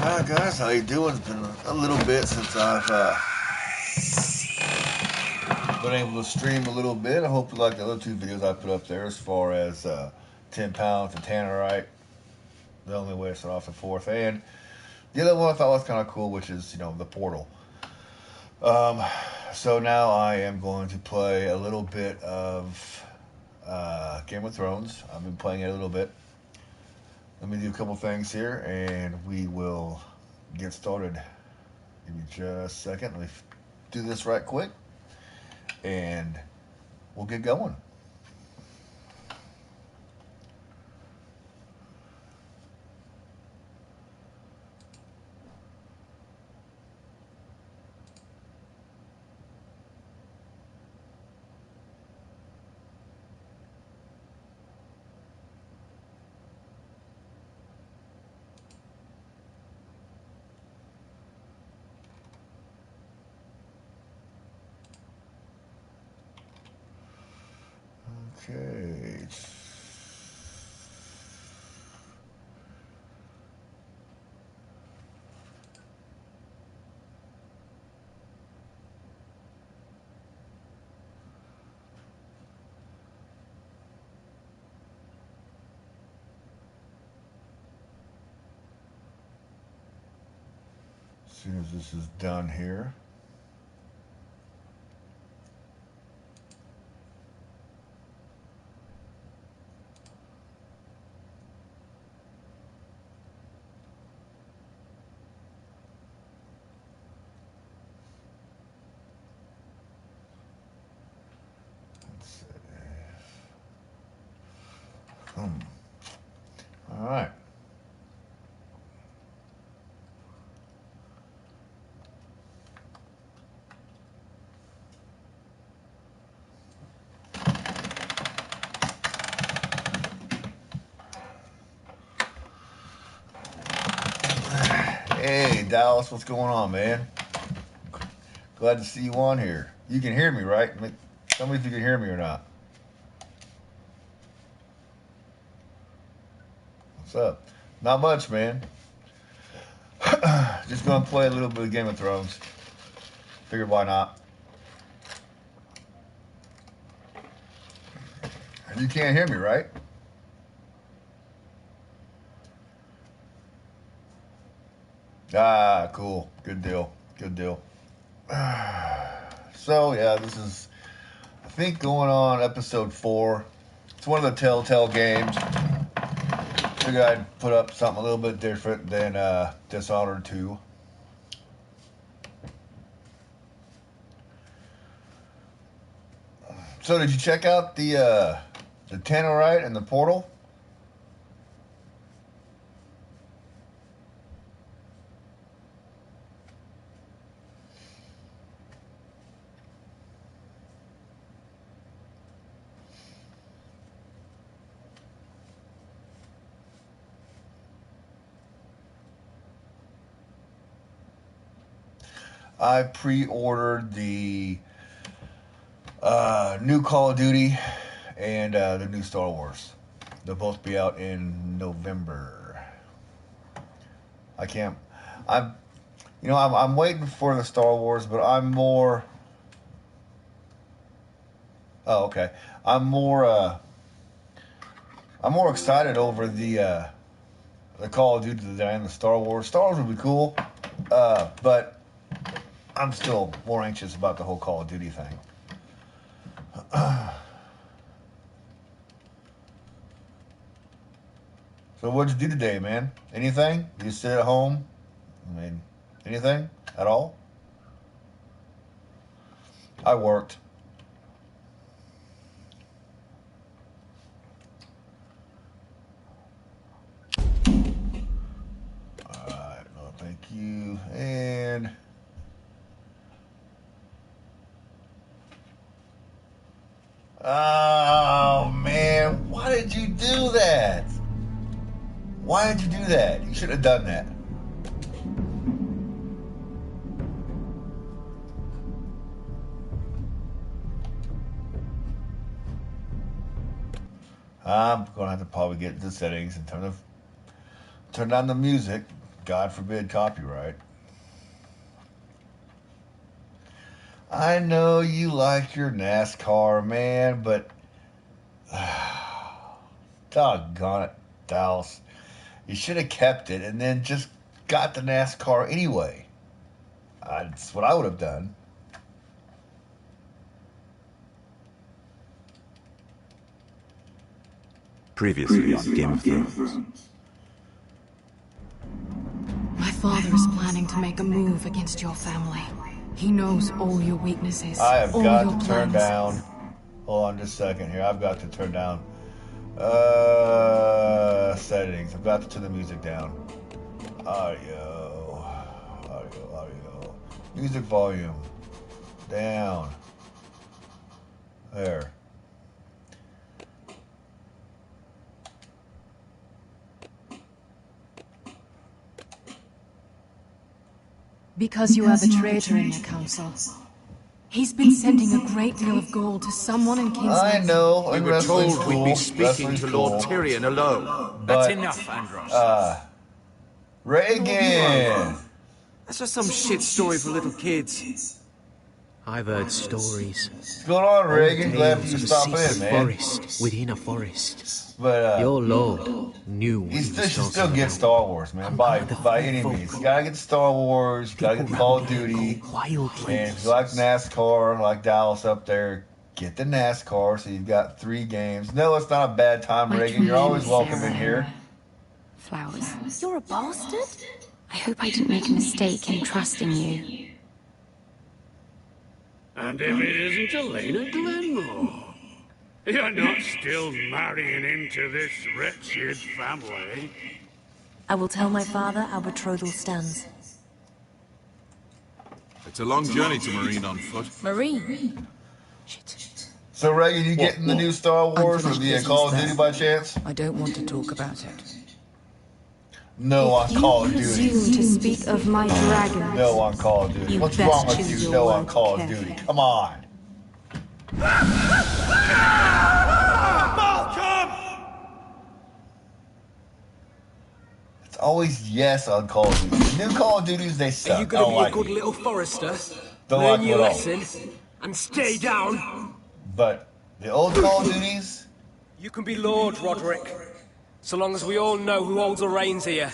Hi guys, how you doing? It's been a little bit since I've been able to stream a little bit. I hope you like the other two videos I put up there as far as 10 pounds of tannerite, the only way to start off the fourth, and the other one I thought was kind of cool, which is, the portal. Um, so now I am going to play a little bit of Game of Thrones. I've been playing it a little bit. Let me do a couple things here and we will get started. Give me just a second. Let me do this right quick and we'll get going. Okay. As soon as this is done here. Let's see. All right. Hey, Dallas, what's going on, man? Glad to see you on here. You can hear me, right? Tell me if you can hear me or not. What's up? Not much, man. Just gonna play a little bit of Game of Thrones. Figured why not. You can't hear me, right? Ah, cool. Good deal. Good deal. So, yeah, this is, I think, going on episode 4. It's one of the Telltale games. Figured I'd put up something a little bit different than Dishonored 2. So, did you check out the Tannerite and the portal? I pre-ordered the new Call of Duty and the new Star Wars. They'll both be out in November. I can't. I'm, I'm waiting for the Star Wars, but I'm more. Oh, okay. I'm more. I'm more excited over the Call of Duty than I am the Star Wars. Star Wars would be cool, but I'm still more anxious about the whole Call of Duty thing. So what'd you do today, man? Anything? You sit at home? I mean, anything at all? I worked. Alright, no, thank you. And oh man, why did you do that? Why did you do that? You should have done that. I'm gonna have to probably get into settings and turn down the music. God forbid copyright. I know you like your NASCAR, man, but doggone it, Dallas. You should have kept it and then just got the NASCAR anyway. That's what I would have done. Previously on Game of Thrones. My father is planning to make a move against your family. He knows all your weaknesses. I have all got your to turn plans. down. Hold on just a second here. I've got to turn down settings. I've got to turn the music down. Audio. Music volume. Down. There. Because you are the traitor in the council. He's been sending a great deal of gold to someone in King's I Landing. know. We were told we'd be speaking to Lord Tyrion alone. That's enough, Andros. Reagan! That's just some shit story for little kids. I've heard stories. What's going on, Reagan? Glad Tales you of a stopping in, secret man. forest within a forest. But Your lord knew what you he was should still talking get about. Star Wars, man. By any means. You gotta get Star Wars, you gotta get People Call of around here Duty. go wild And places. if you like NASCAR, like Dallas up there, get the NASCAR so you've got 3 games. No, it's not a bad time, My Reagan. You're twin always welcome Sarah. in here. Flowers. You're a bastard? I hope I didn't make a mistake in trusting you. And if it isn't Elena Glenmore, you're not still marrying into this wretched family. I will tell my father our betrothal stands. It's a long journey to Marine on foot. Marine? Shit. So, Reagan, you getting the new Star Wars or the Call of Duty by chance? I don't want to talk about it. No on Call of Duty. Presume to speak of my dragons. No on Call of Duty. You What's best wrong with choose you? your No on words Call of carefully. Duty. Come on. It's always yes on Call of Duty. New Call of Duties, they suck. Are you gonna I be don't like a good it. little forester? Don't Learn like your it at all. lesson and stay down? But the old Call of Duties, You can be Lord, Roderick. So long as we all know who holds the reins here.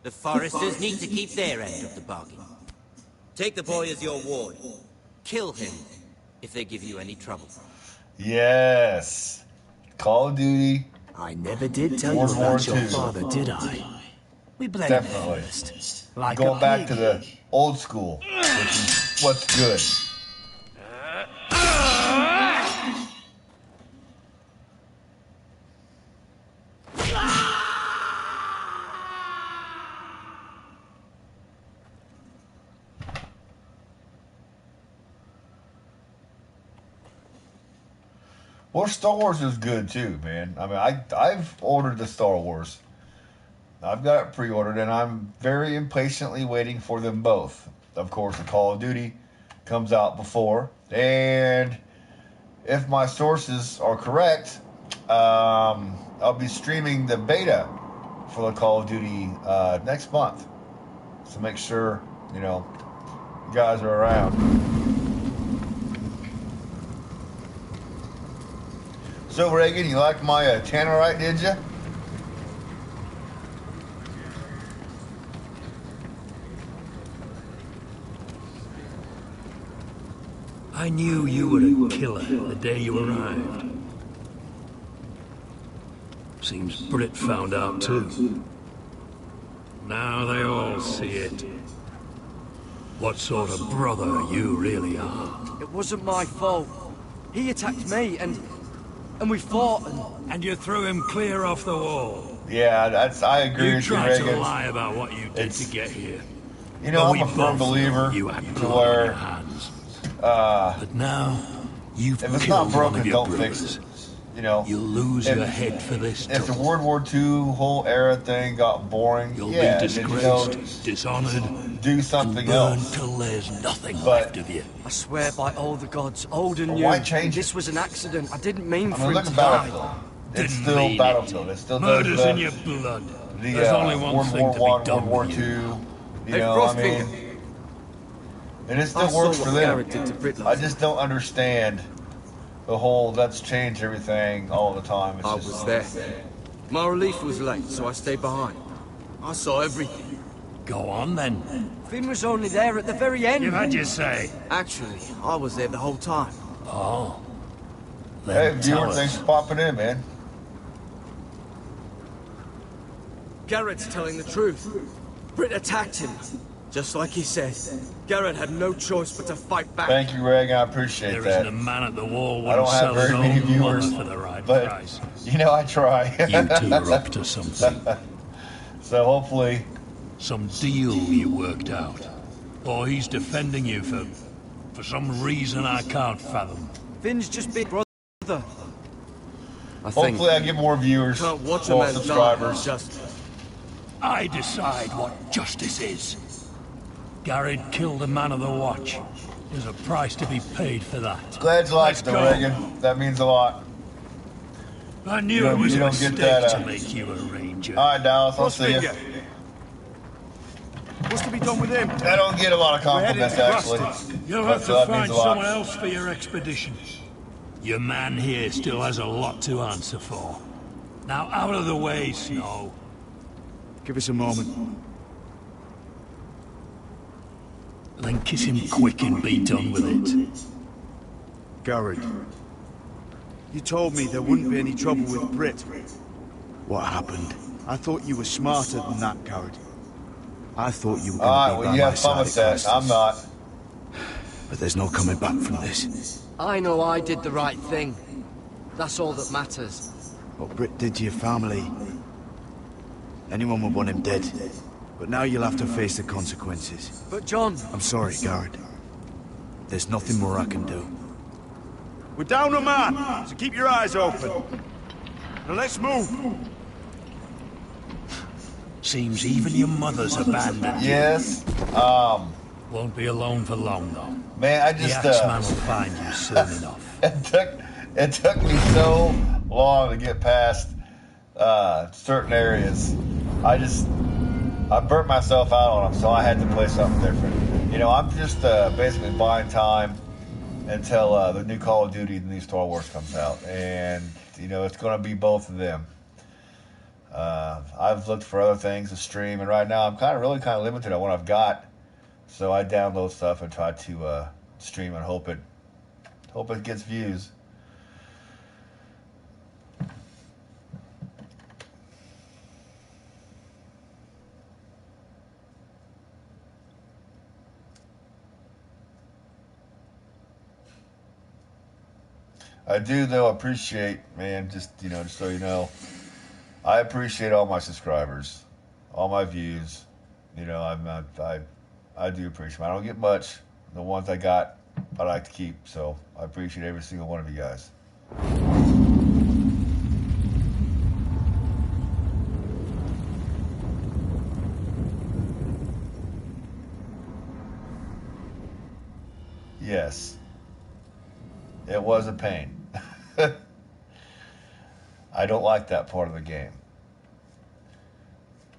The foresters need to keep their end of the bargain. Take the boy as your ward. Kill him if they give you any trouble. yes. Call of Duty, I never did tell World you War about your II. father, did I? We bled Definitely. first. Like going a back pig. to the old school, which is what's good. Well, Star Wars is good too, man. I mean, I've ordered the Star Wars. I've got it pre-ordered, and I'm very impatiently waiting for them both. Of course, the Call of Duty comes out before, and if my sources are correct, I'll be streaming the beta for the Call of Duty next month. So make sure, you guys are around. So, Reagan, you liked my Tannerite, did you? I knew you were a killer the day you arrived. Seems Britt found out too. Now they all see it. What sort of brother you really are. It wasn't my fault. He attacked me and we fought And you threw him clear off the wall. Yeah, I agree You with you, tried to Reagan. lie about what you did It's- to get here. I'm But we a firm both believer know you had to blood on where your hands. But now, you've if it's killed not one broken, of your don't brothers. fix it. You'll lose if- your head for this If the trouble. World War II whole era thing got boring, You'll yeah, be then, disgraced, dishonored, do and something burned else. till there's nothing But- left of you. I swear by all the gods, old and But new. why change This it? was an accident. I didn't mean I for mean, him look to at die. Battlefield. It's Didn't still mean it. Battlefield. It still does Murder's the, in your blood. There's only one World thing War to be One, done World War with Two. you. You know, I mean, and it still works for them. I just don't understand the whole "let's change everything" all the time. It's I just, was there. My relief was late, so I stayed behind. I saw everything. Go on, then. Finn was only there at the very end. You've had your say. Actually, I was there the whole time. Oh. Hey, Then tell viewer, us. thanks for popping in, man. Garrett's telling the truth. Britt attacked him, just like he said. Garrett had no choice but to fight back. Thank you, Reg. I appreciate There that. isn't a man at the wall I don't wouldn't have sell his very many own viewers, mother for the right but price. you know I try. You two are up to something. So hopefully, some deal you worked out, or he's defending you for some reason I can't fathom. Finn's just big brother. hopefully I get more viewers, Can't watch a more man subscribers. die just... I decide what justice is. Garrett killed a man of the watch. There's a price to be paid for that. Glad you liked Let's it, go. Reagan. That means a lot. I knew it was you a don't get mistake that, to make you a ranger. All right, Dallas, I'll see you. What's to be done with him? I don't get a lot of compliments, actually. You'll But have to that find means a lot. someone else for your expedition. Your man here still has a lot to answer for. Now out of the way, Snow. Give us a moment. Then kiss him quick and be done with it. Garrett, you told me there wouldn't be any trouble with Britt. What happened? I thought you were smarter than that, Garrett. I thought you were going to be by you my have fun side with at that. Crisis. I'm not. But there's no coming back from this. I know I did the right thing. That's all that matters. What Britt did to your family... anyone would want him dead. But now you'll have to face the consequences. But John... I'm sorry, Garrett. There's nothing more I can do. We're down a man, so keep your eyes open. Now let's move. Seems even your mother's abandoned you. Yes. Won't be alone for long, though. Man, I The just Axeman will find you soon enough. it took me so long to get past certain areas. I burnt myself out on them, so I had to play something different. You know, I'm just basically buying time until the new Call of Duty, the new Star Wars comes out, and you know it's going to be both of them. I've looked for other things to stream, and right now I'm kind of limited on what I've got. So I download stuff and try to stream and hope it gets views. I do, though, appreciate, man, just so you know, I appreciate all my subscribers, all my views. You know, I do appreciate them. I don't get much. The ones I got, I like to keep. So I appreciate every single one of you guys. Yes. It was a pain. I don't like that part of the game.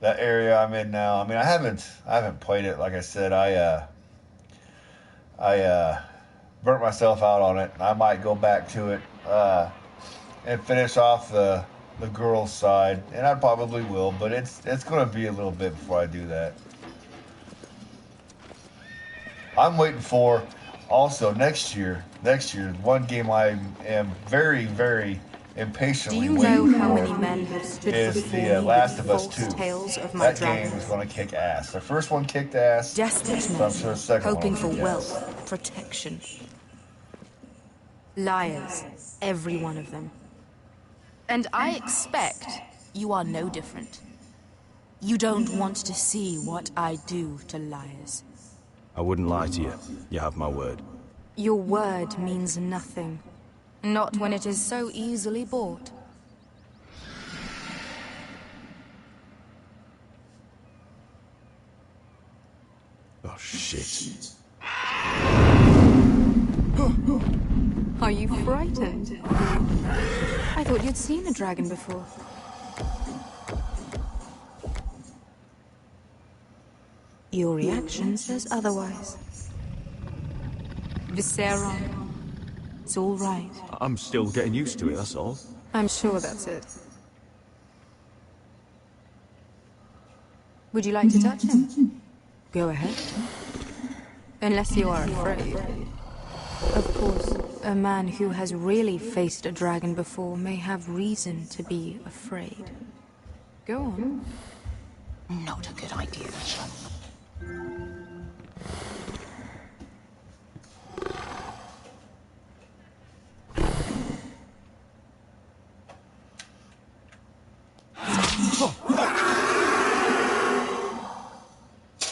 That area I'm in now, I mean, I haven't played it. Like I said, I burnt myself out on it. I might go back to it and finish off the girls' side, and I probably will. But it's going to be a little bit before I do that. I'm waiting for also next year. One game I am very, very impatiently Do you waiting know how for many men have stood is before the me Last with of Us false 2. tales of my That game dragons? is going to kick ass. The first one kicked ass. Desperate so men, I'm sure the second hoping one for will kick ass. wealth, protection. Liars, every one of them. And I expect you are no different. You don't want to see what I do to liars. I wouldn't lie to you. You have my word. Your word means nothing. Not when it is so easily bought. Oh, shit. Are you frightened? I thought you'd seen a dragon before. Your reaction says otherwise. Visceron. It's all right. I'm still getting used to it, that's all. I'm sure that's it. Would you like to touch him? Go ahead. Unless you are afraid. Of course, a man who has really faced a dragon before may have reason to be afraid. Go on. Not a good idea.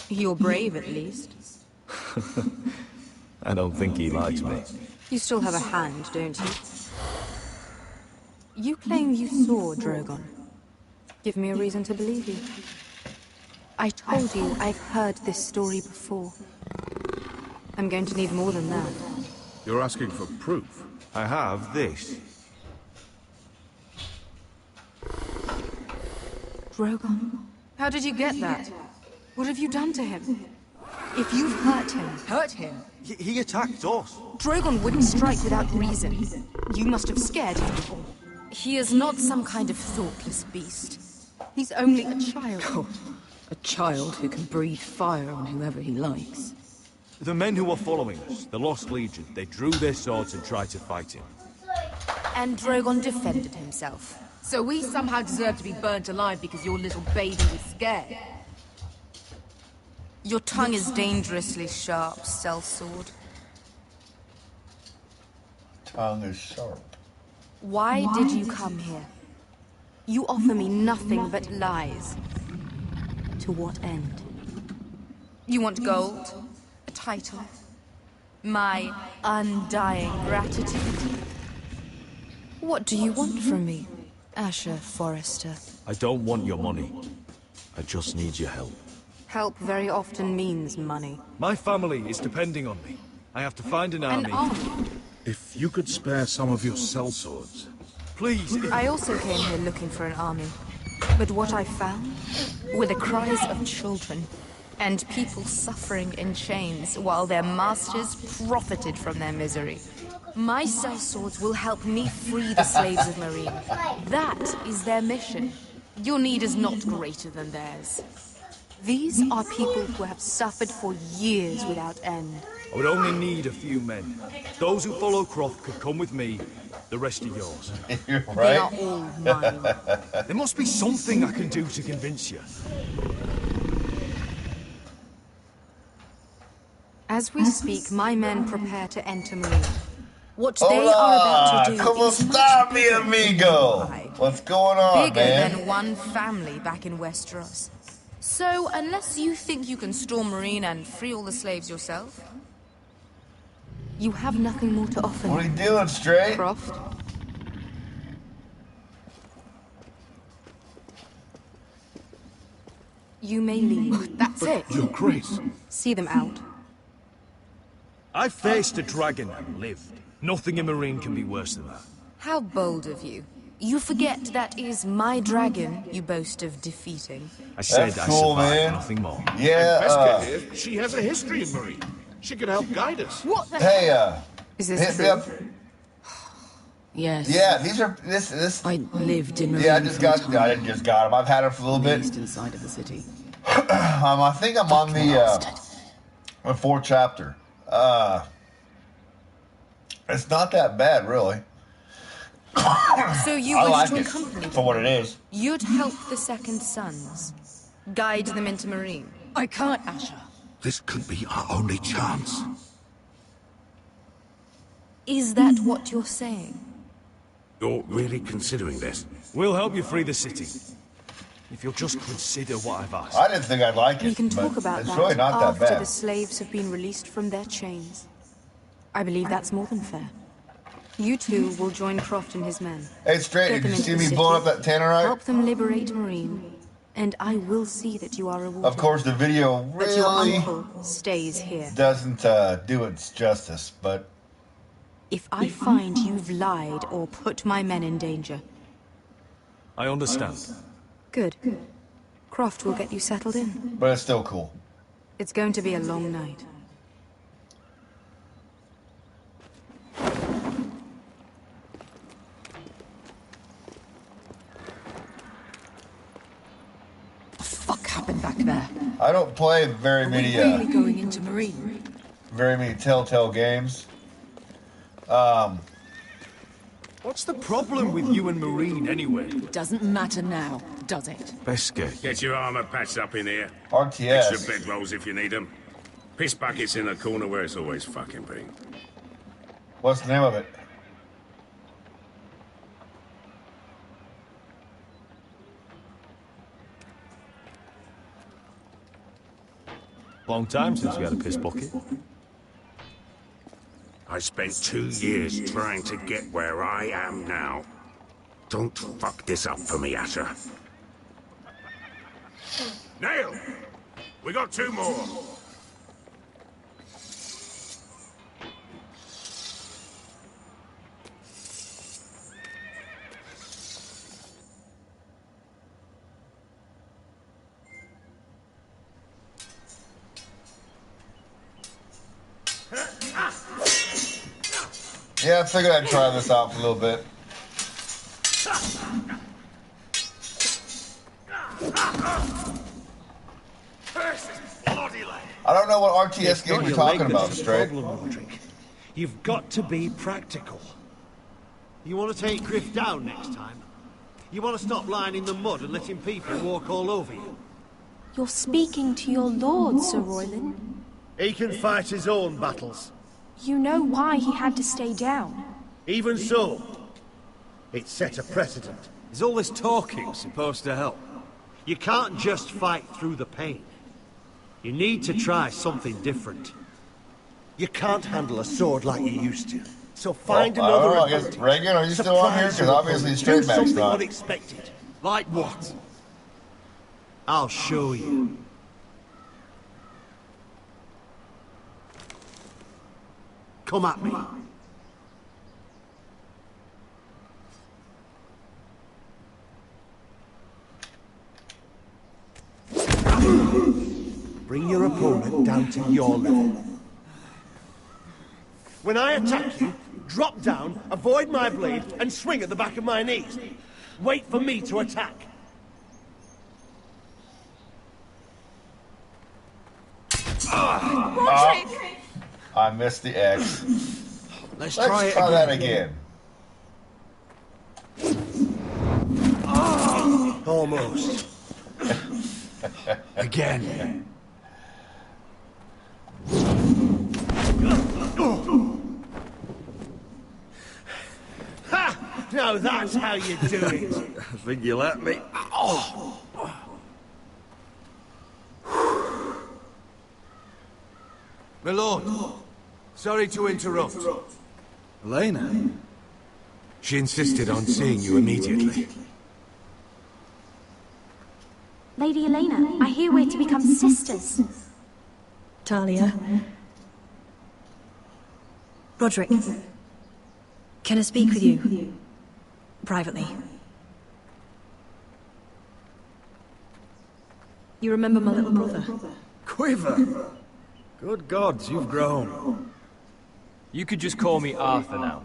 You're brave, at least. I don't think he likes me. You still have a hand, don't you? You claim you saw Drogon. Give me a reason to believe you. I told you I've heard this story before. I'm going to need more than that. You're asking for proof? I have this. Drogon? How did you get that? What have you done to him? If you've hurt him... Hurt him? He attacked us. Drogon wouldn't strike without reason. You must have scared him. He is not some kind of thoughtless beast. He's only a child. Oh, a child who can breathe fire on whoever he likes. The men who were following us, the Lost Legion, they drew their swords and tried to fight him. And Drogon defended himself. So we somehow deserve to be burnt alive because your little baby was scared? Your tongue is dangerously sharp, sellsword. Tongue is sharp. Why did you come here? You offer me nothing but lies. To what end? You want gold? A title? My undying gratitude? What do you want from me, Asher Forrester? I don't want your money. I just need your help. Help very often means money. My family is depending on me. I have to find an army. An army? If you could spare some of your sellswords. Please. I also came here looking for an army. But what I found were the cries of children and people suffering in chains while their masters profited from their misery. My sellswords will help me free the slaves of Marine. That is their mission. Your need is not greater than theirs. These are people who have suffered for years without end. I would only need a few men. Those who follow Croft could come with me. The rest are yours. You're right. They are all mine. There must be something I can do to convince you. As we speak, my men prepare to enter Marine. What they are about to do Como is está, mi amigo? What's going on, bigger man? than one family back in Westeros. So, unless you think you can storm Marine and free all the slaves yourself, you have nothing more to offer. What are you doing, Straight? Croft? You may leave. That's it. Your Grace. See them out. I faced a dragon and lived. Nothing in Marine can be worse than that. How bold of you. You forget that is my dragon you boast of defeating. I said That's I cool, survived, man. nothing more. Yeah, Veska here, she has a history in Marine. She could help guide us. What the hey, Is this hit me true? up. Yes. Yeah, these are this. I lived in Marine. Yeah, I just got them. I've had them for a little the bit. eastern side of the city. I think I'm on the fourth chapter. It's not that bad, really. So you I wish like to it accompany for what it is. You'd help the Second Sons. Guide them into Marine. I can't, Asher. This could be our only chance. Is that what you're saying? You're really considering this? We'll help you free the city. If you'll just consider what I've asked. I didn't think I'd like it. We can talk but about it's that really not that after bad. the slaves have been released from their chains. I believe that's more than fair. You two will join Croft and his men. Hey, Straight, Get did them you into see the me city, blowing up that Tannerite? Help them liberate Marine, and I will see that you are rewarded. Of course, the video But your really uncle stays here. doesn't do its justice, but If I find you've lied or put my men in danger, I understand. good. Croft will get you settled in. it's still cool. It's going to be a long night. What the fuck happened back there? I don't play very many. Really going into Marine? Very many Telltale games. What's the problem with you and Marine, anyway? Doesn't matter now, does it? Biscuit. Get your armor patched up in here. RTS. Extra bedrolls if you need them. Piss buckets in the corner where it's always fucking been. What's the name of it? Long time since we had a piss bucket. I spent 2 years trying to get where I am now. Don't fuck this up for me, Asher. Nail! We got 2 more. Yeah, I figured I'd try this out for a little bit. I don't know what RTS game you're talking about, Straight. You've got to be practical. You want to take Griff down next time? You want to stop lying in the mud and letting people walk all over you? You're speaking to your lord, Sir Royland. He can fight his own battles. You know why he had to stay down. Even so, it set a precedent. Is all this talking supposed to help? You can't just fight through the pain. You need to try something different. You can't handle a sword like you used to. So find another I guess, Reagan, are you still on here? Because obviously Straight Mac's something not. unexpected. Like what? I'll show you. Come at me. Bring your opponent down to your level. When I attack you, drop down, avoid my blade, and swing at the back of my knees. Wait for me to attack. I missed the X. Let's try that again. Almost. Again. Ha! Now that's how you do it. I think you let me. Oh. My lord, sorry to interrupt. Elena? She insisted on seeing you immediately. Lady Elena, I hear we're to become sisters. Talia. Roderick. Can I speak with you? Privately. You remember my little brother? Quiver! Good gods, you've grown. You could just call me Arthur now.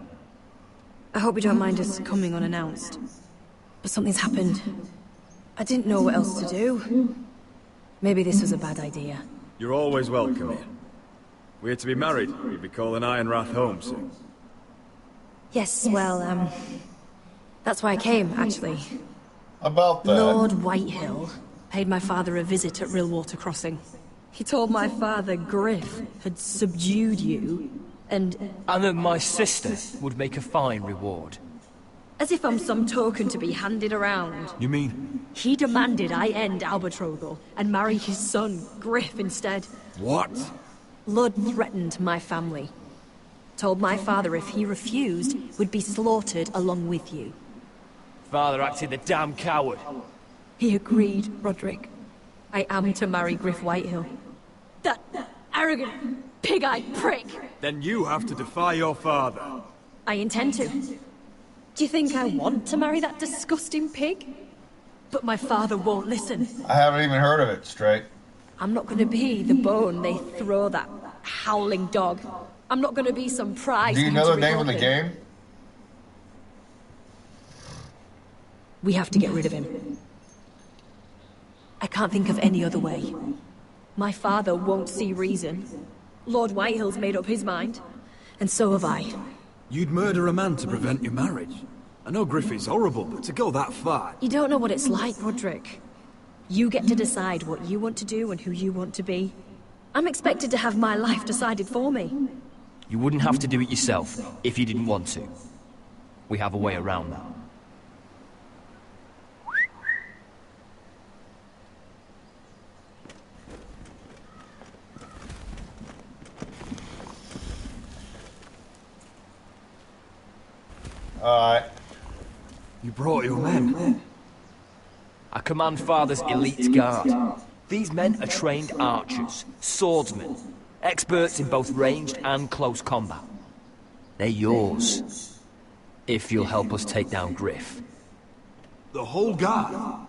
I hope you don't mind us coming unannounced. But something's happened. I didn't know what else to do. Maybe this was a bad idea. You're always welcome here. We're to be married. You'd be calling Ironrath home soon. Yes, well, that's why I came, actually. About that. Lord Whitehill paid my father a visit at Rillwater Crossing. He told my father Griff had subdued you, and that my sister would make a fine reward. as if I'm some token to be handed around. You mean? He demanded I end Albetrothal and marry his son, Griff, instead. What? Lud threatened my family. Told my father if he refused, would be slaughtered along with you. Father acted the damn coward. He agreed, Roderick. I am to marry Griff Whitehill. That arrogant, pig-eyed prick! Then you have to defy your father. I intend to. Do you think I want to marry that disgusting pig? But my father won't listen. I haven't even heard of it, straight. I'm not gonna be the bone they throw that howling dog. I'm not gonna be some prize. Do you know the name of the game? We have to get rid of him. I can't think of any other way. My father won't see reason. Lord Whitehill's made up his mind. And so have I. You'd murder a man to prevent your marriage. I know Griffith's horrible, but to go that far... You don't know what it's like, Roderick. You get to decide what you want to do and who you want to be. I'm expected to have my life decided for me. You wouldn't have to do it yourself if you didn't want to. We have a way around that. Alright. You brought your men. I command Father's elite guard. These men are trained archers, swordsmen, experts in both ranged and close combat. They're yours, if you'll help us take down Griff. The whole guard?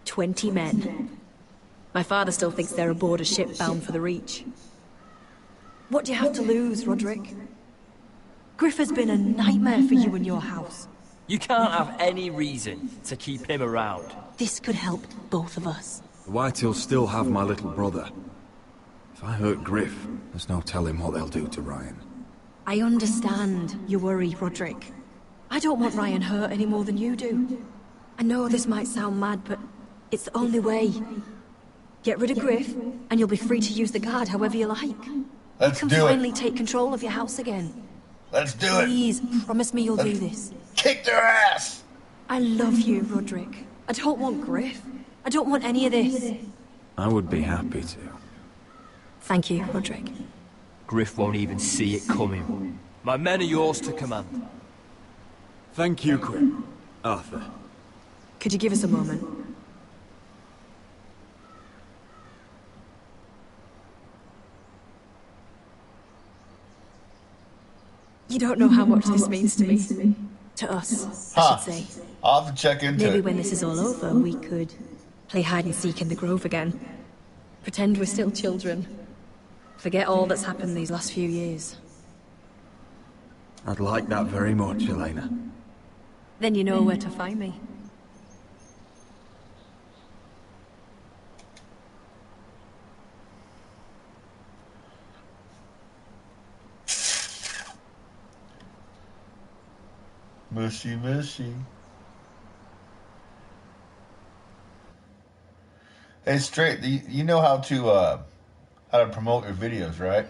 20 men. My father still thinks they're aboard a ship bound for the Reach. What do you have to lose, Roderick? Griff has been a nightmare for you and your house. You can't have any reason to keep him around. This could help both of us. The Whitehills still have my little brother. If I hurt Griff, there's no telling what they'll do to Ryan. I understand your worry, Roderick. I don't want Ryan hurt any more than you do. I know this might sound mad, but it's the only way. Get rid of Griff, and you'll be free to use the guard however you like. Let's you do can it. finally take control of your house again. Let's do it. Please, promise me you'll do this. Kick their ass! I love you, Roderick. I don't want Griff. I don't want any of this. I would be happy to. Thank you, Roderick. Griff won't even see it coming. My men are yours to command. Thank you, Quip. Arthur. Could you give us a moment? You don't know how much this means to me. To us, I should say. I'll have to check into Maybe it. when this is all over, we could play hide and seek in the Grove again. Pretend we're still children. Forget all that's happened these last few years. I'd like that very much, Elena. Then you know where to find me. Mushy, mushy. Hey, straight. You know how to promote your videos, right?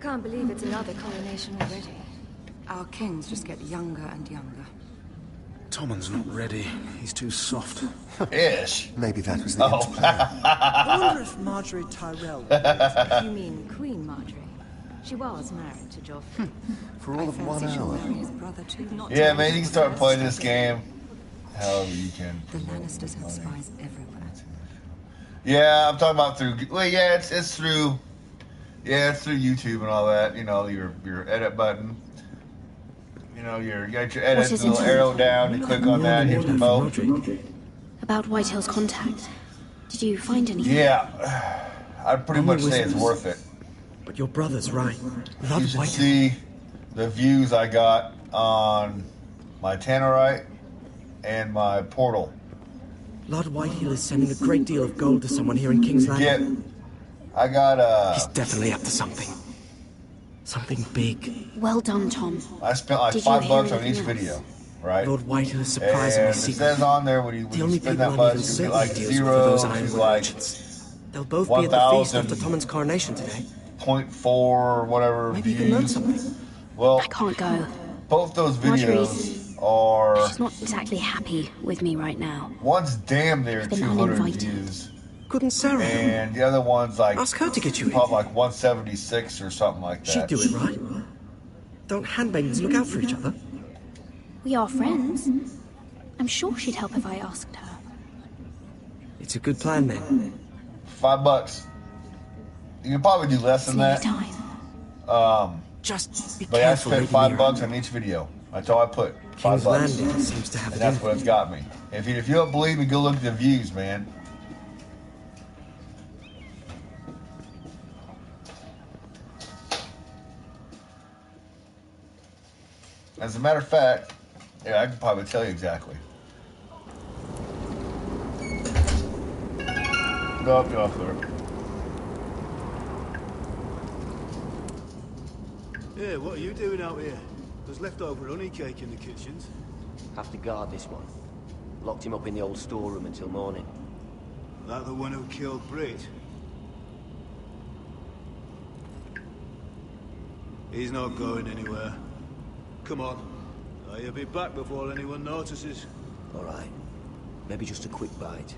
Can't believe it's another coronation already. Our kings just get younger and younger. Tommen's not ready. He's too soft. Ish. Maybe that was the I wonder if Marjorie Tyrell... You mean Queen Marjorie? She was married to Joffrey. For all of 1 hour. His brother too. Yeah, man, you can start playing this game. However you can. The Lannisters have spies everywhere. Yeah, I'm talking about through. Well, yeah, it's through. Yeah, it's through YouTube and all that. You know, your edit button. You know, you got your edit, little arrow down. You click on that, hit promote. About Whitehill's contact. Did you find anything? Yeah, I'd pretty much say it's worth it. But your brother's right. You should see the views I got on my Tannerite and my portal. Lord Whitehill is sending a great deal of gold to someone here in King's Landing. I got He's definitely up to something. Something big. Well done, Tom. I spent like $5 on each video, right? Lord Whitehill is surprised when and we it see says on there when you spend that much, you get like 0 to like They'll both be at the feast after Tommen's coronation today. 0.4 whatever. Maybe you can learn something. Well, I can't go. Both those videos are. She's not exactly happy with me right now. One's damn near I've been 200 uninvited. views. Couldn't Sarah? And the other one's like. Ask her to get you in. Probably like 176 or something like that. She'd do it, right? Don't handmaidens look out for each other? We are friends. I'm sure she'd help if I asked her. It's a good plan, then. $5. You can probably do less than that. Just be but I careful, spent Lady $5 Mira. on each video. That's all I put. King's $5. Landing seems to have and it that's in. what it's got me. If you don't believe me, go look at the views, man. As a matter of fact, yeah, I can probably tell you exactly. Go up there. Yeah, what are you doing out here? There's leftover honey cake in the kitchens. Have to guard this one. Locked him up in the old storeroom until morning. That the one who killed Brit? He's not going anywhere. Come on. He'll be back before anyone notices. All right. Maybe just a quick bite.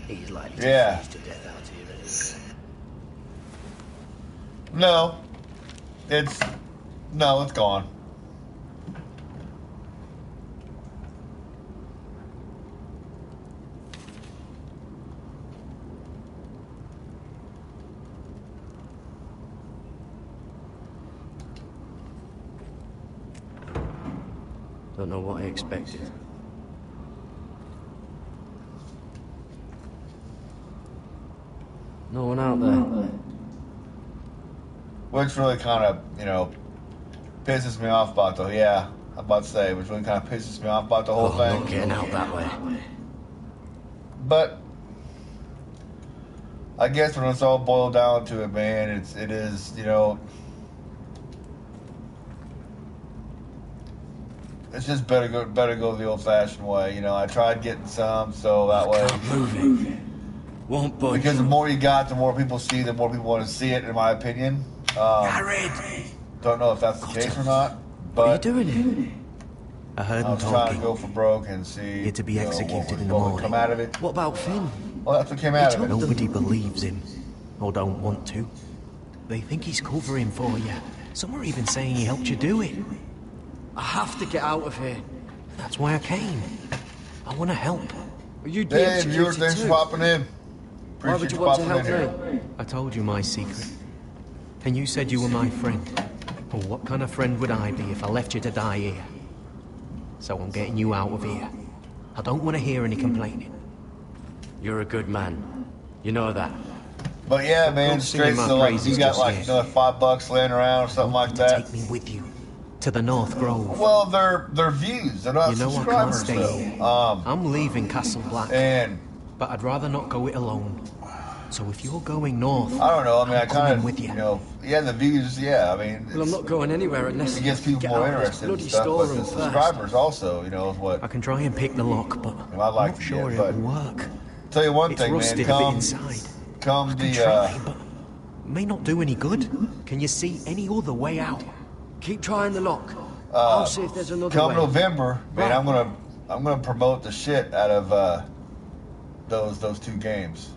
He's likely to freeze to death out here anyway. No. It's gone. Don't know what I expected. No one out there. Which really kind of, pisses me off about the, I'm about to say, which really kind of pisses me off about the whole thing. Not getting out that way. But I guess when it's all boiled down to it, man, it is, it's just better go the old-fashioned way. I tried getting some, so that way. Won't budge. Because the more you got, the more people see, the more people want to see it, in my opinion. Don't know if that's the case or not, but what are you doing here? I heard him was trying to talking. go for broke and see. You're to be executed in the what would morning. come out of it. What about Finn? Well, that's what came out of it. Nobody believes him, or don't want to. They think he's covering for you. Some are even saying he helped you do it. I have to get out of here. That's why I came. I want to help. You'd be Hey, viewers, thanks for popping in. Why would you want to help me? I told you my secret. And you said you were my friend. Well, what kind of friend would I be if I left you to die here? So I'm getting you out of here. I don't want to hear any complaining. You're a good man. You know that. But yeah, man, straight so like you got like another $5 laying around or something like that. Take me with you to the North Grove. Well, they're views. They're not You know I can't subscribers stay though. here. I'm leaving Castle Black. But I'd rather not go it alone. So if you're going north, I don't know. I mean, I'm I kind of, with you. The views. Yeah, I mean, Well, I'm not going anywhere unless it gets people get more out of this interested in bloody stuff. But storeroom the first. subscribers also, is what I can try and pick the lock, but I'd like I'm not to sure get. it'll But work. tell you one It's thing, rusted man. a bit inside. Come I can try, but may not do any good. Can you see any other way out? Keep trying the lock. I'll see if there's another come way. November, man, Right. I'm gonna promote the shit out of those two games.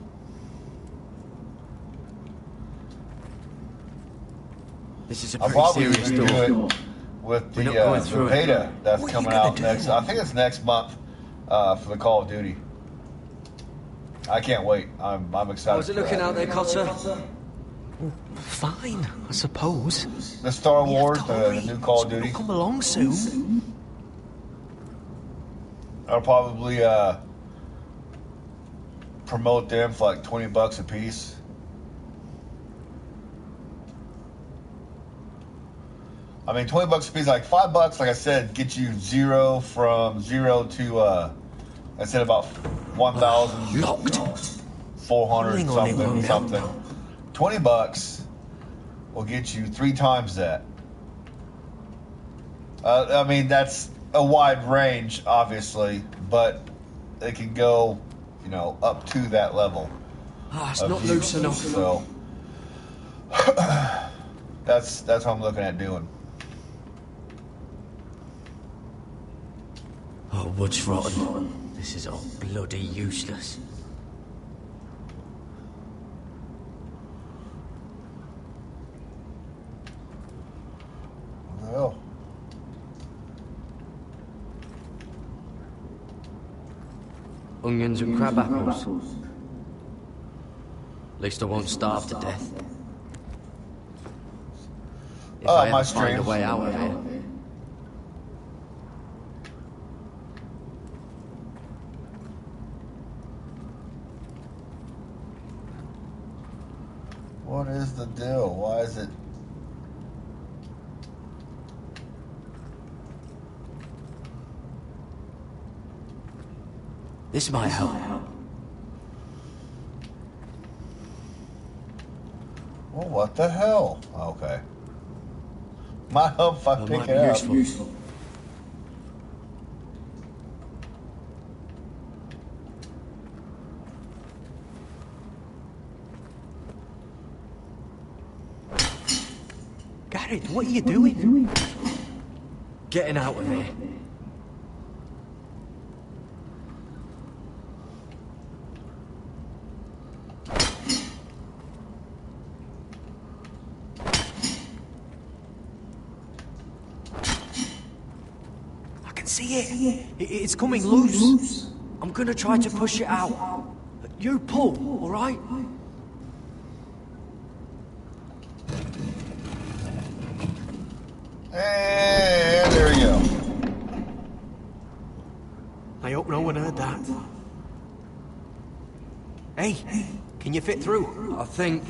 This is a I'll pretty probably serious even door. do it with We're the not going through it. beta that's What are you coming gonna out do? next. I think it's next month for the Call of Duty. I can't wait. I'm excited. How's it for looking that. out there, Cotter? Fine, I suppose. The Star Wars, the new Call of Duty. Come along soon. I'll probably promote them for like $20 a piece. I mean, $20 a piece, like $5, like I said, get you from zero to I said about 1,400 something. $20 will get you 3 times that. I mean, that's a wide range, obviously, but it can go, up to that level. It's not loose enough. So that's what I'm looking at doing. Oh, wood's rotten. This is all bloody useless. What the hell? Onions and crab apples. At least I won't starve to death. If I my ever find a streams. way out of here. What is the deal? Why is it? This might help. Well, what the hell? Okay. Might help if I That pick might it be up. useful. Garrett, what are you doing? Getting out of here. I can see it. It's coming loose. I'm gonna try to push it out. You pull, all right? And there you go. I hope no one heard that. Hey, can you fit through? I think...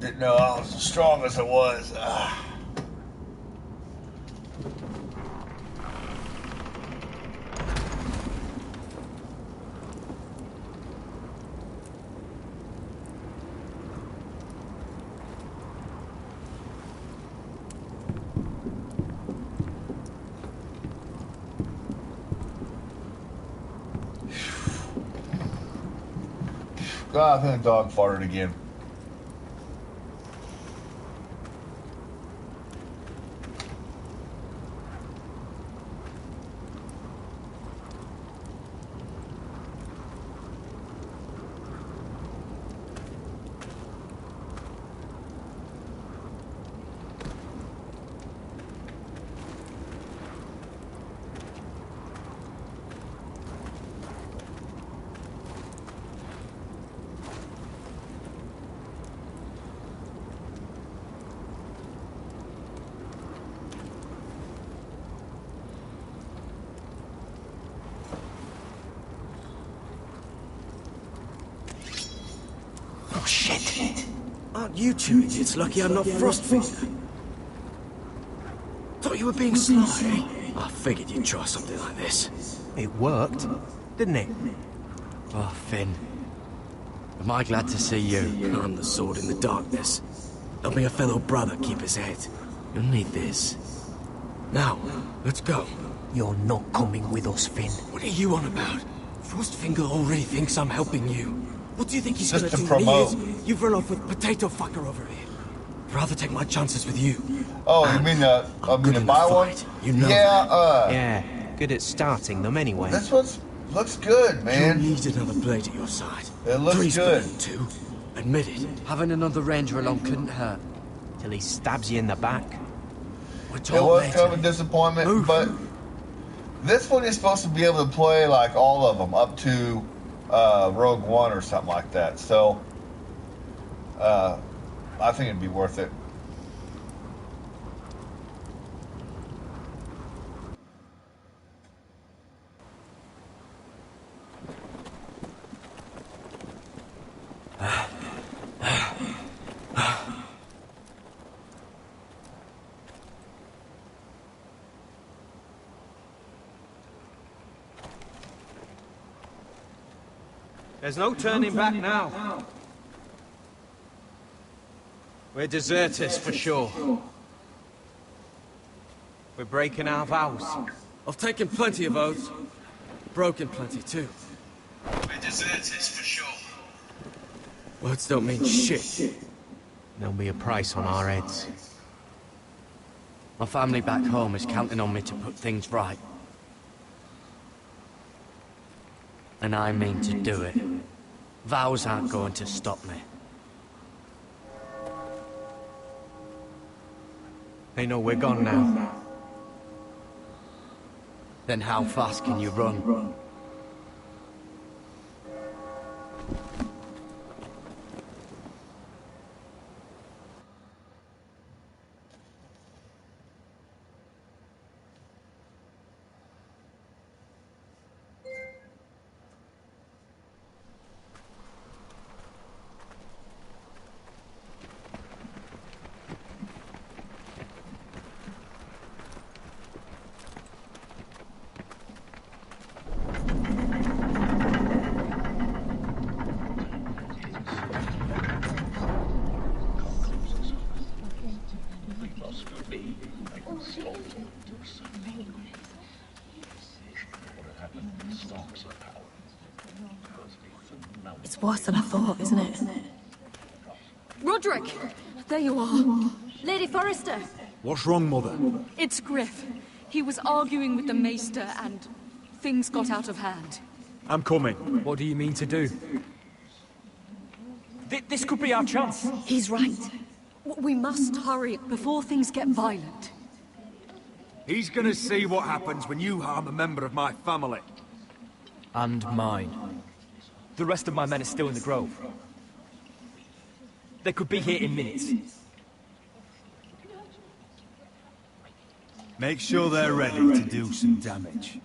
Didn't know I was as strong as I was. God, I think the dog farted again. Oh, shit. Aren't you two idiots lucky I'm not Frostfinger? Thought you were being sly, eh? I figured you'd try something like this. It worked, didn't it? Oh, Finn. Am I glad to see you? I'm the sword in the darkness. Helping a fellow brother keep his head. You'll need this. Now, let's go. You're not coming with us, Finn. What are you on about? Frostfinger already thinks I'm helping you. What do you think he's Just gonna to do promote. when he is? You've run off with Potato Fucker over here. I'd rather take my chances with you. Oh, you mean the buy one? You know Yeah, Yeah, good at starting them anyway. this one looks good, man. You need another blade at your side. It looks Three's good. better than two. Admit it. Having another ranger along couldn't hurt. Till he stabs you in the back. We're It told was later. kind of a disappointment, but this one you're supposed to be able to play like all of them up to Rogue One or something like that. So I think it'd be worth it. There's no turning back now. We're deserters for sure. We're breaking our vows. I've taken plenty of oaths. Broken plenty too. We're deserters for sure. Words don't mean shit. There'll be a price on our heads. My family back home is counting on me to put things right. And I mean to do it. Vows aren't going to stop me. They know we're gone now. Then how fast can you run? It's worse than I thought, isn't it? Roderick! There you are. Lady Forrester! What's wrong, Mother? It's Griff. He was arguing with the Maester and things got out of hand. I'm coming. What do you mean to do? This could be our chance. He's right. We must hurry before things get violent. He's gonna see what happens when you harm a member of my family. And mine. The rest of my men are still in the grove. They could be here in minutes. Make sure they're ready to do some damage.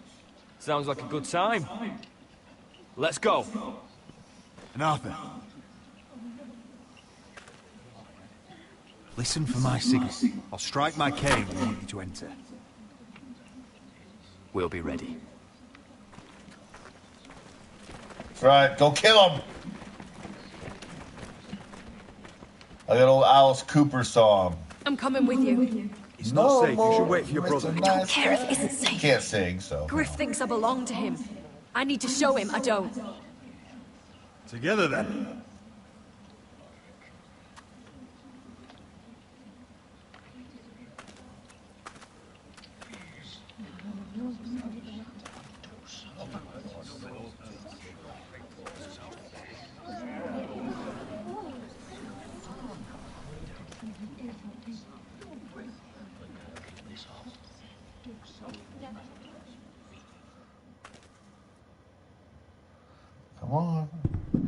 Sounds like a good time. Let's go. And Arthur, listen for my signal. I'll strike my cane and want you to enter. We'll be ready. That's right, go kill him! Like that old Alice Cooper song. I'm coming with you. It's not safe. You should wait for your brother. I don't care if it isn't safe. Can't sing, so. Griff thinks I belong to him. I need to show him I don't. Together then. Come on.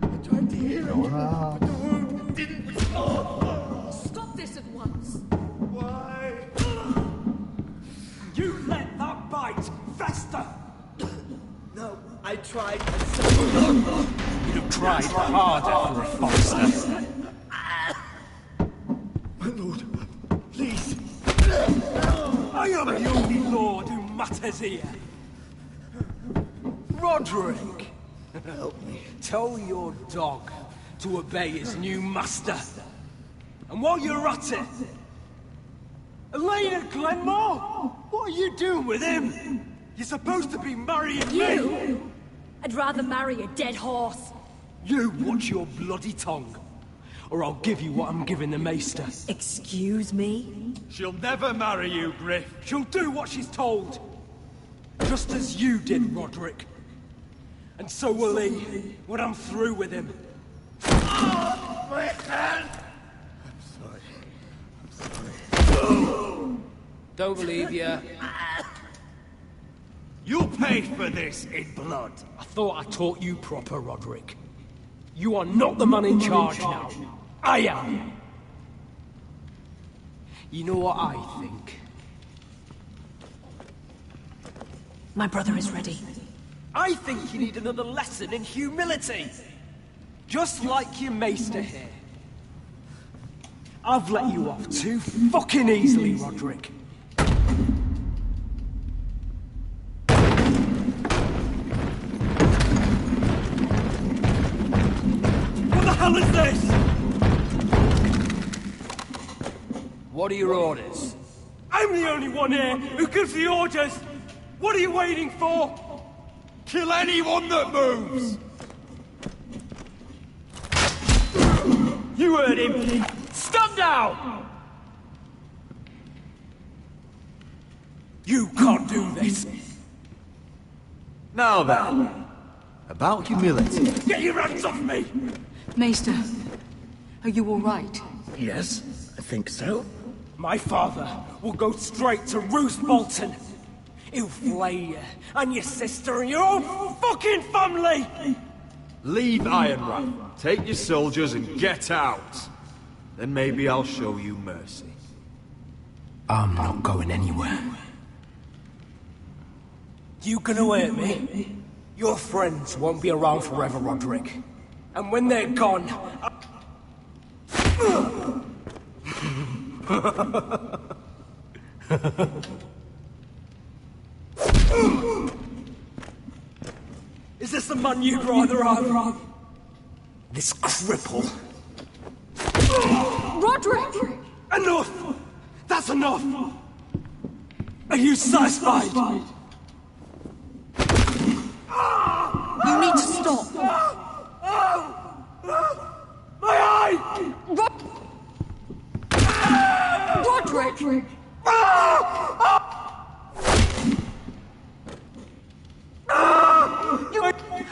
I tried to hear Going it, out. but the wound didn't respond. Stop this at once. Why? You let that bite fester! No, I tried. You'd have tried harder for a Forrester. My lord, please. I am the only lord who matters here. Roderick! Help me. Tell your dog to obey his new master. And while you're at it, Elena Glenmore, what are you doing with him? You're supposed to be marrying me. You? I'd rather marry a dead horse. You watch your bloody tongue, or I'll give you what I'm giving the Maester. Excuse me? She'll never marry you, Griff. She'll do what she's told. Just as you did, Roderick. And so will he, when I'm through with him. Oh, my hand! I'm sorry. Don't believe you. You'll pay for this in blood. I thought I taught you proper, Roderick. You are not the man in charge now. I am. You know what I think? My brother is ready. I think you need another lesson in humility. Just like your maester here. I've let you off too fucking easily, Roderick. What the hell is this? What are your orders? I'm the only one here who gives the orders. What are you waiting for? Kill anyone that moves! You heard him! Stand down! You can't do this! Now then, about humility. Get your hands off me! Maester, are you all right? Yes, I think so. My father will go straight to Roose Bolton. He'll flay you, and your sister, and your own fucking family! Leave Ironrath. Take your soldiers and get out. Then maybe I'll show you mercy. I'm not going anywhere. You gonna hurt me? Your friends won't be around forever, Roderick. And when they're gone, is this the man you'd rather have? This cripple. Roderick! Enough! That's enough! Are you satisfied? You need to stop.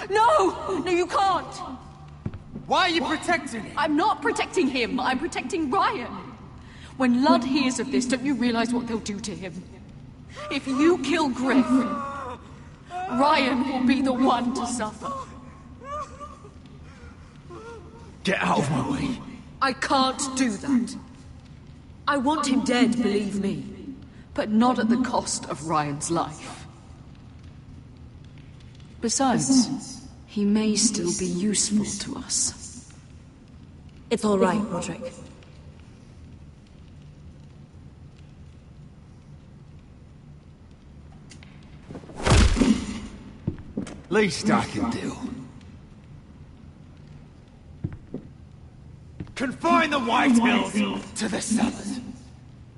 No! No, you can't! Why are you protecting him? I'm not protecting him. I'm protecting Ryan. When Ludd hears of this, don't you realize what they'll do to him? If you kill Griff, Ryan will be the one to suffer. Get out of my way. I can't do that. I want him dead, believe me. But not at the cost of Ryan's life. Besides, he may still be useful to us. It's all right, Roderick. Least I can do. Confine the White Hills to the cellars.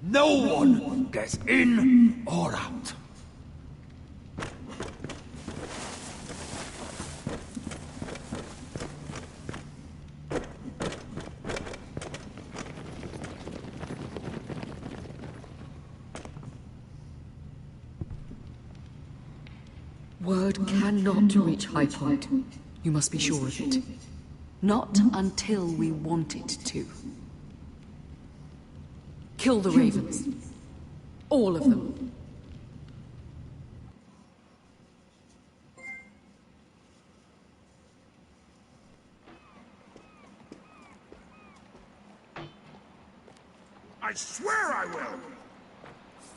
No one gets in or out. Word cannot reach High Point. You must be sure of it. Not until we want it to. Kill the ravens. All of them. I swear I will!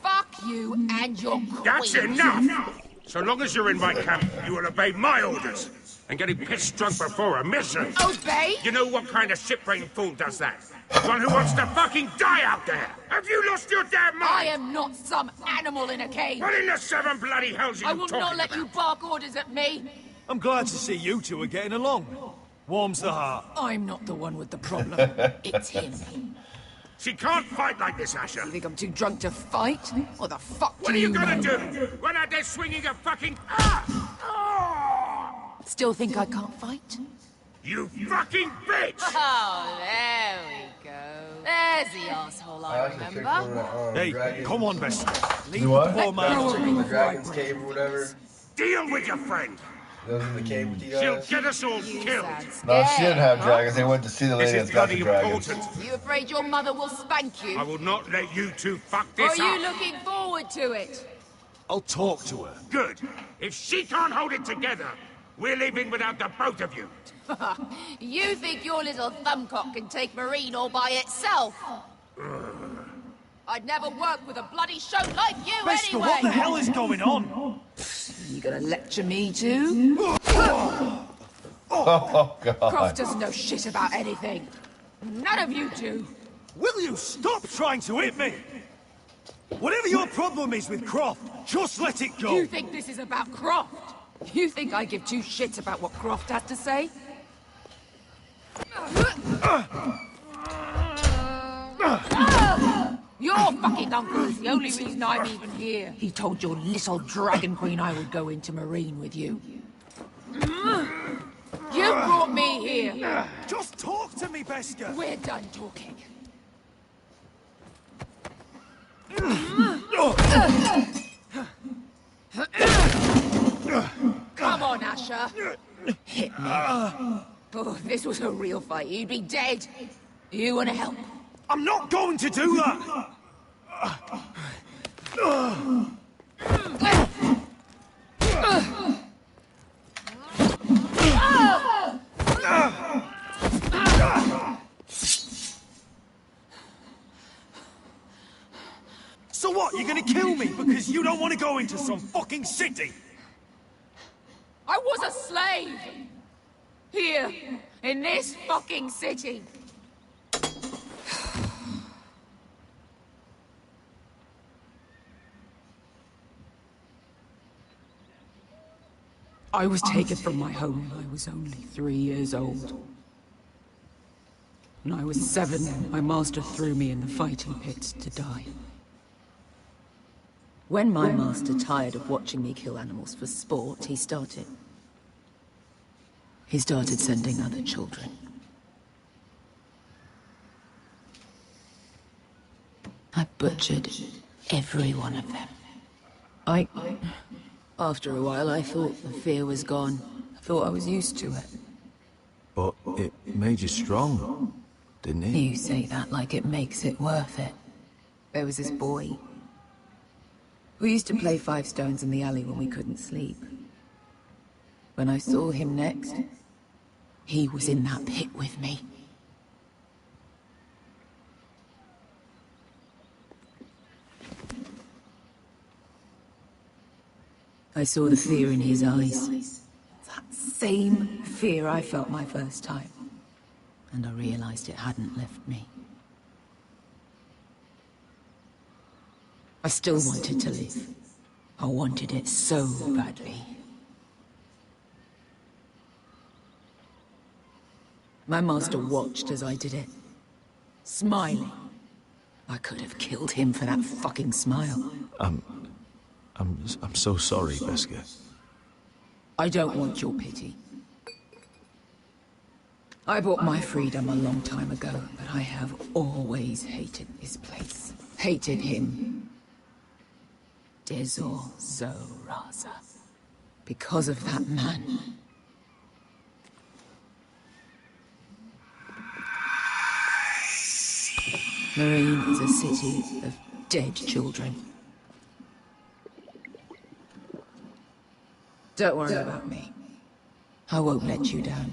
Fuck you and your queen. That's enough! So long as you're in my camp, you will obey my orders. And getting pissed drunk before a mission. Obey? You know what kind of shit-brained fool does that? One who wants to fucking die out there! Have you lost your damn mind? I am not some animal in a cage. What in the seven bloody hells are I you will talking not let about? you bark orders at me. I'm glad to see you two are getting along. Warms the heart. I'm not the one with the problem. It's him. She can't fight like this, Asher. You think I'm too drunk to fight? What the fuck What do are you you gonna know? do? Run out there swinging a fucking... Still think I can't fight? You fucking bitch! Oh, there we go. There's the asshole I remember. Hey, come on, Bess. Leave You the what? poor man. Check the dragon's cave or whatever. Deal with your friend. Those in the cave with you She'll guys. get us all killed. No, she didn't have dragons. They went to see the This lady is that's got the bloody dragons. important. You afraid your mother will spank you? I will not let you two fuck Or this are up. you looking forward to it? I'll talk to her. Good. If she can't hold it together, we're leaving without the both of you. You think your little thumbcock can take Marine all by itself? I'd never work with a bloody show like you Bester, anyway! what the hell is going on? You gonna lecture me too? Oh, God. Croft doesn't know shit about anything. None of you do. Will you stop trying to hit me? Whatever your problem is with Croft, just let it go. You think this is about Croft? You think I give two shits about what Croft has to say? Your fucking uncle is the only reason I'm even here. He told your little dragon queen I would go into Marine with you. You brought me here. Just talk to me, Bester. We're done talking. Come on, Asher. Hit me. Oh, if this was a real fight, you'd be dead. You want to help? I'm not going to do that! So what, you're gonna kill me because you don't want to go into some fucking city? I was a slave! Here, in this fucking city. I was taken from my home when I was only 3 years old. When I was 7, my master threw me in the fighting pits to die. When my master tired of watching me kill animals for sport, he started sending other children. I butchered every one of them. After a while, I thought the fear was gone. I thought I was used to it. But it made you strong, didn't it? You say that like it makes it worth it. There was this boy. We used to play 5 stones in the alley when we couldn't sleep. When I saw him next, he was in that pit with me. I saw the fear in his eyes. That same fear I felt my first time. And I realized it hadn't left me. I still wanted to live. I wanted it so badly. My master watched as I did it, smiling. I could have killed him for that fucking smile. I'm so sorry, Beskha. I don't want your pity. I bought my freedom a long time ago, but I have always hated this place. Hated him. Dezor Zoraza. Because of that man. Marine is a city of dead children. Don't worry about me. I won't let you down.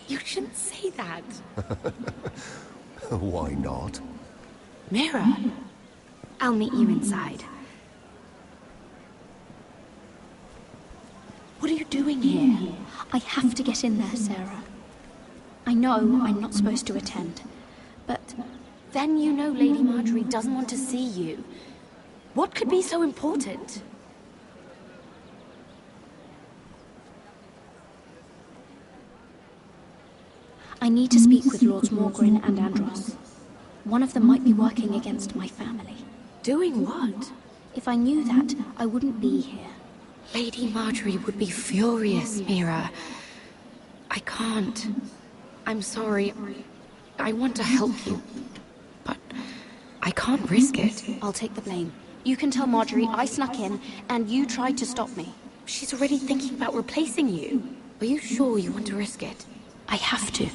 You shouldn't say that. Why not? Mira, I'll meet you inside. What are you doing here? I have to get in there, Sarah. I know I'm not supposed to attend, but Then you know Lady Marjorie doesn't want to see you. What could be so important? I need to speak with Lords Morgrin and Andros. One of them might be working against my family. Doing what? If I knew that, I wouldn't be here. Lady Marjorie would be furious, Mira. I can't. I'm sorry. I want to help you, but I can't risk it. I'll take the blame. You can tell Marjorie I snuck in, and you tried to stop me. She's already thinking about replacing you. Are you sure you want to risk it? I have to.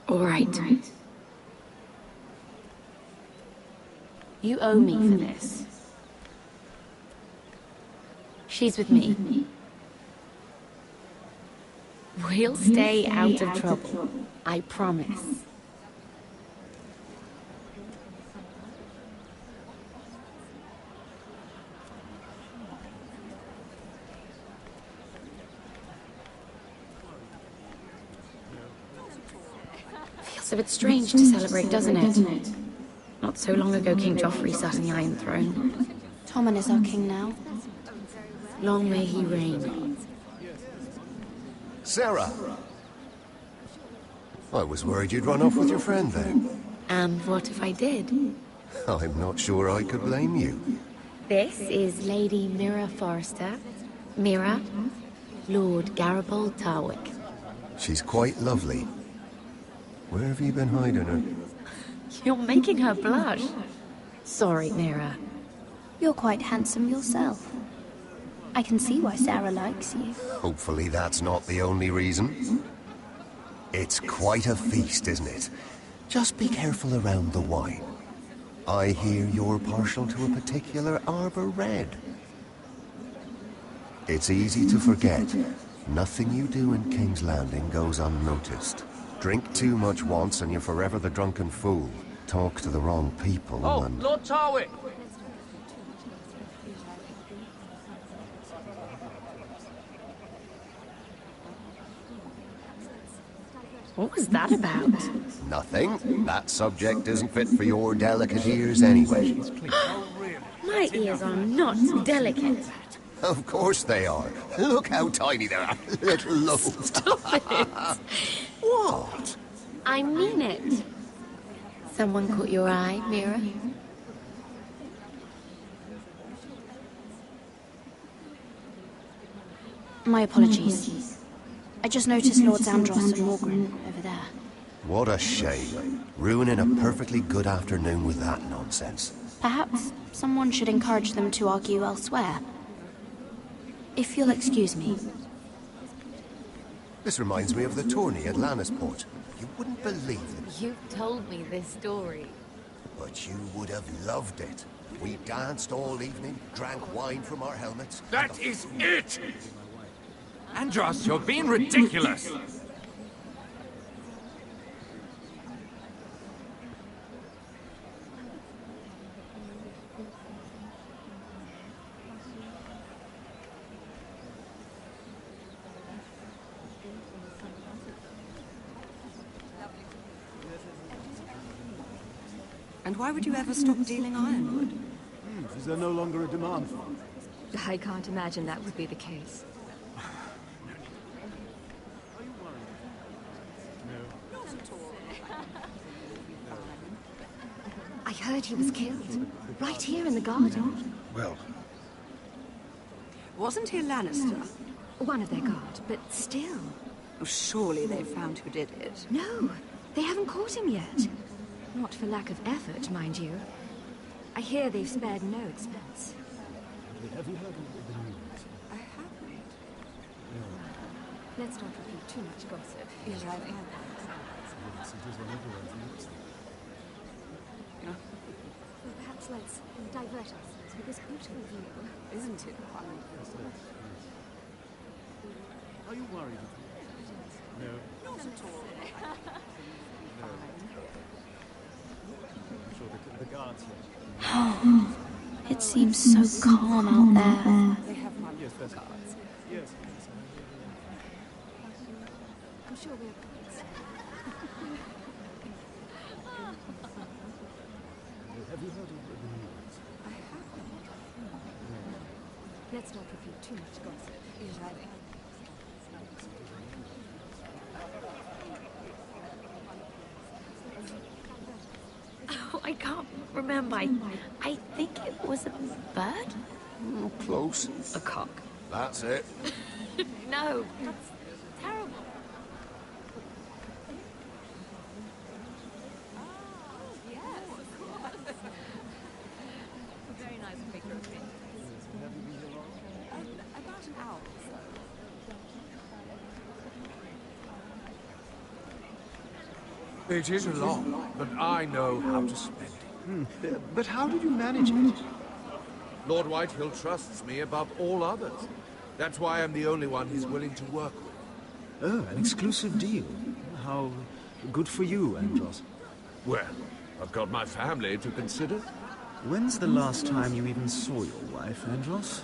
All right. You owe me for this. She's with me. We'll stay out of trouble. I promise. Feels a bit strange to celebrate, doesn't it? Not so long ago, King Joffrey sat on the Iron Throne. Tommen is our king now. Long may he reign. Sarah! I was worried you'd run off with your friend then. And what if I did? I'm not sure I could blame you. This is Lady Mira Forrester. Mira, Lord Garibold Tarwick. She's quite lovely. Where have you been hiding her? You're making her blush. Sorry, Mira. You're quite handsome yourself. I can see why Sarah likes you. Hopefully that's not the only reason. It's quite a feast, isn't it? Just be careful around the wine. I hear you're partial to a particular Arbor Red. It's easy to forget. Nothing you do in King's Landing goes unnoticed. Drink too much once and you're forever the drunken fool. Talk to the wrong people and... Lord Tarwick! What was that about? Nothing. That subject isn't fit for your delicate ears anyway. My ears are not delicate. Of course they are. Look how tiny they are. Little lobes. Stop it. What? I mean it. Someone caught your eye, Mira? My apologies. I just noticed Lords Andros and Morgren over there. What a shame. Ruining a perfectly good afternoon with that nonsense. Perhaps someone should encourage them to argue elsewhere. If you'll excuse me. This reminds me of the tourney at Lannisport. You wouldn't believe it. You've told me this story. But you would have loved it. We danced all evening, drank wine from our helmets. That is it! Andros, you're being ridiculous! And why would you ever stop dealing ironwood? Is there no longer a demand for it? I can't imagine that would be the case. I heard he was killed. Right here in the garden. Well... Wasn't he a Lannister? One of their guard, but still. Oh, surely they found who did it. No, they haven't caught him yet. Not for lack of effort, mind you. I hear they've spared no expense. Have you heard of the news? I haven't. Let's not repeat too much gossip. Yes, I think. Well, perhaps let's divert ourselves with this beautiful view. Isn't it fun? Are you worried? No. Not at all. I'm sure the guards here. Oh, it seems so calm out there. They have my Yes, that's cards. Yes. I'm sure we're friends. Have you heard of the news? I haven't. Let's not repeat too much gossip. Yes, I think. Oh, I can't remember. I think it was a bird? Close. A cock. That's it. No, that's terrible. Very nice picture of me. About an hour or so. It is a lot, but I know how to spend it. But how did you manage it? Lord Whitehill trusts me above all others. That's why I'm the only one he's willing to work with. Oh, an exclusive deal. How good for you, Andros. Well, I've got my family to consider. When's the last time you even saw your wife, Andros?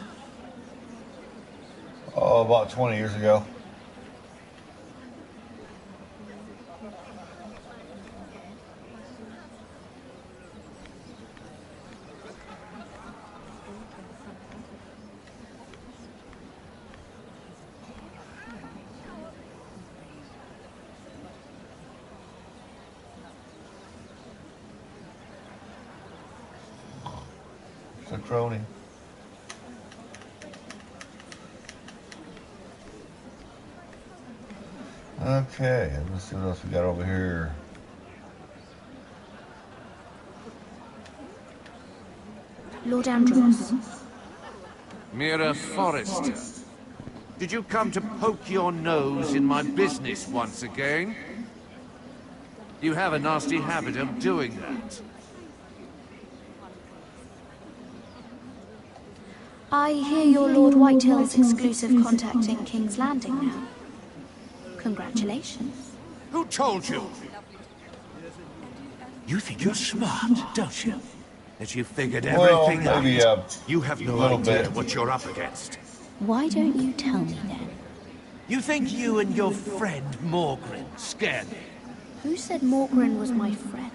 Oh, about 20 years ago. It's a crony. Okay, let's see what else we got over here. Lord Andros. Mira Forrester, did you come to poke your nose in my business once again? You have a nasty habit of doing that. I hear you're Lord Whitehill's exclusive contact in King's Landing now. Congratulations. Who told you? You think you're smart, don't you? That you figured everything maybe, out. You have no little idea bit. what you're up against. Why don't you tell me then? You think you and your friend Morgrin scare me? Who said Morgrin was my friend?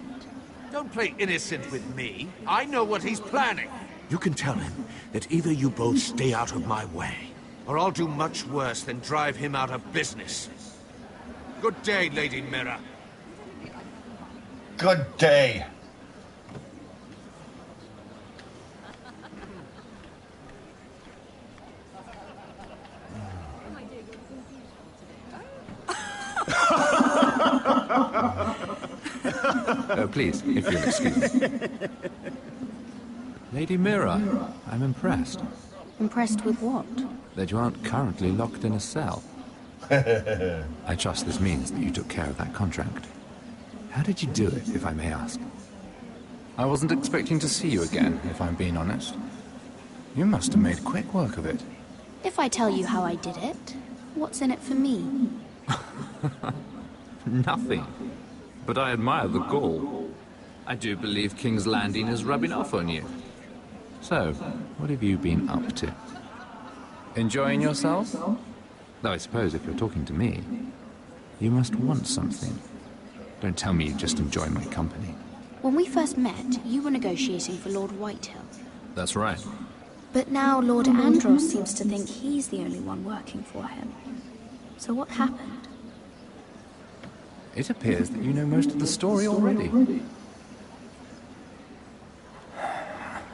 Don't play innocent with me. I know what he's planning. You can tell him that either you both stay out of my way, Or I'll do much worse than drive him out of business. Good day, Lady Mira. Good day. Oh, please, if you'll excuse me. Lady Mira, I'm impressed. Impressed with what? That you aren't currently locked in a cell. I trust this means that you took care of that contract. How did you do it, if I may ask? I wasn't expecting to see you again, if I'm being honest. You must have made quick work of it. If I tell you how I did it, what's in it for me? Nothing. But I admire the gall. I do believe King's Landing is rubbing off on you. So, what have you been up to? Enjoying yourself? Though I suppose if you're talking to me, you must want something. Don't tell me you just enjoy my company. When we first met, you were negotiating for Lord Whitehill. That's right. But now Lord Andros seems to think he's the only one working for him. So what happened? It appears that you know most of the story already.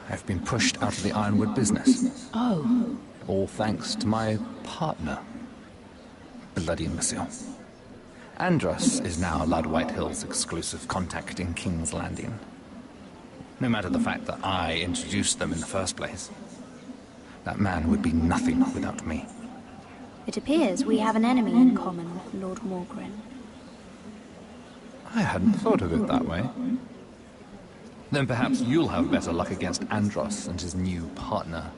I've been pushed out of the Ironwood business. Oh. All thanks to my partner. Bloody imbecile. Andros is now Lord Whitehill's exclusive contact in King's Landing. No matter the fact that I introduced them in the first place. That man would be nothing without me. It appears we have an enemy in common with Lord Morgrin. I hadn't thought of it that way. Then perhaps you'll have better luck against Andros and his new partner,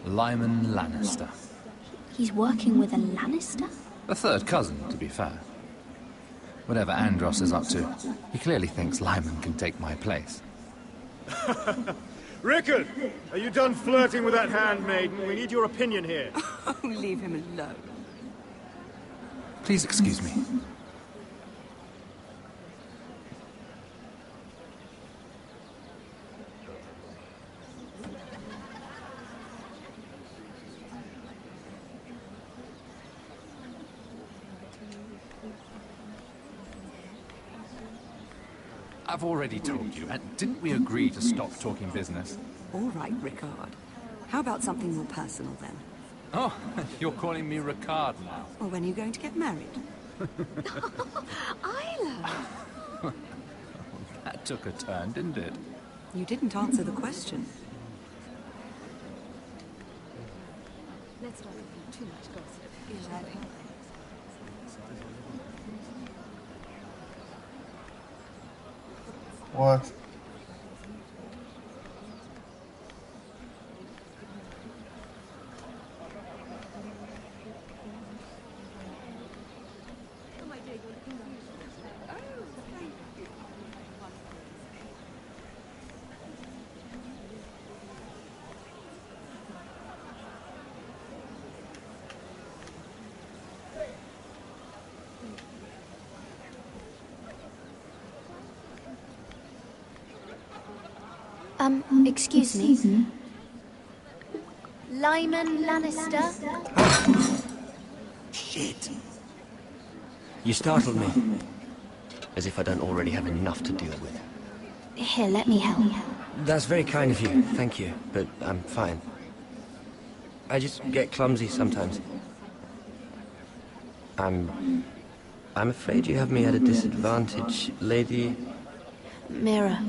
Lyman Lannister. He's working with a Lannister? A third cousin, to be fair. Whatever Andros is up to, he clearly thinks Lyman can take my place. Rickard! Are you done flirting with that handmaiden? We need your opinion here. Oh, leave him alone. Please excuse me. I've already told you, and didn't we agree to stop talking business? All right, Rickard. How about something more personal, then? Oh, you're calling me Ricard now. Or when are you going to get married? Isla! That took a turn, didn't it? You didn't answer the question. Let's not repeat too much gossip. What? Excuse me. Lyman Lannister? Shit. You startled me. As if I don't already have enough to deal with. Here, let me help. That's very kind of you, thank you, but I'm fine. I just get clumsy sometimes. I'm afraid you have me at a disadvantage, Lady... Mira.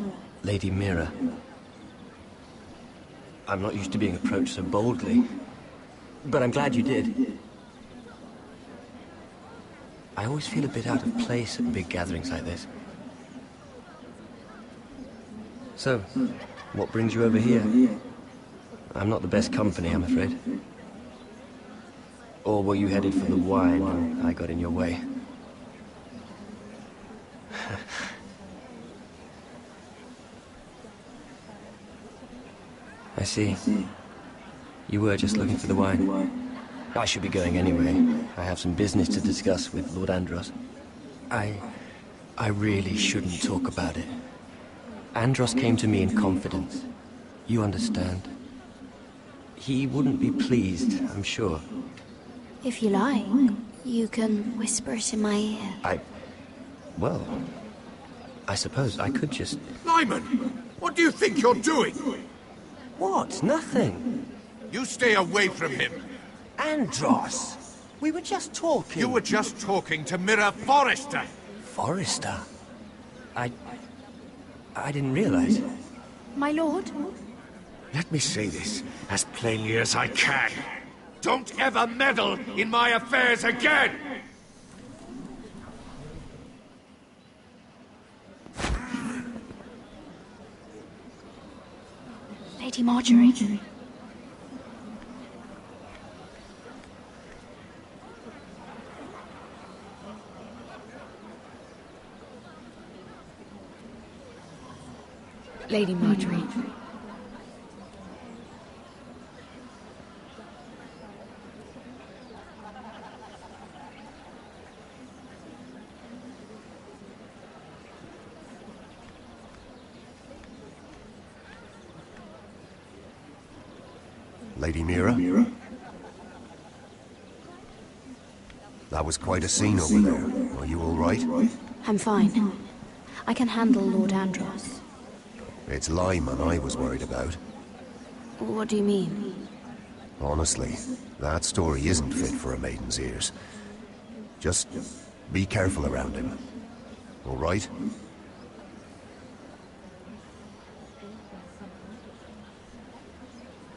Lady Mira. I'm not used to being approached so boldly, but I'm glad you did. I always feel a bit out of place at big gatherings like this. So, what brings you over here? I'm not the best company, I'm afraid. Or were you headed for the wine and I got in your way? I see. You were just looking for the wine. I should be going anyway. I have some business to discuss with Lord Andros. I really shouldn't talk about it. Andros came to me in confidence. You understand? He wouldn't be pleased, I'm sure. If you like, you can whisper it in my ear. Well, I suppose I could just... Lyman! What do you think you're doing? What? Nothing. You stay away from him. Andros! We were just talking. You were just talking to Mira Forrester. Forrester? I didn't realize. My lord? Let me say this as plainly as I can. Don't ever meddle in my affairs again! Lady Marjorie. Lady Marjorie. Lady Mira? That was quite a scene over there. Are you all right? I'm fine. I can handle Lord Andros. It's Lyman I was worried about. What do you mean? Honestly, that story isn't fit for a maiden's ears. Just be careful around him. All right?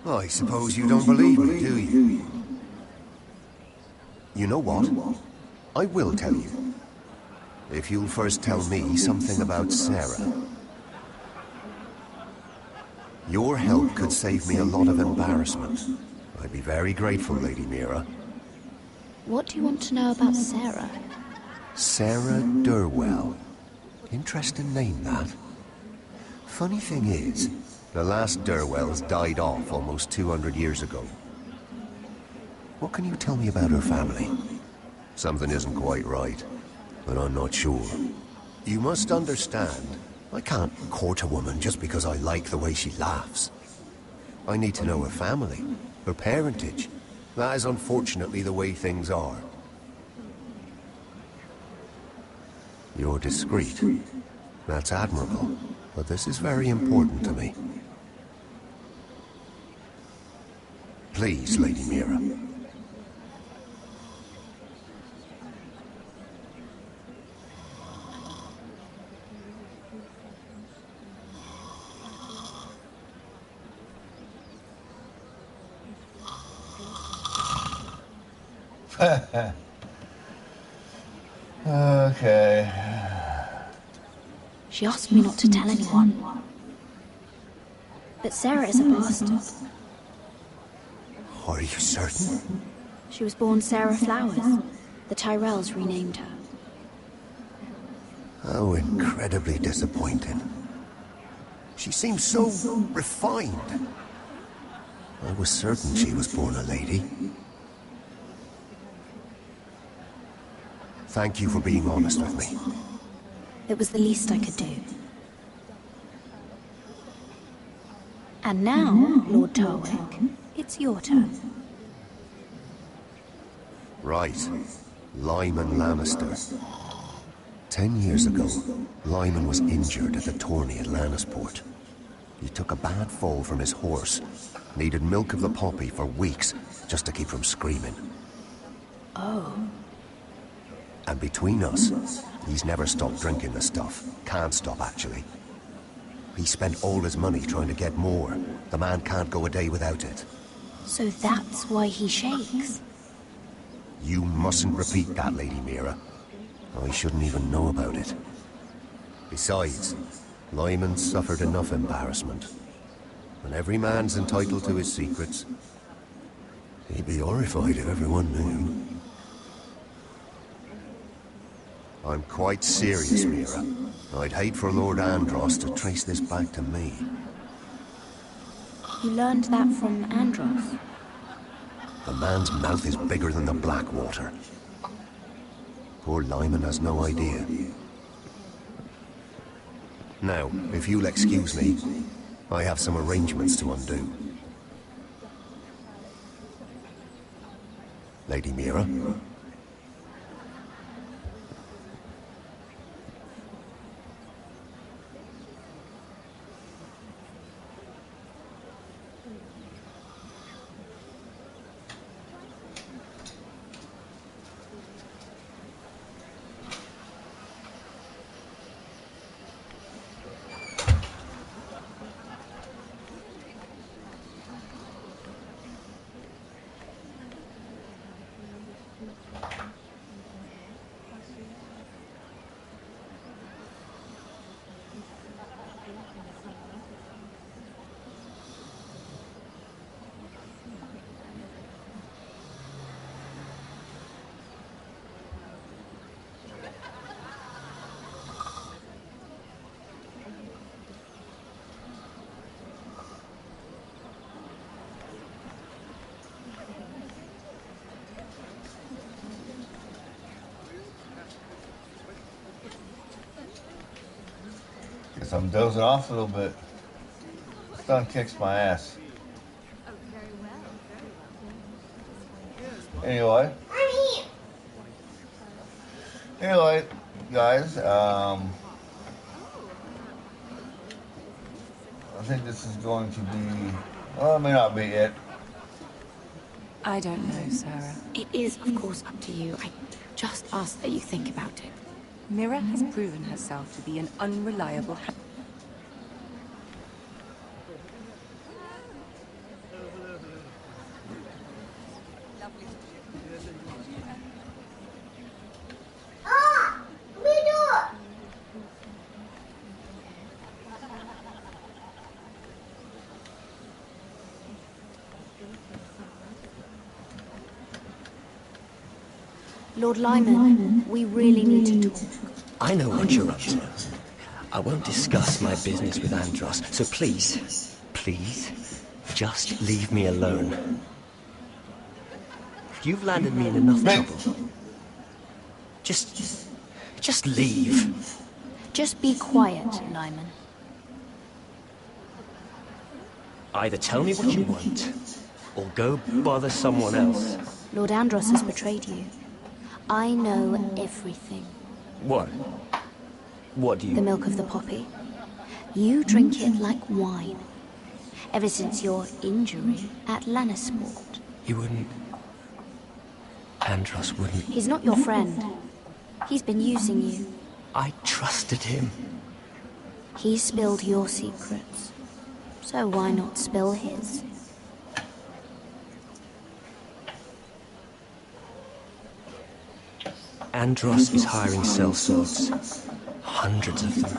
I suppose you don't believe me, do you? You know what? I will tell you. If you'll first tell me something about Sarah. Your help could save me a lot of embarrassment. I'd be very grateful, Lady Mira. What do you want to know about Sarah? Sarah Durwell. Interesting name, that. Funny thing is, the last Durwells died off almost 200 years ago. What can you tell me about her family? Something isn't quite right, but I'm not sure. You must understand, I can't court a woman just because I like the way she laughs. I need to know her family, her parentage. That is unfortunately the way things are. You're discreet. That's admirable, but this is very important to me. Please, Lady Mira. Okay. She asked me not to tell anyone. But Sarah is a bastard. Are you certain? She was born Sarah Flowers. The Tyrells renamed her. How incredibly disappointing. She seems so refined. I was certain she was born a lady. Thank you for being honest with me. It was the least I could do. And now, Lord Tarwick, it's your turn. Right. Lyman Lannister. 10 years ago, Lyman was injured at the tourney at Lannisport. He took a bad fall from his horse. Needed milk of the poppy for weeks just to keep from screaming. Oh. And between us, he's never stopped drinking the stuff. Can't stop, actually. He spent all his money trying to get more. The man can't go a day without it. So that's why he shakes. You mustn't repeat that, Lady Mira. I shouldn't even know about it. Besides, Lyman suffered enough embarrassment. And every man's entitled to his secrets. He'd be horrified if everyone knew. I'm quite serious, Mira. I'd hate for Lord Andros to trace this back to me. You learned that from Andros? The man's mouth is bigger than the Blackwater. Poor Lyman has no idea. Now, if you'll excuse me, I have some arrangements to undo. Lady Mira? Guess I'm dozing off a little bit. Sun kicks my ass. Anyway, guys, I think this is going to be, well, it may not be it. I don't know, Sarah. It is, of course, up to you. I just ask that you think about it. Mira has proven herself to be an unreliable... Lord Lyman, we really need to talk. I know what you're up to. I won't discuss my business with Andros, so please, just leave me alone. You've landed me in enough trouble. Just leave. Just be quiet, Lyman. Either tell me what you want, or go bother someone else. Lord Andros has betrayed you. I know everything. What? What do you... The milk of the poppy. You drink it like wine. Ever since your injury at Lannisport. He wouldn't... Andros wouldn't... He's not your friend. He's been using you. I trusted him. He spilled your secrets. So why not spill his? Andros is hiring sellswords. Hundreds of them.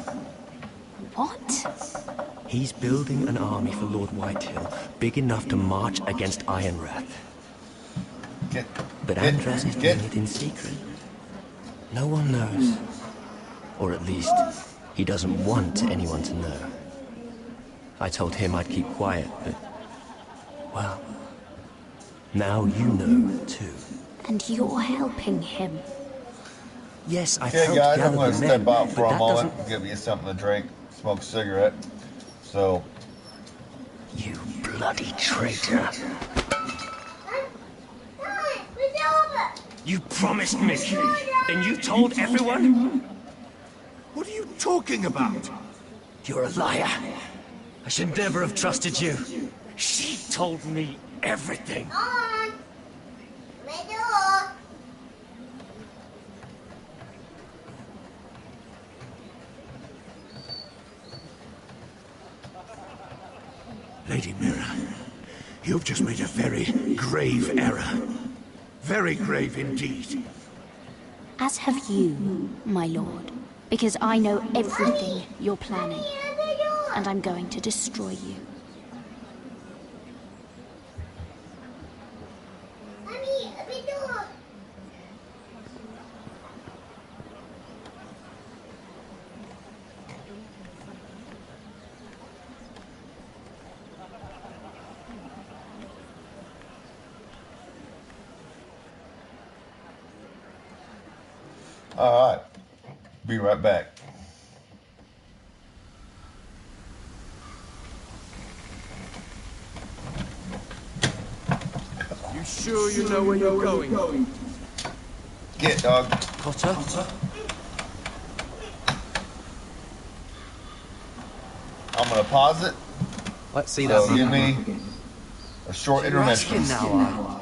What? He's building an army for Lord Whitehill, big enough to march against Ironrath. But Andros is doing it in secret. No one knows. Or at least, he doesn't want anyone to know. I told him I'd keep quiet, but... well... now you know, too. And you're helping him. Yes, I've okay, helped guys, gather I'm going to the step men, out for but a that moment, doesn't... give you something to drink, smoke a cigarette. So... You bloody traitor. You promised me. Then you told everyone? What are you talking about? You're a liar. I should never have trusted you. She told me everything. Lady Mira, you've just made a very grave error. Very grave indeed. As have you, my lord. Because I know everything you're planning. And I'm going to destroy you. All right. Be right back. You sure you know where you're going? Get, dog. Potter? I'm gonna pause it. Let's see So that. give me a short intermission. You're asking now,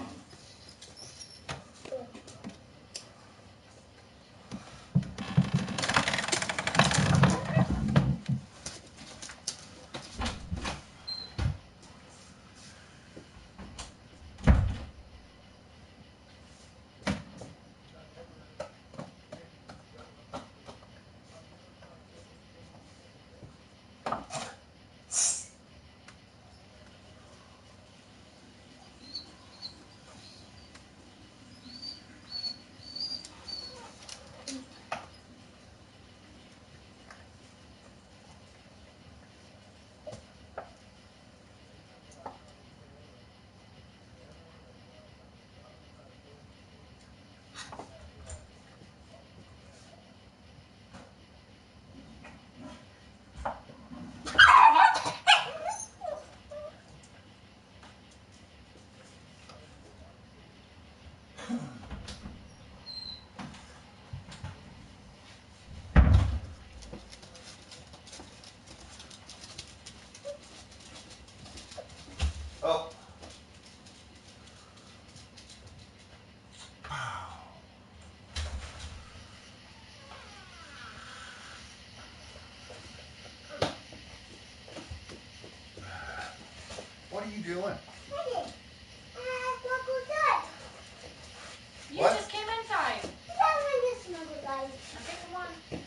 Oh. What are you doing? You What? just came inside. Okay, come on.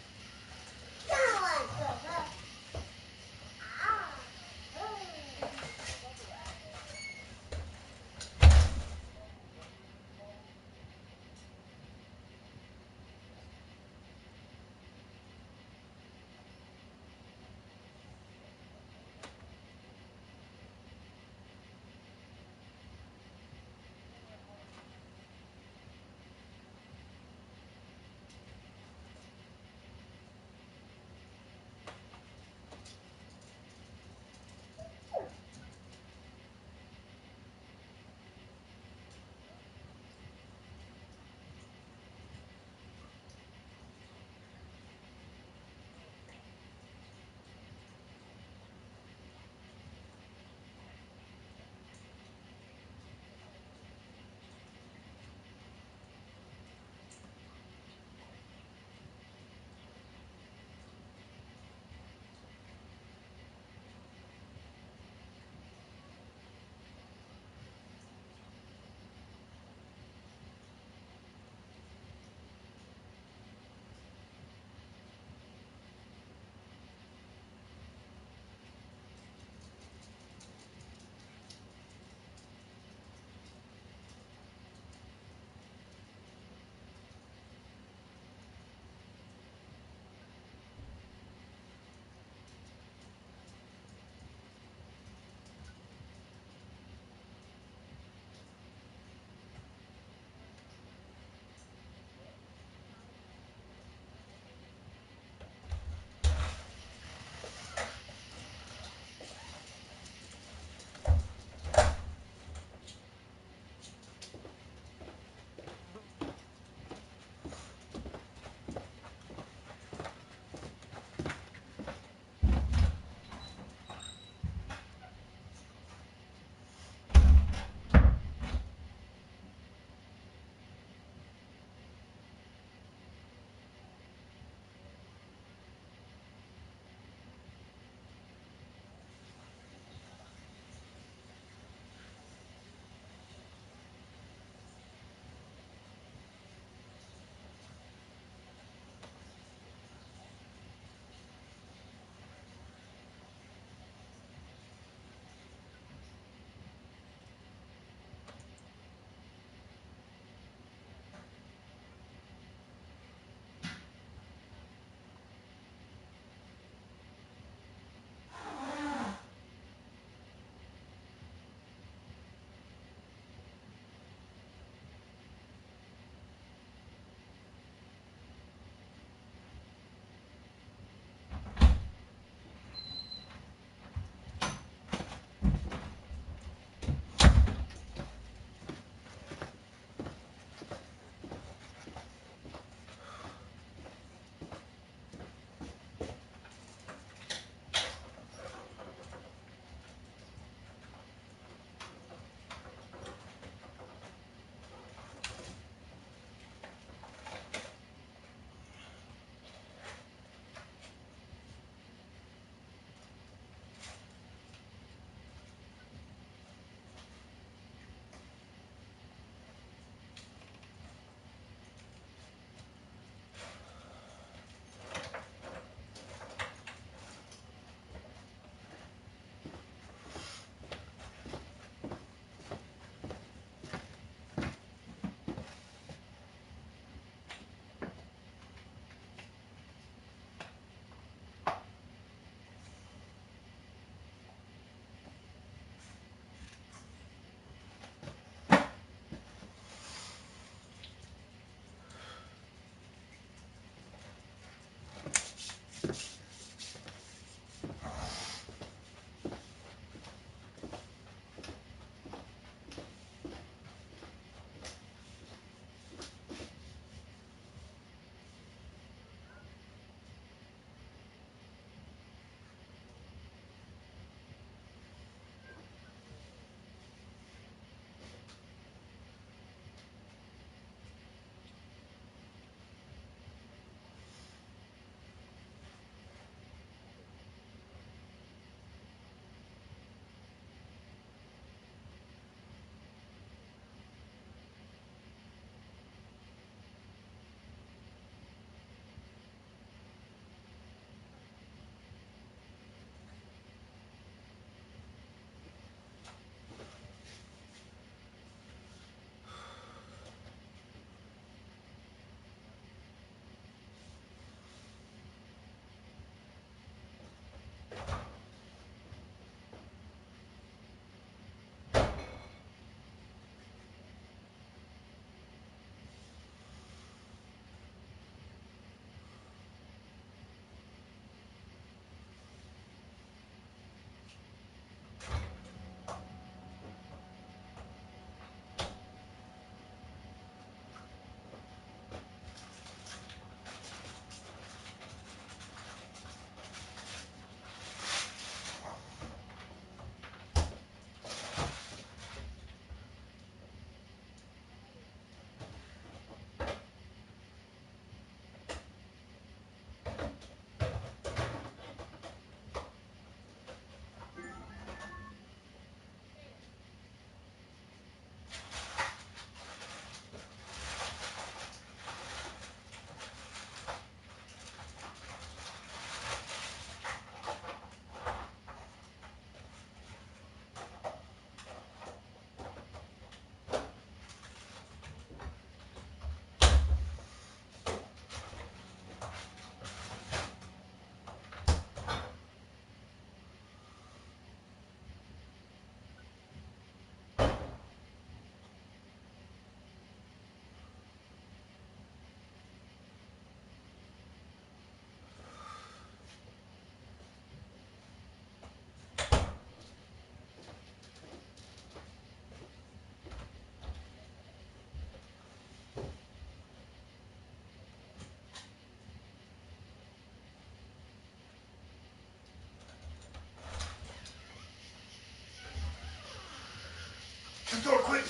the door quick.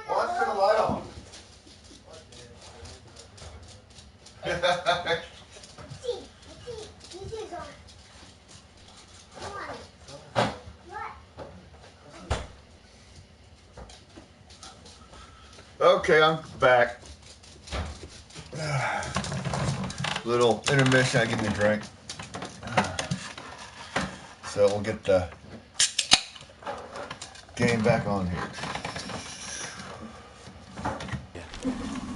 Let's turn the light on. Okay, I'm back. Little intermission, I give me a drink. So we'll get the game back on here.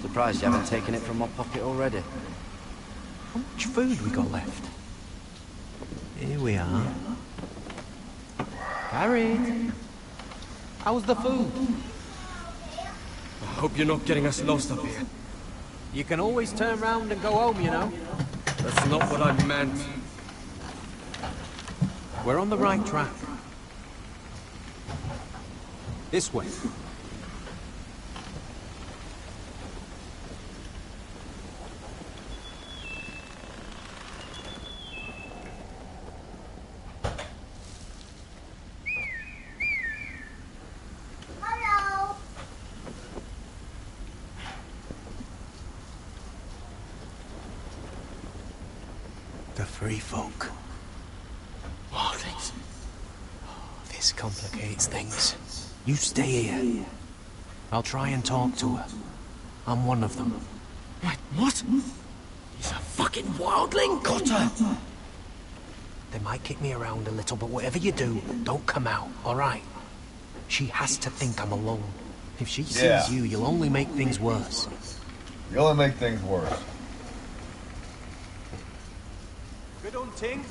Surprised you haven't taken it from my pocket already. How much food we got left? Here we are. Harry, how's the food? I hope you're not getting us lost up here. You can always turn round and go home, you know. That's not what I meant. We're on the right track. This way. The free folk. Wildlings. This complicates things. You stay here. I'll try and talk to her. I'm one of them. Wait, what? He's a fucking wildling? Got her! They might kick me around a little, but whatever you do, don't come out, alright? She has to think I'm alone. If she sees you, you'll only make things worse. You only make things worse. Good hunting.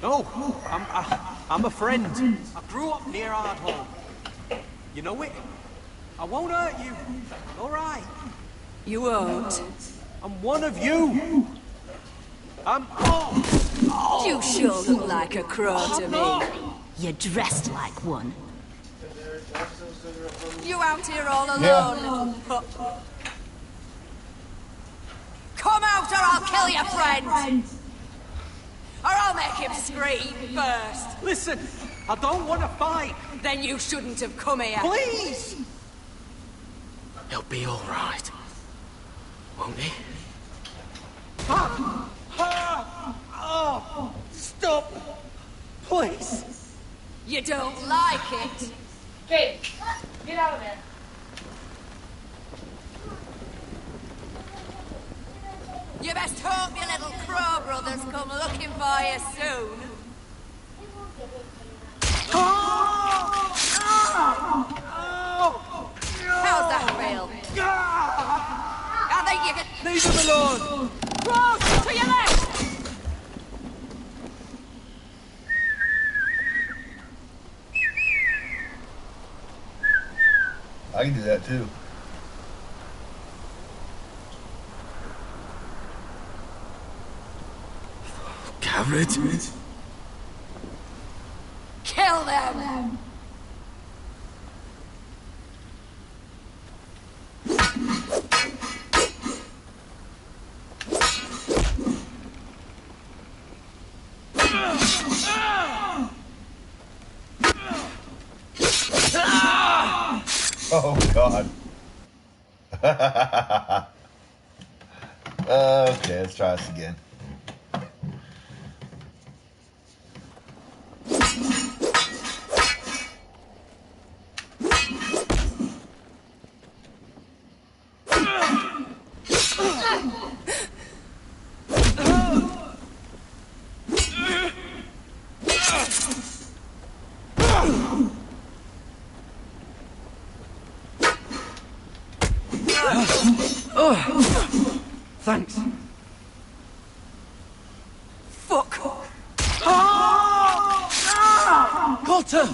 No, I'm a friend. I grew up near Hardhome. You know it? I won't hurt you. All right. You won't. I'm one of you. I'm... You sure look like a crow to me. You're dressed like one. You out here all alone? Come out or I'll kill your friend! Or I'll make him scream first. Listen, I don't want to fight. Then you shouldn't have come here. Please! He'll be all right. Won't he? Stop! Please! You don't like it? Jake, get out of there. You best hope your little crow brothers come looking for you soon. How's that feel? I think you can... Leave him alone! Cross to your left! I can do that too. Garrett? Kill them! Oh, God. Okay, let's try this again. Thanks. Fuck! Got her!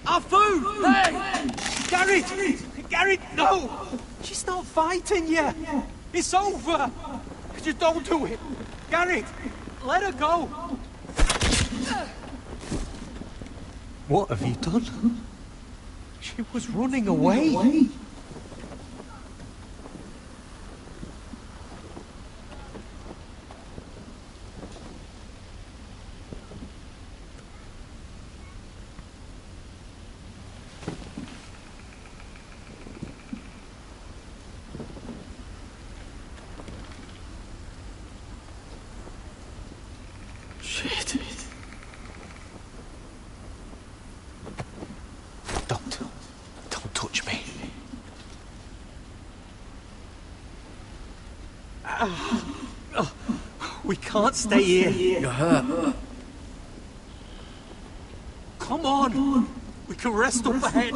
Our food! Hey! Garrett! Garrett, no! She's not fighting yet! It's over! Just don't do it! Garrett! Let her go! What have you done? She was running away. Shit. Don't touch me. We can't stay here. You're hurt. Come on! We can rest up ahead.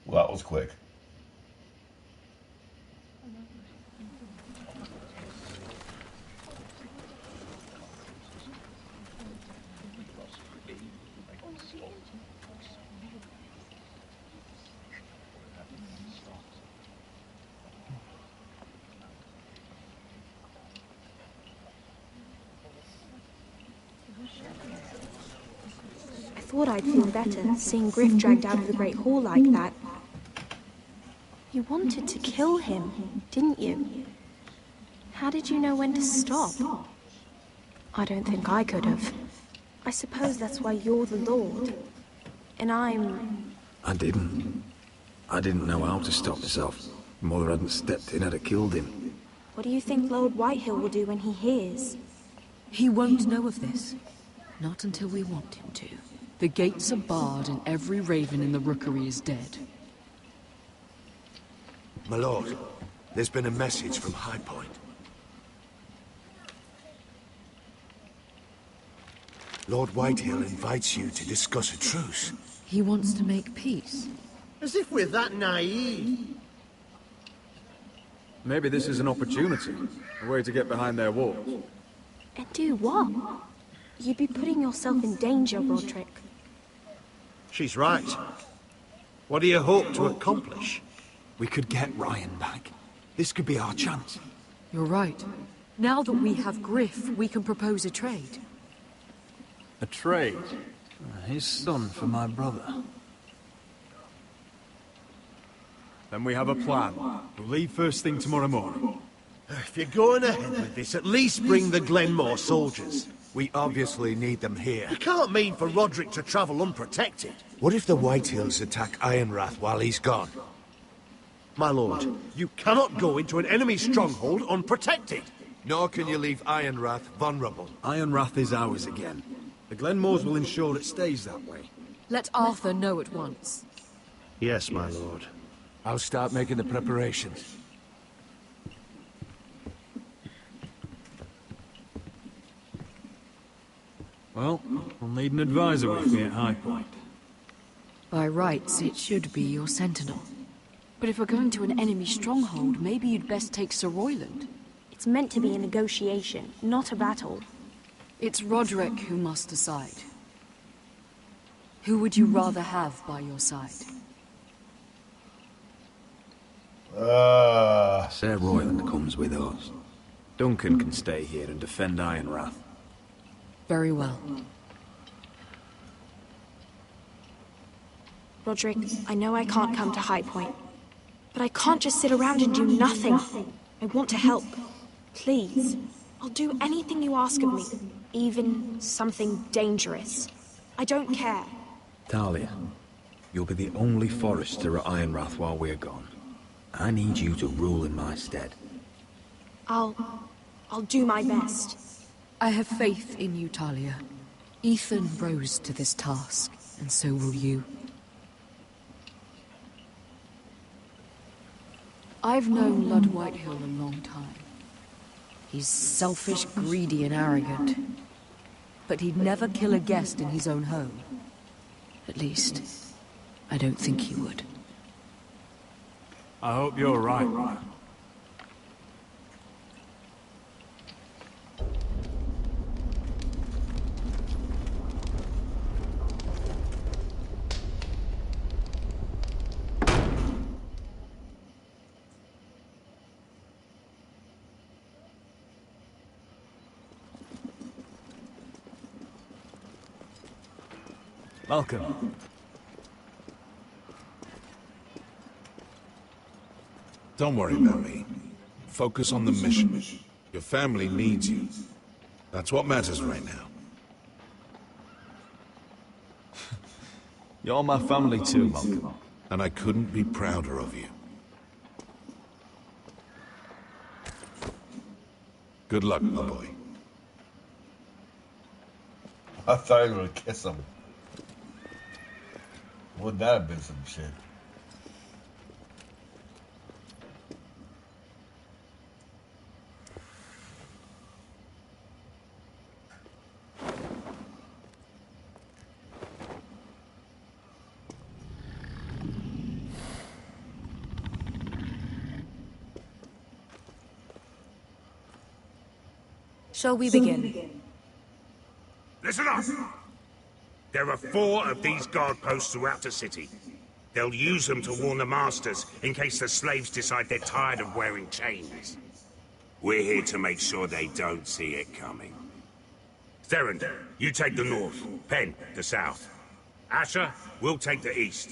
Well, that was quick. I thought I'd feel better seeing Griff dragged out of the Great Hall like that. You wanted to kill him, didn't you? How did you know when to stop? I don't think I could have. I suppose that's why you're the Lord. And I'm... I didn't know how to stop myself. Mother hadn't stepped in, I'd have killed him. What do you think Lord Whitehill will do when he hears? He won't know of this. Not until we want him to. The gates are barred and every raven in the rookery is dead. My lord, there's been a message from High Point. Lord Whitehill invites you to discuss a truce. He wants to make peace. As if we're that naive. Maybe this is an opportunity. A way to get behind their walls. And do what? You'd be putting yourself in danger, Roderick. She's right. What do you hope to accomplish? We could get Ryan back. This could be our chance. You're right. Now that we have Griff, we can propose a trade. A trade? His son for my brother. Then we have a plan. We'll leave first thing tomorrow morning. If you're going ahead with this, at least bring the Glenmore soldiers. We obviously need them here. You can't mean for Roderick to travel unprotected. What if the Whitehills attack Ironrath while he's gone? My lord, you cannot go into an enemy stronghold unprotected. Nor can you leave Ironrath vulnerable. Ironrath is ours again. The Glenmores will ensure it stays that way. Let Arthur know at once. Yes, my lord. I'll start making the preparations. Well, we'll need an advisor with me at High Point. By rights, it should be your sentinel. But if we're going to an enemy stronghold, maybe you'd best take Sir Royland. It's meant to be a negotiation, not a battle. It's Roderick who must decide. Who would you rather have by your side? Sir Royland comes with us. Duncan can stay here and defend Ironrath. Very well. Roderick, I know I can't come to High Point, but I can't just sit around and do nothing. I want to help. Please. I'll do anything you ask of me, even something dangerous. I don't care. Talia, you'll be the only forester at Ironrath while we're gone. I need you to rule in my stead. I'll do my best. I have faith in you, Talia. Ethan rose to this task, and so will you. I've known Lord Whitehill a long time. He's selfish, greedy, and arrogant. But he'd never kill a guest in his own home. At least, I don't think he would. I hope you're right. Welcome. Don't worry about me. Focus on the mission. Your family needs you. That's what matters right now. You're my family too, Malcolm. And I couldn't be prouder of you. Good luck, my boy. I thought he was gonna kiss him. Wouldn't that have been some shit? Shall we begin? Listen up! There are 4 of these guard posts throughout the city. They'll use them to warn the masters in case the slaves decide they're tired of wearing chains. We're here to make sure they don't see it coming. Theron, you take the north. Penn, the south. Asher, we'll take the east.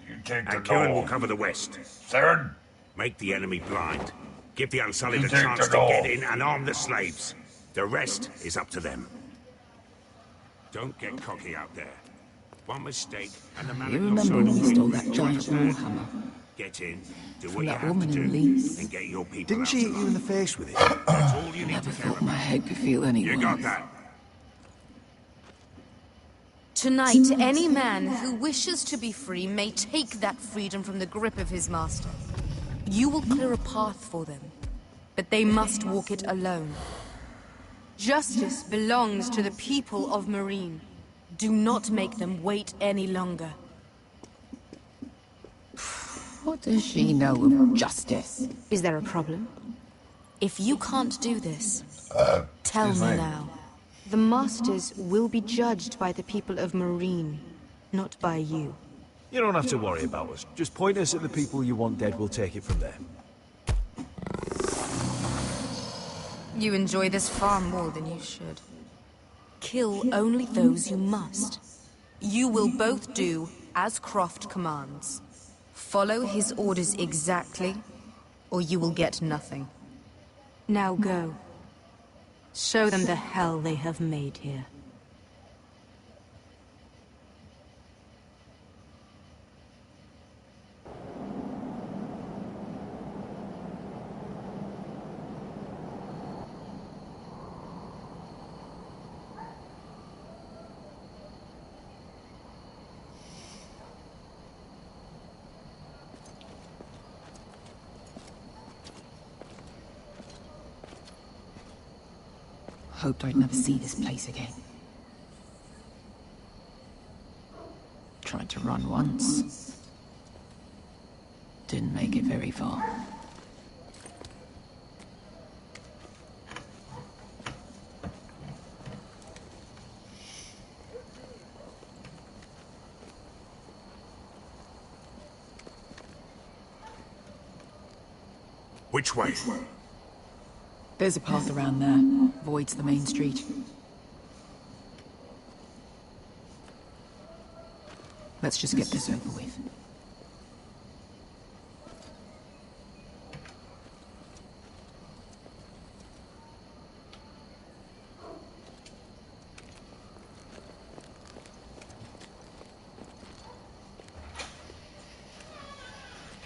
You take the and Kieran will north. cover the west. Theron? Make the enemy blind. Give the Unsullied You a take chance the to get north. in and arm the slaves. The rest is up to them. Don't get cocky out there. One mistake, and the man You at your remember side when will we be stole in that his giant hand. warhammer? Get in, do From what you that have woman to in do, Leeds? and get your people Didn't out she hit alive. you in the face with it? That's all you need Never to care thought my about. head could feel any You worse. got that? Tonight, any man who wishes to be free may take that freedom from the grip of his master. You will clear a path for them, but they must walk it alone. Justice belongs to the people of Marine. Do not make them wait any longer. What does she know of justice? Is there a problem? If you can't do this, tell excuse me me. now. The Masters will be judged by the people of Marine, not by you. You don't have to worry about us. Just point us at the people you want dead, we'll take it from there. You enjoy this far more than you should. Kill only those you must. You will both do as Croft commands. Follow his orders exactly, or you will get nothing. Now go. Show them the hell they have made here. Hoped I'd never see this place again. Tried to run once. Didn't make it very far. Which way? There's a path around there. Voids the main street. Let's just get this over with.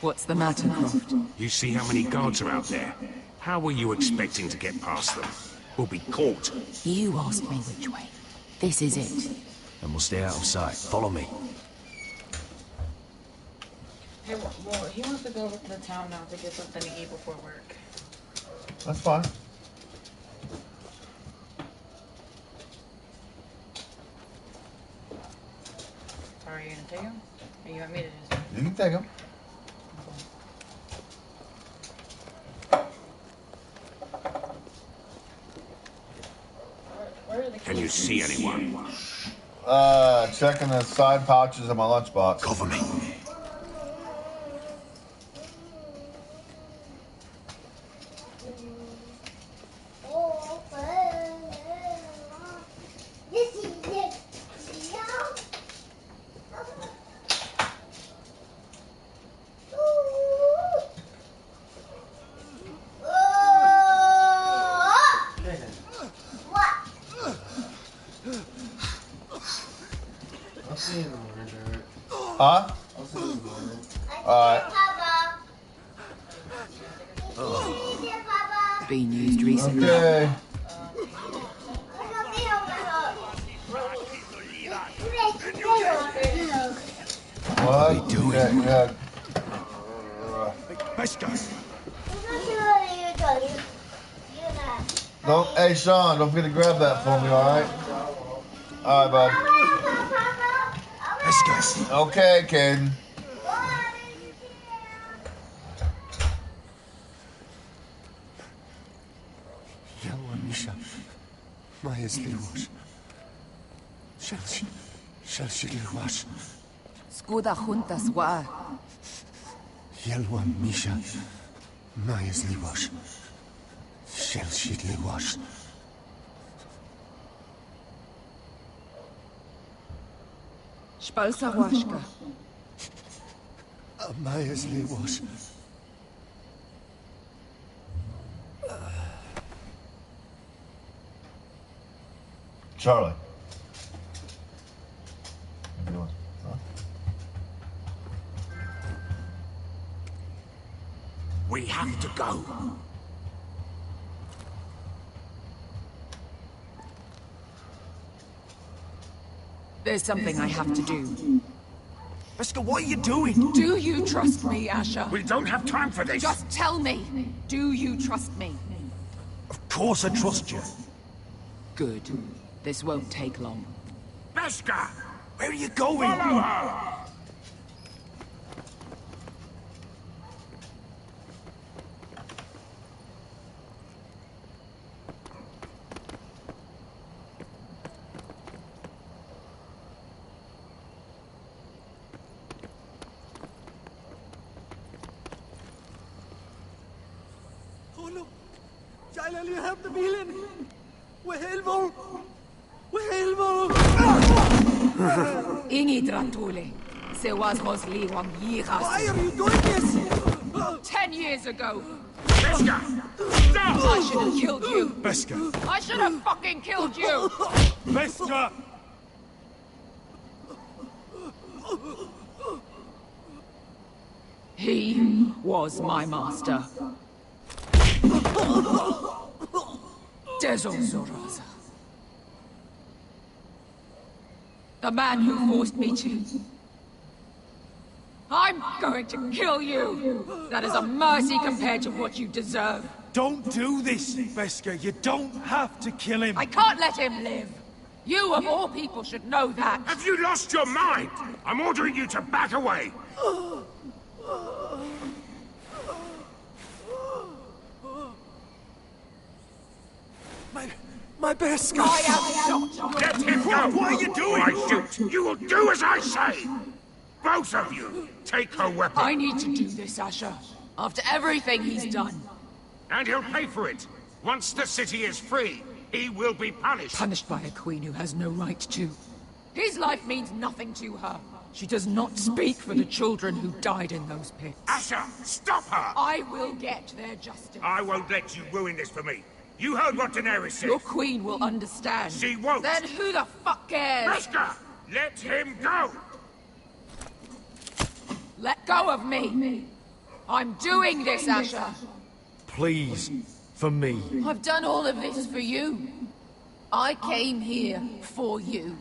What's the matter, Croft? You see how many guards are out there? How were you expecting to get past them? We'll be caught. You asked me which way. This is it. And we'll stay out of sight. Follow me. Hey, well, he wants to go over to the town now to get something to eat before work. That's fine. So are you gonna take him? Or you want me to just... You can take him. Can you see anyone? Checking the side pouches of my lunchbox. Cover me. Huh? Alright. Been used recently. Okay. What are you doing? Yeah. Don't, hey Sean, don't forget to grab that for me, alright? Alright, bud. Okay, Caden. Yellow Misha. Majes Liwash. Shelshi Liwash. Skuda juntas wa. Yellow Misha. Majes Liwash. Shelshi Liwash. Spalsa washka. Majes Liwash. Charlie. We have to go. There's something I have to do. Beskha, what are you doing? Do you trust me, Asher? We don't have time for this. Just tell me. Do you trust me? Of course I trust you. Good. This won't take long. Beskha! Where are you going? Follow her! You have the villain. We're helpful. We're helpful. Ingi Dratule. Se was Rosli Wang Yiras. Why are you doing this? 10 years ago. Beskha! Stop! I should have killed you. Beskha! I should have fucking killed you. Beskha! He was my master. Dezo Zoraza. The man who forced me to. I'm going to kill you! That is a mercy compared to what you deserve. Don't do this, Beskha. You don't have to kill him. I can't let him live. You, of all people, should know that. Have you lost your mind? I'm ordering you to back away. My Beskha! I am not. Let him go! What are you doing? I shoot. You will do as I say. Both of you, take her weapon. I need to do this, Asher. After everything he's done. And he'll pay for it. Once the city is free, he will be punished. Punished by a queen who has no right to. His life means nothing to her. She does not speak for the children who died in those pits. Asher, stop her! I will get their justice. I won't let you ruin this for me. You heard what Daenerys said. Your queen will understand. She won't. Then who the fuck cares? Beskha, let him go! Let go of me. I'm doing this, Asher. Please, for me. I've done all of this for you. I came here for you.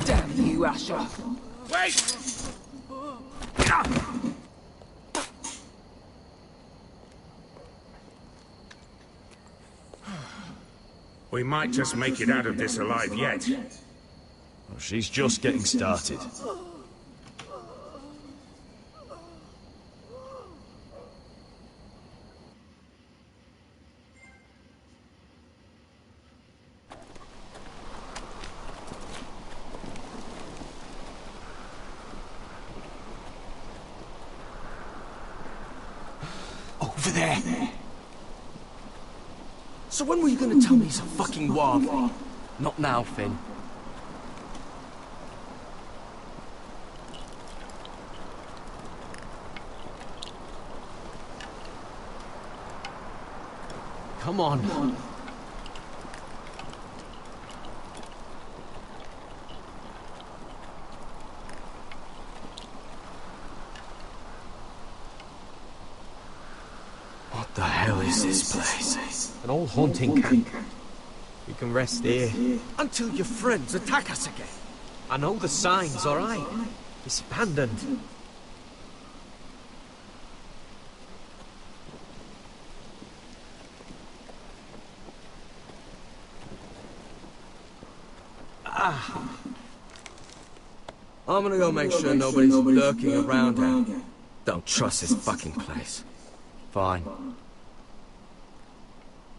Damn you, Asher. Wait! We might just make it out of this alive yet. Well, she's just getting started. Over there. So when were you gonna tell me he's a fucking warg? Not now, Finn. Come on. What the hell is this place? An old hunting camp. We can rest here. Until your friends attack us again. I know the signs, alright? It's abandoned. I'm gonna go make sure nobody's lurking around here. Don't trust this fucking place. Fine.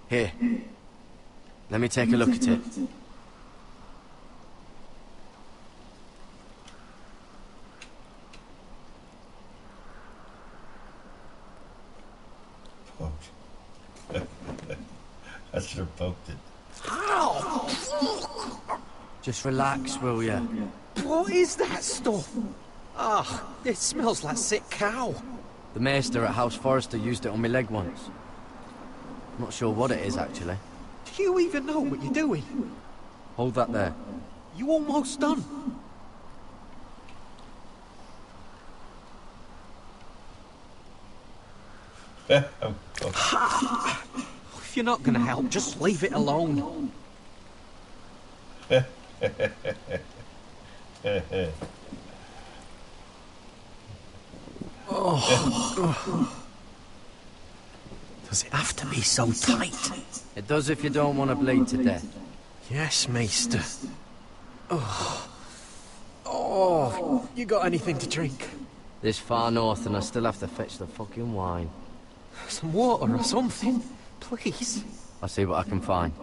Here. Let me take a look at it. I should have poked it. How? Just relax, will ya? What is that stuff? Ah, it smells like sick cow. The maester at House Forrester used it on my leg once. Not sure what it is, actually. Do you even know what you're doing? Hold that there. You almost done. If you're not gonna help, just leave it alone. Oh. Does it have to be so tight? It does if you don't want to bleed to death. Yes, Maester. Oh. Oh, you got anything to drink? This far north and I still have to fetch the fucking wine. Some water or something, please. I'll see what I can find.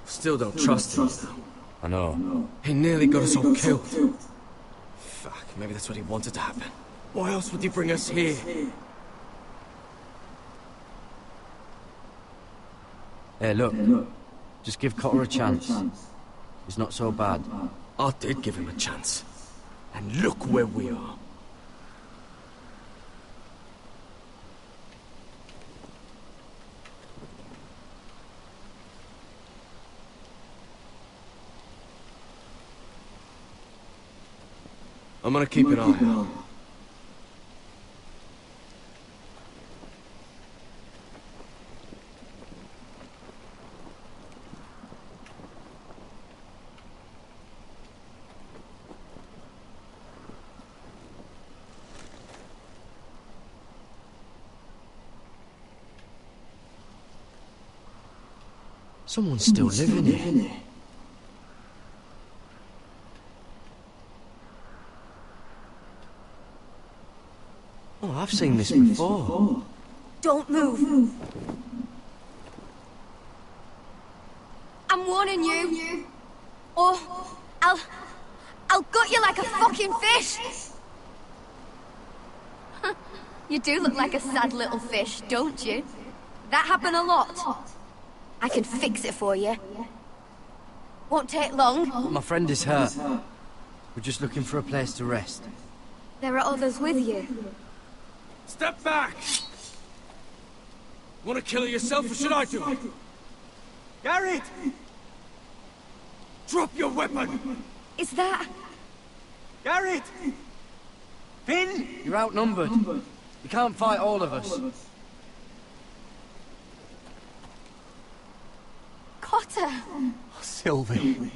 Still don't trust him. I know. He nearly got us all killed. Fuck, maybe that's what he wanted to happen. Why else would he bring us here? Hey, look. Just give Cotter a chance. He's not so bad. I did give him a chance. And look where we are. I'm gonna keep an eye out. Someone's still living here. Oh, I've seen this before. Don't move. I'm warning you. Or I'll gut you like a fucking fish. You do look like a sad little fish, don't you? That happen a lot. I can fix it for you. Won't take long. My friend is hurt. We're just looking for a place to rest. There are others with you. Step back! Want to kill her yourself, or should I do it? Garrett! Drop your weapon! Is that... Garrett! Finn! You're outnumbered. You can't fight all of us. Cotter! Sylvie.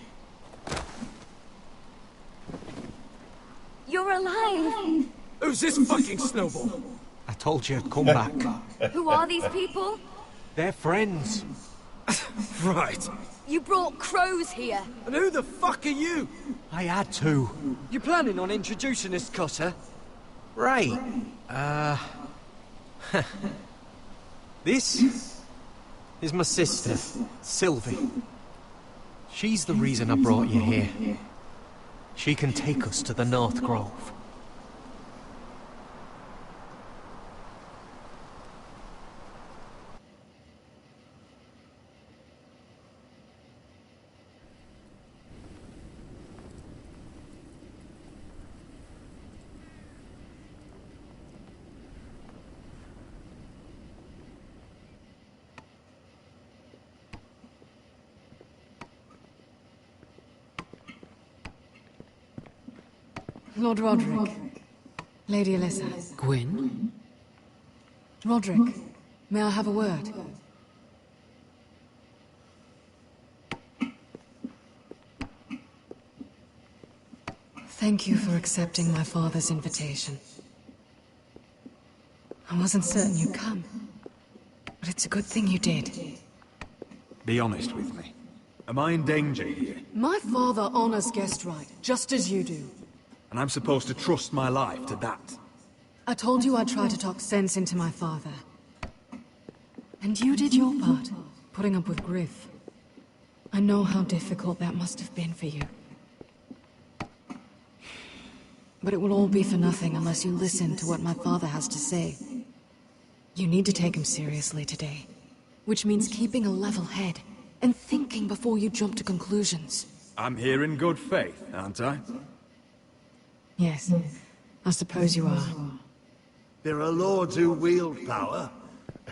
You're alive! Who's this fucking snowball? I told you I'd come back. Who are these people? They're friends. Right. You brought crows here. And who the fuck are you? I had to. You planning on introducing us, Cotter? Right. This is my sister, Sylvie. She's the reason I brought you here. She can take us to the North Grove. Lord Roderick. Lady Alyssa. Gwyn? Roderick, may I have a word? Thank you for accepting my father's invitation. I wasn't certain you'd come, but it's a good thing you did. Be honest with me. Am I in danger here? My father honors guest right, just as you do. And I'm supposed to trust my life to that? I told you I'd try to talk sense into my father. And you did your part, putting up with Griff. I know how difficult that must have been for you. But it will all be for nothing unless you listen to what my father has to say. You need to take him seriously today, which means keeping a level head and thinking before you jump to conclusions. I'm here in good faith, aren't I? Yes, I suppose you are. There are lords who wield power,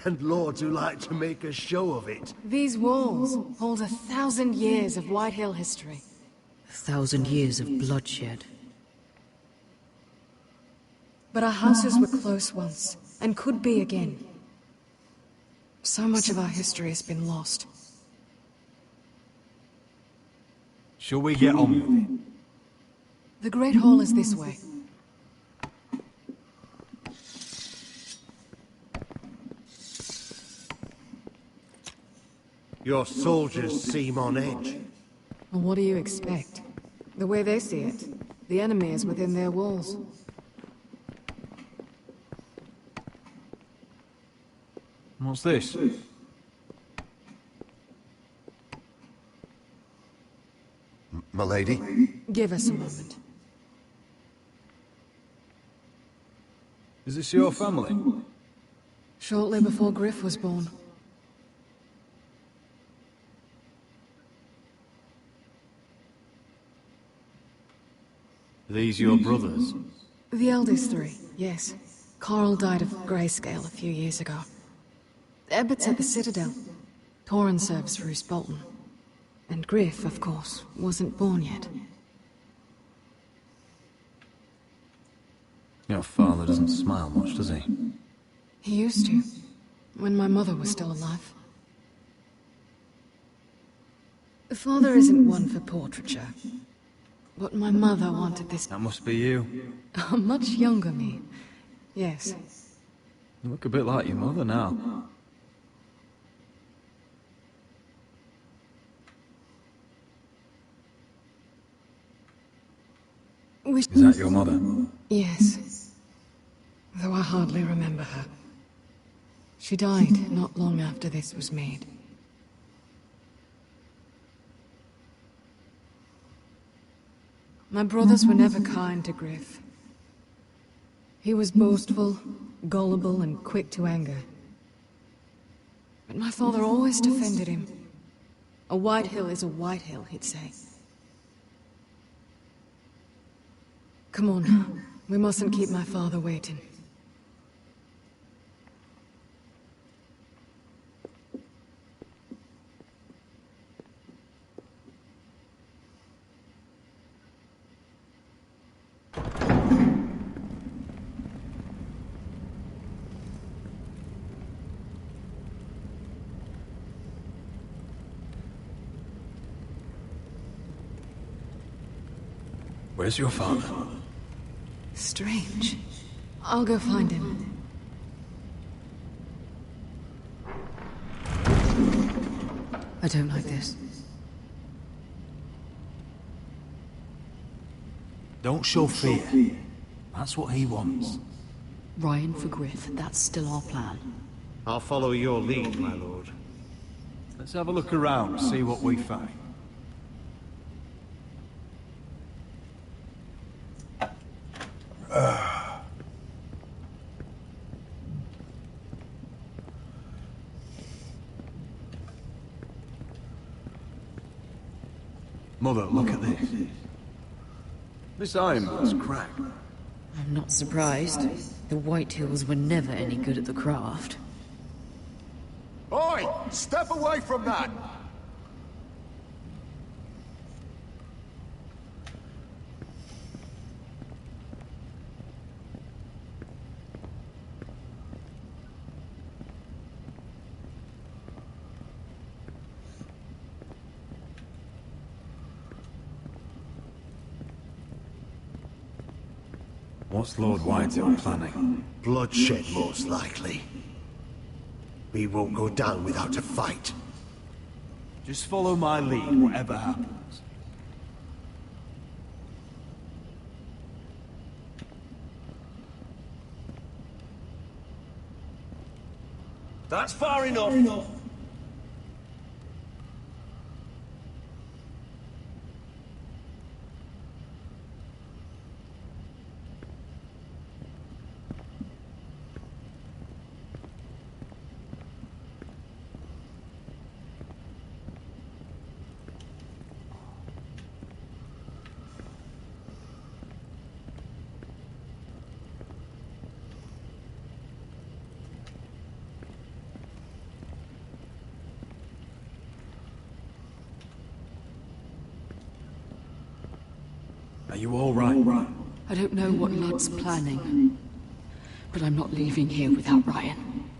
and lords who like to make a show of it. These walls hold 1,000 years of White Hill history. 1,000 years of bloodshed. But our houses were close once, and could be again. So much of our history has been lost. Shall we get on with it? The Great Hall is this way. Your soldiers seem on edge. Well, what do you expect? The way they see it, the enemy is within their walls. What's this? Milady? Give us a moment. Is this your family? Shortly before Griff was born. Are these your brothers? The eldest three, yes. Carl died of grayscale a few years ago. Ebbert's at the Citadel. Torrin serves for Roose Bolton. And Griff, of course, wasn't born yet. Your father doesn't smile much, does he? He used to, when my mother was still alive. Father isn't one for portraiture. But my mother wanted this... That must be you. A much younger me. Yes. You look a bit like your mother now. Is that your mother? Yes. Though I hardly remember her. She died not long after this was made. My brothers were never kind to Griff. He was boastful, gullible, and quick to anger. But my father always defended him. A White Hill is a White Hill, he'd say. Come on, we mustn't keep my father waiting. Where's your father? Strange. I'll go find him. I don't like this. Don't show fear. That's what he wants. Ryan for Griff, that's still our plan. I'll follow your lead, my lord. Let's have a look around, see what we find. Mother, look at this. This ironwood's cracked. I'm not surprised. The Whitehills were never any good at the craft. Oi! Step away from that! What's Lord Whitehill planning? Bloodshed, most likely. We won't go down without a fight. Just follow my lead, whatever happens. That's far enough. Are you all right? I don't know what Lud's planning, but I'm not leaving here without Ryan.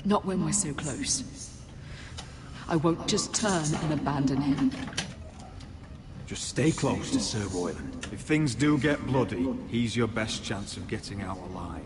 Not when we're so close. I won't just turn and abandon him. Just stay close to Sir Royland. If things do get bloody, he's your best chance of getting out alive.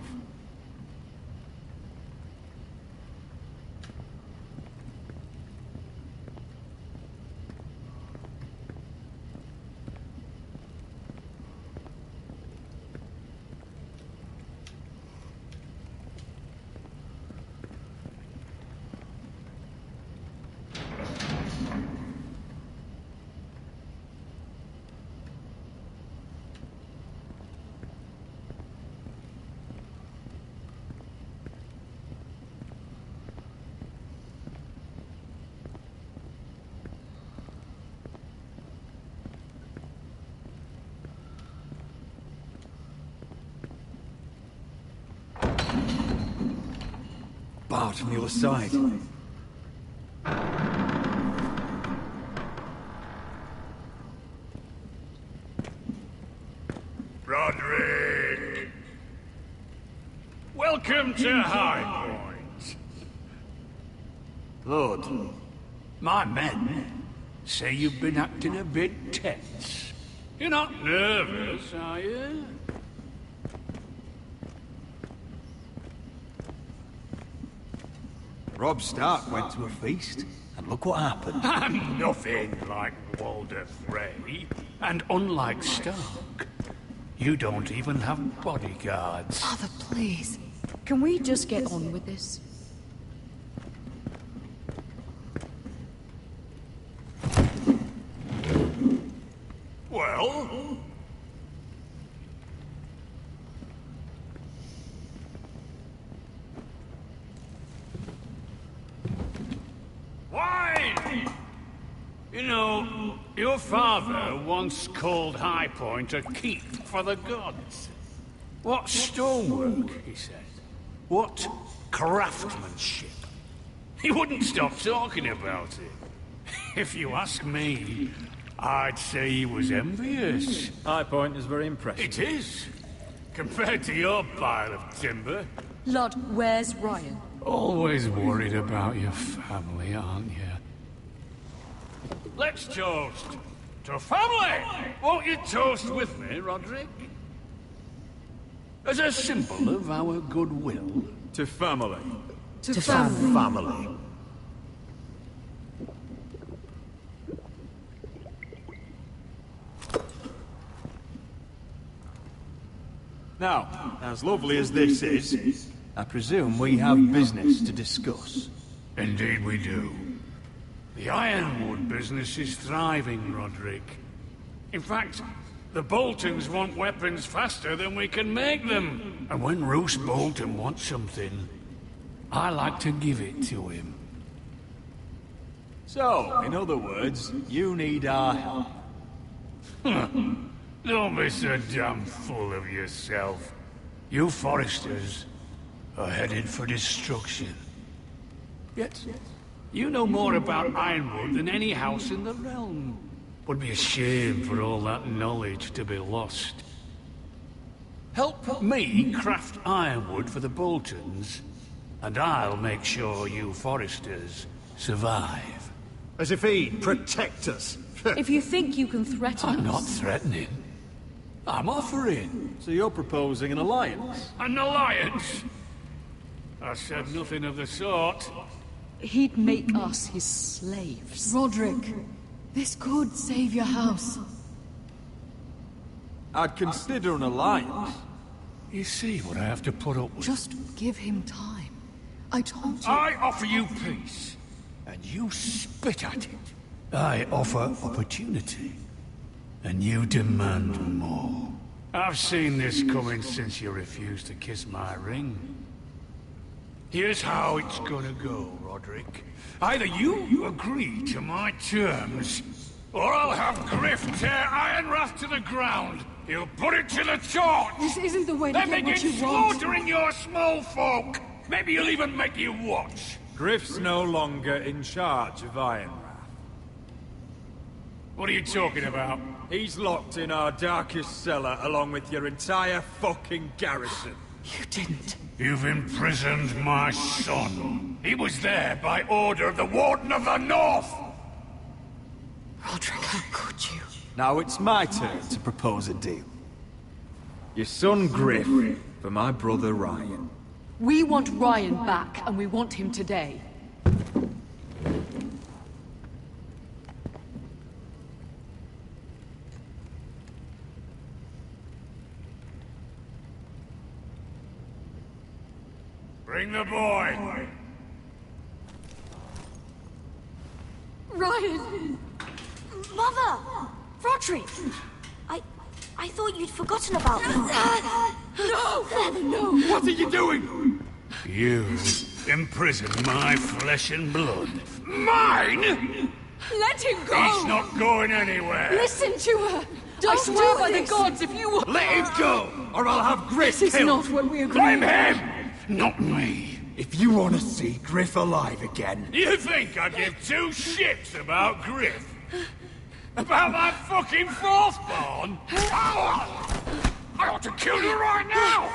Barred from the other side. Roderick! Welcome to High Point. Lord, my men say you've been acting a bit tense. You're not nervous, are you? Robb Stark went to a feast, and look what happened. I'm nothing like Walder Frey, and unlike Stark, you don't even have bodyguards. Father, please. Can we just get on with this? Well? Why? You know, your father once called High Point a keep for the gods. What stonework, he said. What craftsmanship. He wouldn't stop talking about it. If you ask me, I'd say he was envious. High Point is very impressive. It is. Compared to your pile of timber. Lud, where's Ryan? Always worried about your family, aren't you? Let's toast To family! Won't you toast with me, Roderick? As a symbol of our goodwill. To family. To family. Family. Now, as lovely as this is, I presume we have business to discuss. Indeed we do. The ironwood business is thriving, Roderick. In fact, the Boltons want weapons faster than we can make them. And when Roose Bolton wants something, I like to give it to him. So, in other words, you need our help. Don't be so damn full of yourself. You Foresters are headed for destruction. Yet, you know more about Ironwood than any house in the realm. Would be a shame for all that knowledge to be lost. Help me craft ironwood for the Boltons, and I'll make sure you Foresters survive. As if he'd protect us. If you think you can threaten us... I'm not threatening. I'm offering. So you're proposing an alliance? An alliance? I said nothing of the sort. He'd make us his slaves. Roderick, this could save your house. I'd consider an alliance. You see what I have to put up with? Just give him time. I told you... I offer you peace, and you spit at it. I offer opportunity, and you demand more. I've seen this coming since you refused to kiss my ring. Here's how it's gonna go, Roderick. Either you agree to my terms, or I'll have Griff tear Ironwrath to the ground. He'll put it to the torch! This isn't the way to then get what begin you want. slaughtering your small folk! Maybe he'll even make you watch. Griff's no longer in charge of Ironwrath. What are you talking about? He's locked in our darkest cellar along with your entire fucking garrison. You didn't. You've imprisoned my son. He was there by order of the Warden of the North! Roderick, how could you? Now it's my turn to propose a deal. Your son Griff for my brother Ryan. We want Ryan back, and we want him today. Bring the boy! Ryan! Mother! Roderick! I thought you'd forgotten about me. No! Father, no! What are you doing? You imprison my flesh and blood. Mine?! Let him go! He's not going anywhere! Listen to her! I swear by the gods, if you... Let him go, or I'll have Griff This is killed! not what we agreed. Blame him! Not me! If you want to see Griff alive again... You think I give two shits about Griff? About my fucking fourthborn? I ought to kill you right now!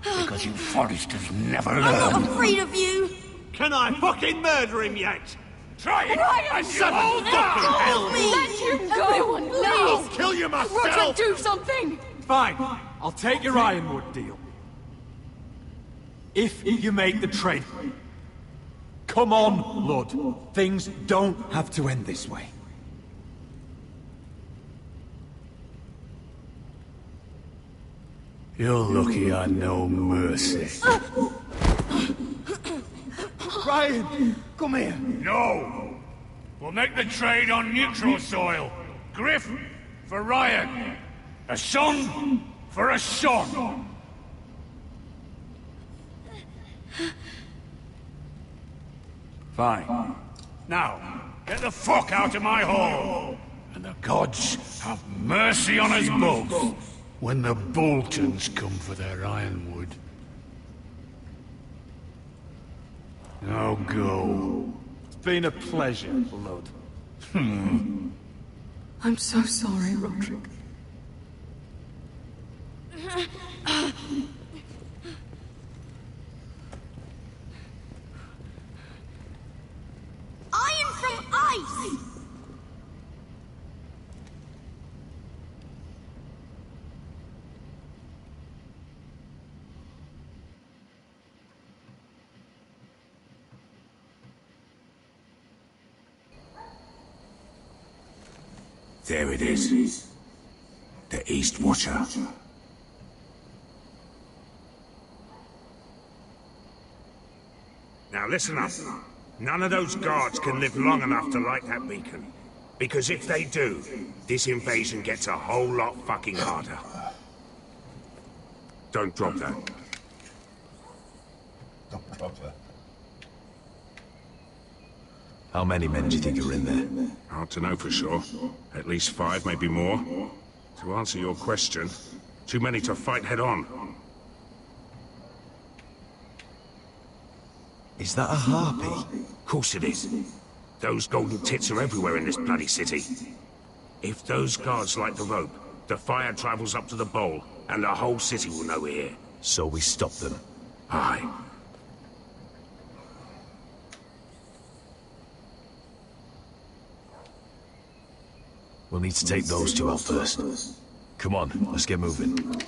Because you Foresters never learn. I'm not afraid of you! Can I fucking murder him yet? Try it! Ryan, And son you of all fucking die! hell! Let him go! Everyone, please! I'll kill you myself! Roderick, do something! Fine, I'll take your Ironwood deal. If you make the trade. Come on, Lud. Things don't have to end this way. You're lucky I know mercy. Ryan, come here. No! We'll make the trade on neutral soil. Griff for Ryan. A son for a son. Fine. Now, get the fuck out of my hall! And the gods have mercy on us both when the Boltons come for their ironwood. Now go. It's been a pleasure, Lud. I'm so sorry, Roderick. Iron from ice! There it is. The East Watcher. Now listen up. None of those guards can live long enough to light that beacon. Because if they do, this invasion gets a whole lot fucking harder. Don't drop that. Don't drop that. How many men do you think are in there? Hard to know for sure. At least 5, maybe more. To answer your question, too many to fight head on. Is that a harpy? Of course it is. Those golden tits are everywhere in this bloody city. If those guards light the rope, the fire travels up to the bowl, and the whole city will know we're here. So we stop them? Aye. We'll need to take those two out first. Come on, let's get moving.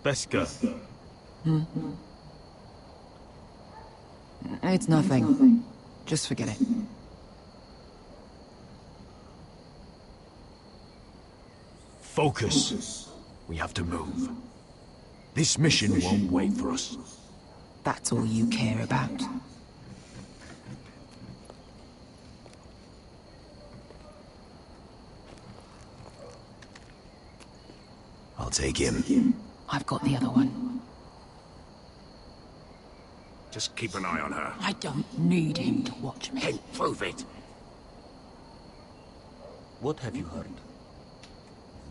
Beska. It's nothing. Just forget it. Focus. We have to move. This mission won't wait for us. That's all you care about. I'll take him. I've got the other one. Just keep an eye on her. I don't need him to watch me. Then prove it. What have you heard?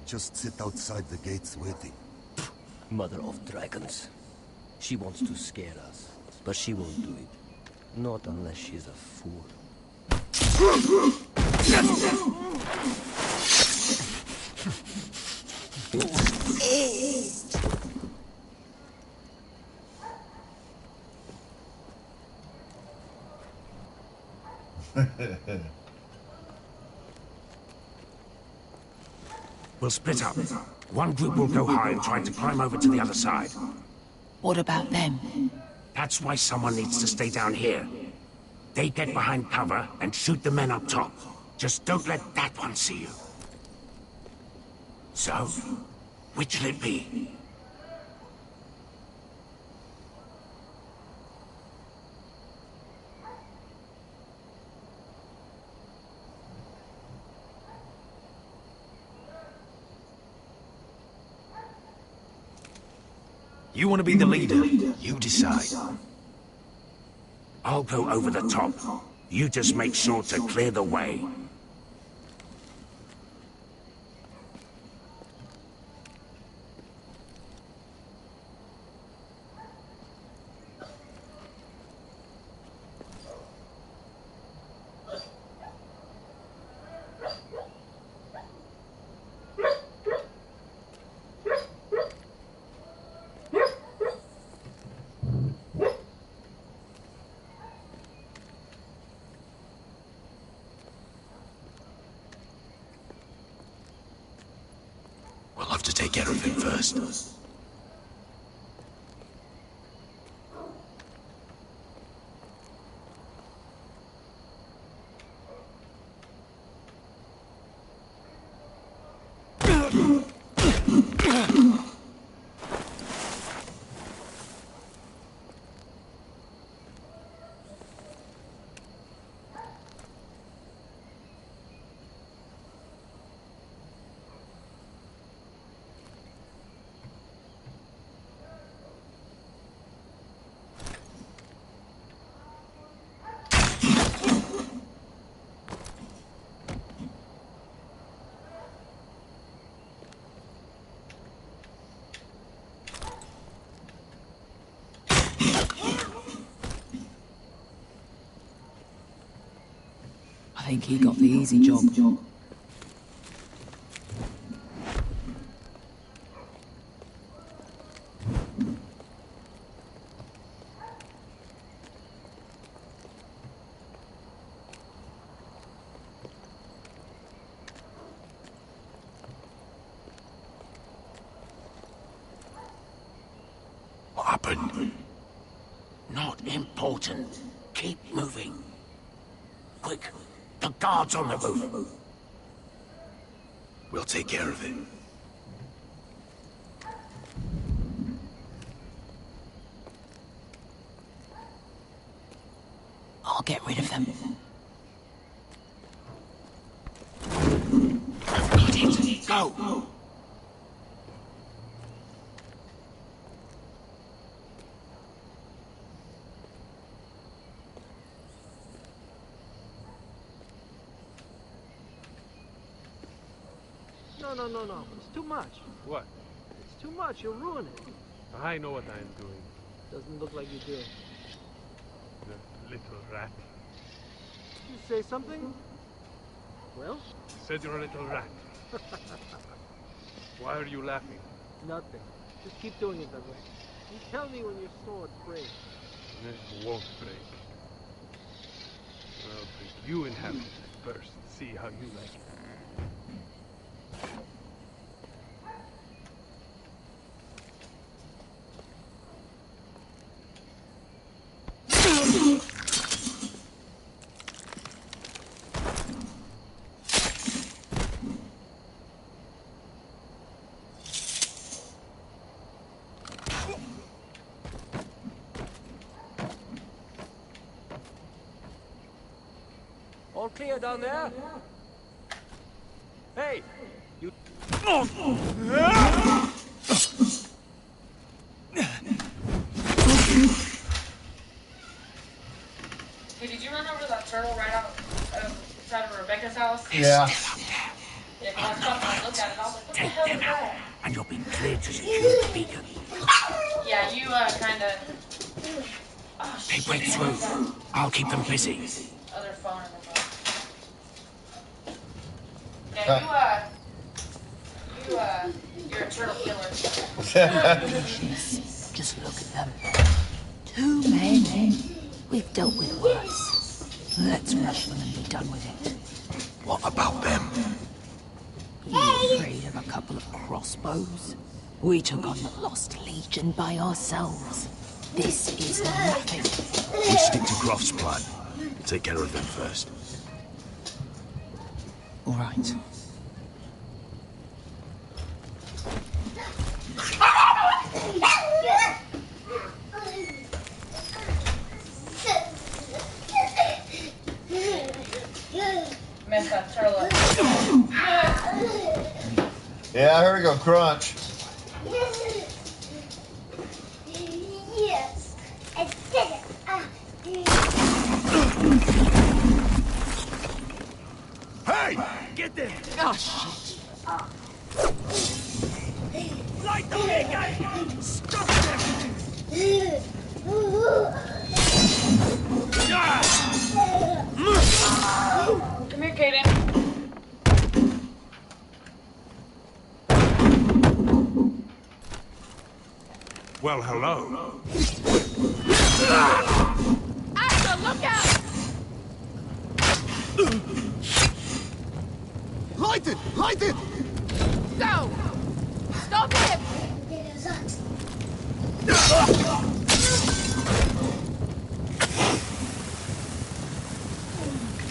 Just sit outside the gates waiting. Mother of dragons. She wants to scare us, but she won't do it. Not unless she's a fool. We'll split up. One group will go high and try to climb over to the other side. What about them? That's why someone needs to stay down here. They get behind cover and shoot the men up top. Just don't let that one see you. So, which'll it be? You want to be the leader? You decide. I'll go over the top. You just make sure to clear the way. We'll have to take care of him first. I think he got the easy job. What happened? not important. Keep moving. Quick, the guards on the roof. We'll take care of it. I'll get rid of them. Got it. Go. No. It's too much. What? It's too much. You'll ruin it. I know what I am doing. Doesn't look like you do. The little rat. You say something? Well? You said you're a little rat. Why are you laughing? Nothing. Just keep doing it that way. You tell me when your sword breaks. It won't break. I'll break you in half first. See how you like it. All clear down there? Hey! You... Hey, did you run over that turtle right outside of Rebecca's house? Yeah. Yeah, because I stopped and I looked at it. I was like, what the hell is that? And you'll be cleared to secure the beacon. Yeah, you kinda... Oh, They shit. break through. I'll keep them busy. Other phone in the phone. Yeah, you're a turtle killer. Just look at them. Too many. We've dealt with worse. Let's rush them and be done with it. What about them? You afraid of a couple of crossbows? We took on the Lost Legion by ourselves. This is nothing. We stick to Croft's plan. Take care of them first. All right. Mess that turtle up. Yeah, I heard it go crunch. Yes. I did it. Hey! Get them! Oh, shit. Light the beacon! Stop them! Come here, Kaden. Well, hello. Asher, look out! Light it! Light it! Go! Stop him!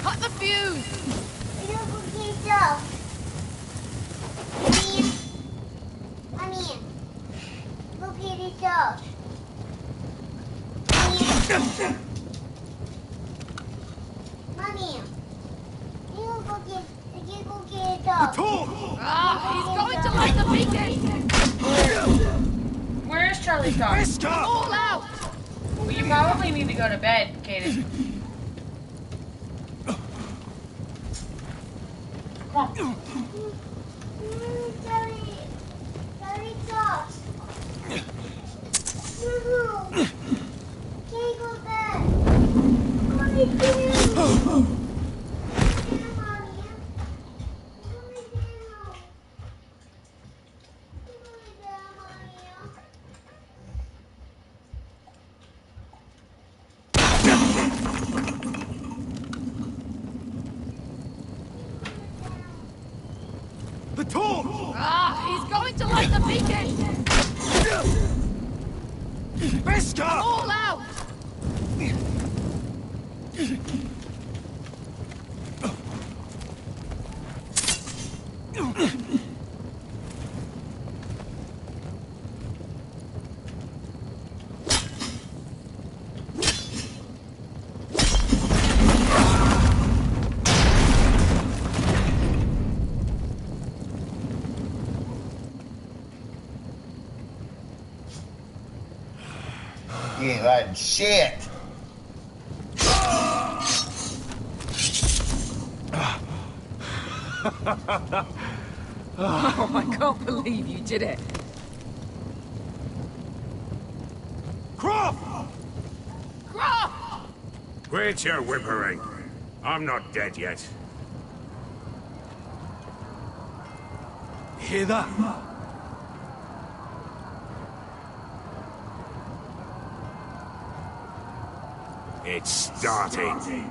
Cut the fuse! He's going to light the beacon! Where's Charlie's car? I'm all out! Well, you probably need to go to bed, Kaden. Come on. The torch! He's going to light the beacon! Beskar! All out! You ain't lighting shit. Oh, I can't believe you did it. Croft! Croft! Quit your whimpering. I'm not dead yet. Hear that? It's starting.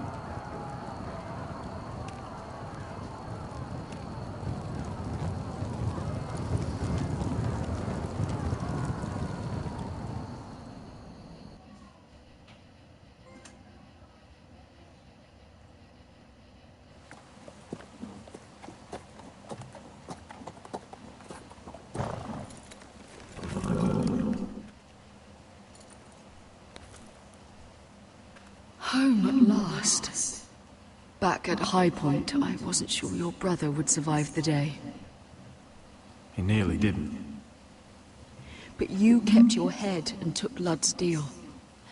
Home at last. Back at High Point, I wasn't sure your brother would survive the day. He nearly didn't. But you kept your head and took Ludd's deal.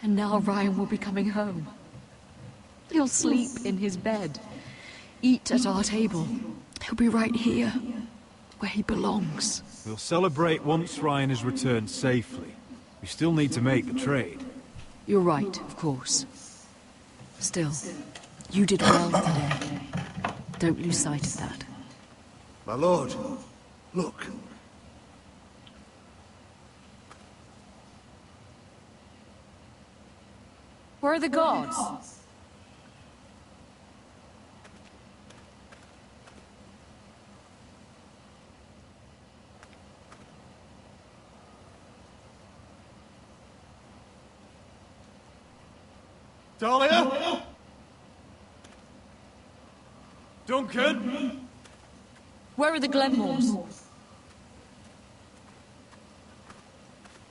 And now Ryan will be coming home. He'll sleep in his bed, eat at our table. He'll be right here, where he belongs. We'll celebrate once Ryan has returned safely. We still need to make the trade. You're right, of course. Still, you did well today. Don't lose sight of that. My lord, look. Where are the gods? Dahlia? Duncan? Where are the Glenmores?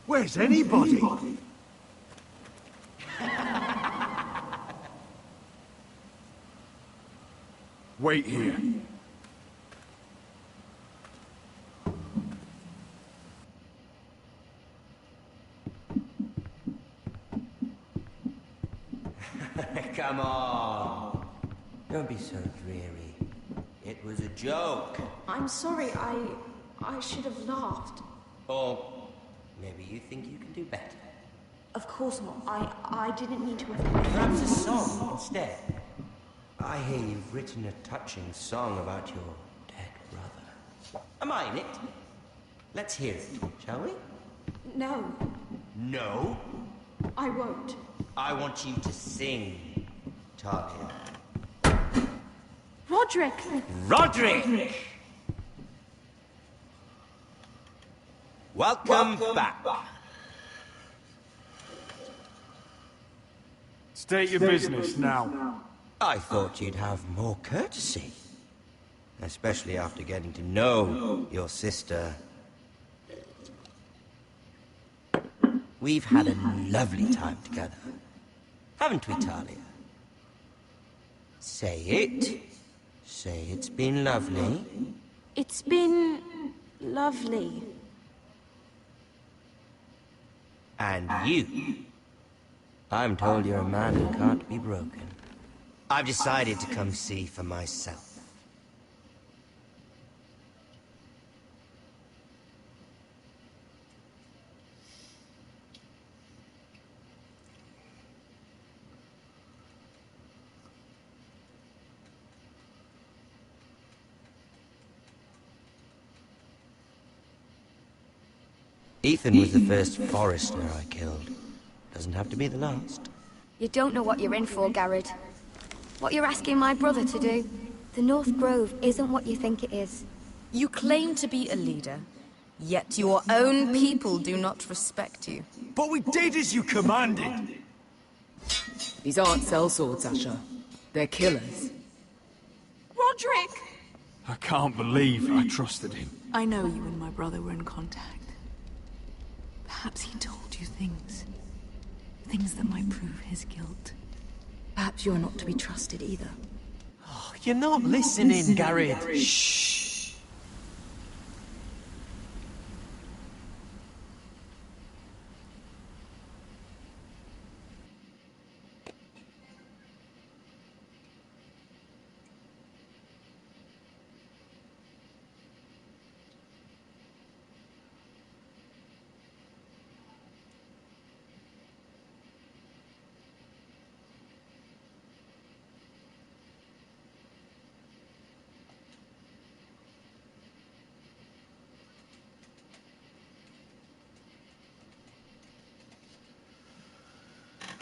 Where's anybody? Wait here. Come on. Don't be so dreary. It was a joke. I'm sorry, I should have laughed. Or maybe you think you can do better. Of course not. I didn't mean to offend you. Perhaps a song instead. I hear you've written a touching song about your dead brother. Am I in it? Let's hear it, shall we? No, No? I won't. I want you to sing, Talia. Roderick! Roderick! Welcome back. State your business now. I thought you'd have more courtesy. Especially after getting to know your sister. We've had a lovely time together. Haven't we, Talia? Say it. Say it's been lovely. It's been lovely. And you. I'm told you're a man who can't be broken. I've decided to come see for myself. Ethan was the first forester I killed. Doesn't have to be the last. You don't know what you're in for, Garrett. What you're asking my brother to do. The North Grove isn't what you think it is. You claim to be a leader, yet your own people do not respect you. But we did as you commanded. These aren't sellswords, Asher. They're killers. Roderick! I can't believe I trusted him. I know you and my brother were in contact. Perhaps he told you things. Things that might prove his guilt. Perhaps you're not to be trusted either. Oh, you're not listening, Garrett. Shh.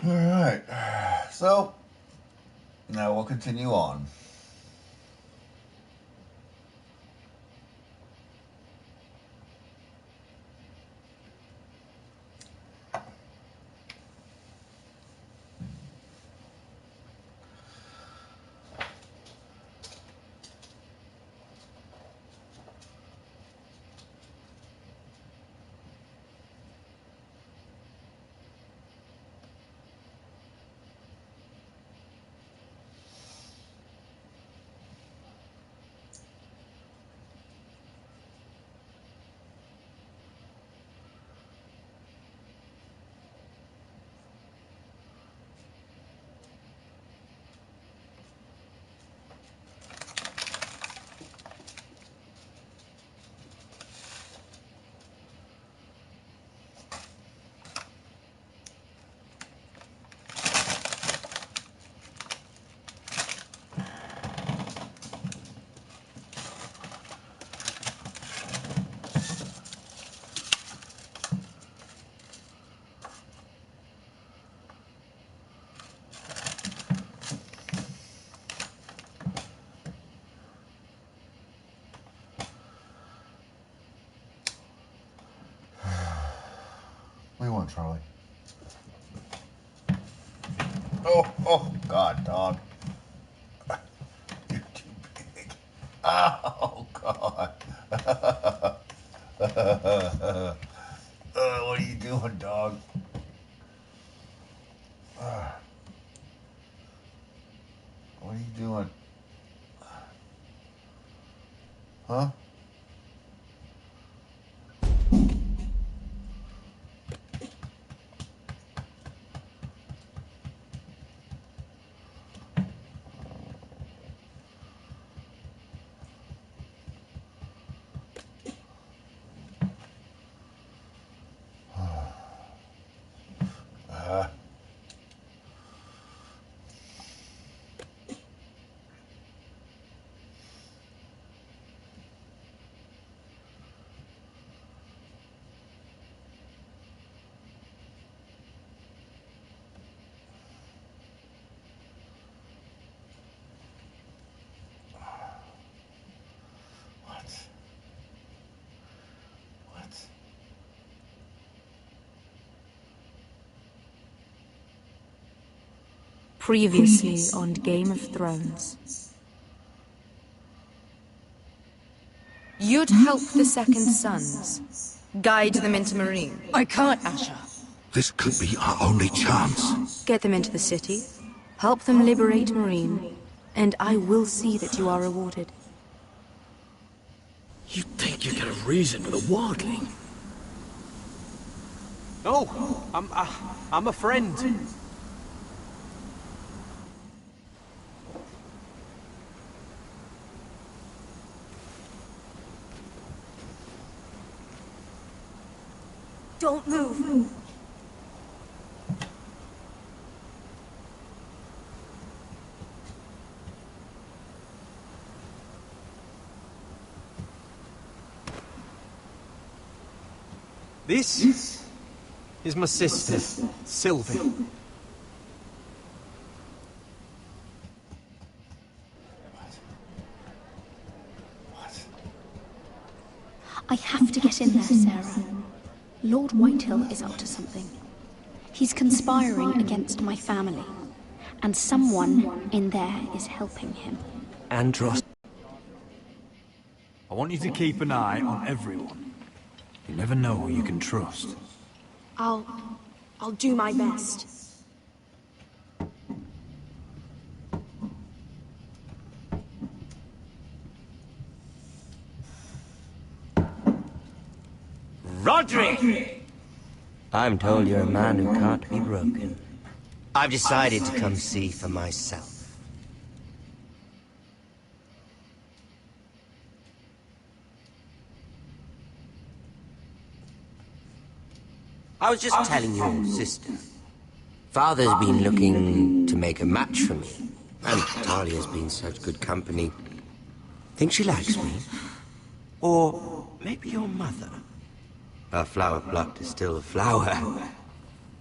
Alright, so now we'll continue on. What do you want, Charlie? Oh, God, dog. You're too big. Oh, God. What are you doing, dog? What are you doing? Huh? Previously on Game of Thrones. You'd help the Second Sons. Guide them into Marine. I can't, Asher. This could be our only chance. Get them into the city. Help them liberate Marine. And I will see that you are rewarded. You think you got a reason with a wardling? No, I'm a friend. Don't move. This is my sister, Sylvie. I have to get in there, Sarah. Lord Whitehill is up to something. He's conspiring against my family. And someone in there is helping him. Andros. I want you to keep an eye on everyone. You never know who you can trust. I'll do my best. Roderick! I'm told you're a man who can't be broken. I've decided to come see for myself. I was just telling your sister. Father's been looking to make a match for me. And Talia's been such good company. Think she likes me? Or maybe your mother? A flower plucked is still a flower.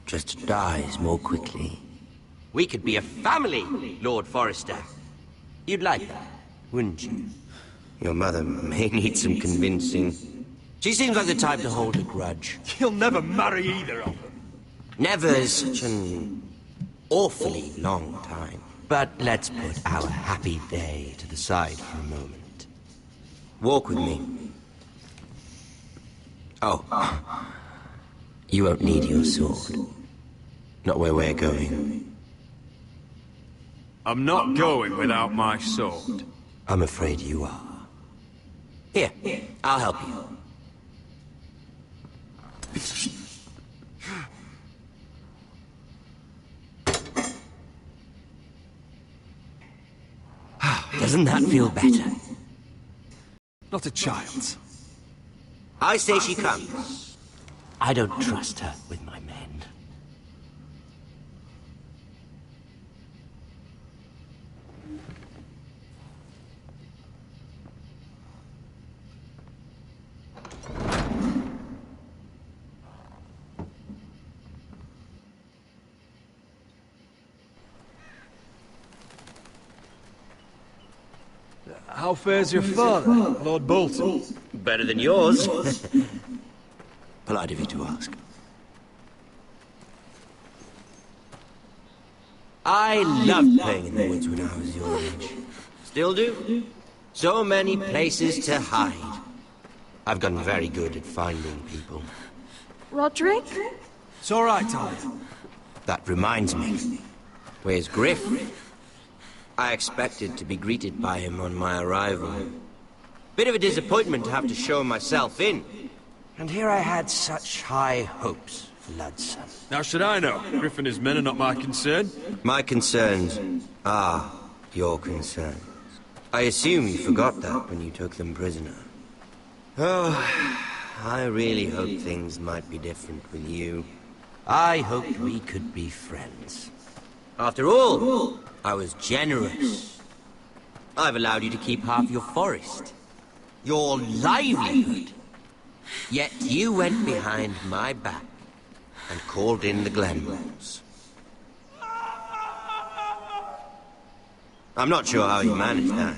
Just dies more quickly. We could be a family, Lord Forrester. You'd like that, wouldn't you? Your mother may need some convincing. She seems like the type to hold a grudge. You'll never marry either of them. Never is such an awfully long time. But let's put our happy day to the side for a moment. Walk with me. Oh. You won't need your sword. Not where we're going. I'm not going without my sword. I'm afraid you are. Here, I'll help you. Doesn't that feel better? Not a child. I say she comes. I don't trust her with my men. How fares your father, Lord Bolton? Better than yours. Polite of you to ask. I loved playing in the woods when I was your age. Still do. So many places to hide. I've gotten very good at finding people. Roderick? It's all right, Talia. That reminds me. Where's Griff? I expected to be greeted by him on my arrival. Bit of a disappointment to have to show myself in. And here I had such high hopes for Ludson. Now should I know? Griff and his men are not my concern. My concerns are your concerns. I assume you forgot that when you took them prisoner. Oh, I really hoped things might be different with you. I hoped we could be friends. After all, I was generous. I've allowed you to keep half your forest. Your livelihood. Yet you went behind my back and called in the Glenmores. I'm not sure how you managed that.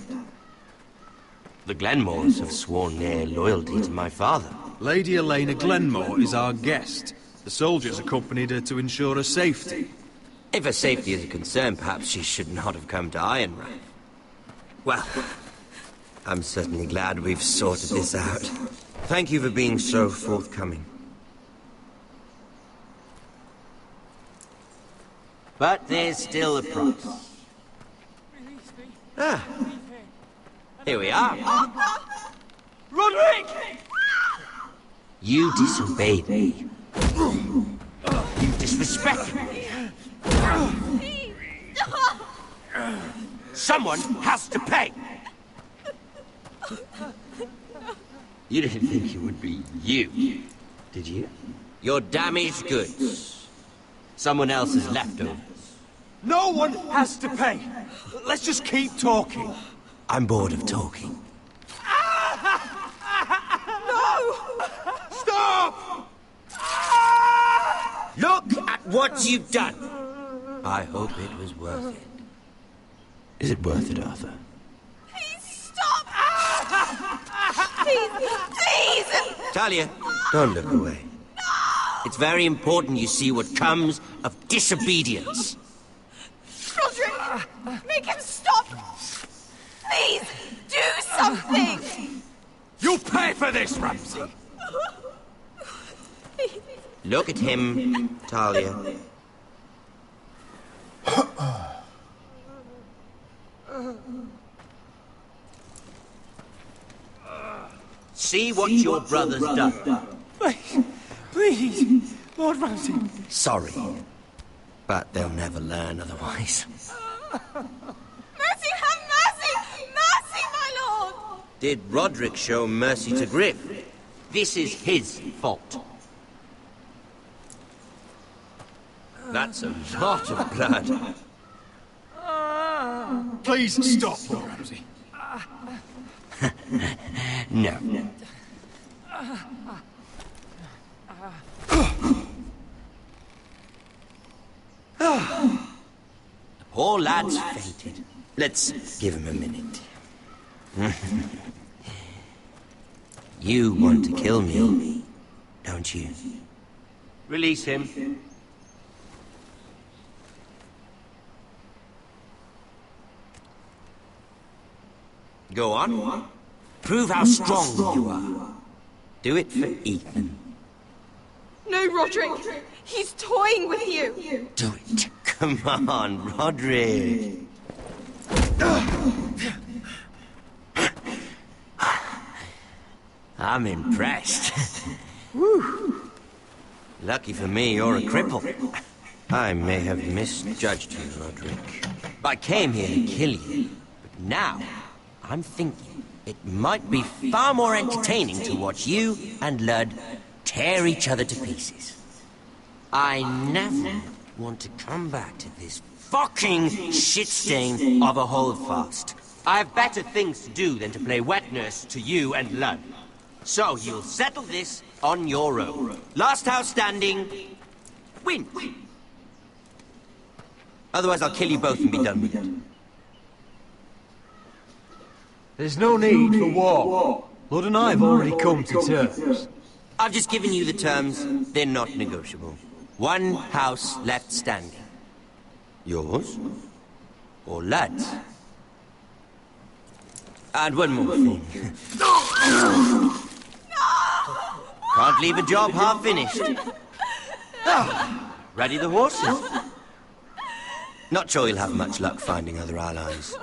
The Glenmores have sworn their loyalty to my father. Lady Elena Glenmore is our guest. The soldiers accompanied her to ensure her safety. If her safety is a concern, perhaps she should not have come to Ironrath. Well, I'm certainly glad we've sorted this out. Thank you for being so forthcoming. But there's still a price. Ah, here we are. Roderick! You disobeyed me. You disrespected me. Someone has to pay. You didn't think it would be you, did you? Your damaged goods. Someone else's leftovers. No one has to pay. Let's just keep talking. I'm bored of talking. No! Stop! Look at what you've done. I hope it was worth it. Is it worth it, Arthur? Please stop! Please! Talia, don't look away. It's very important you see what comes of disobedience. Roderick! Make him stop! Please, do something! You'll pay for this, Ramsay! Look at him, Talia. See what your brother's done. Please, Lord Ramsay. Sorry, but they'll never learn otherwise. Mercy, have mercy! Mercy, my lord! Did Roderick show mercy to Griff? This is his fault. That's a lot of blood. Please stop, Lord Ramsay. No. The poor lad's fainted. Let's give him a minute. You want to kill me, don't you? Release him. Go on. Prove how strong you are. Do it for Ethan. No, Roderick! He's toying with you! Do it. Come on, Roderick. I'm impressed. Woo. Lucky for me, you're a cripple. I may have misjudged you, Roderick. I came here to kill you, but now I'm thinking it might be far more entertaining to watch you and Lud tear each other to pieces. I never want to come back to this fucking shit stain of a holdfast. I have better things to do than to play wet nurse to you and Lud. So you'll settle this on your own. Last house standing wins. Otherwise I'll kill you both and be done with it. There's no need for war. Lord and I have already come to terms. I've just given you the terms. They're not negotiable. One house left standing. Yours or Lud's? And one more thing. Can't leave a job half finished. Ready the horses? Not sure you'll have much luck finding other allies.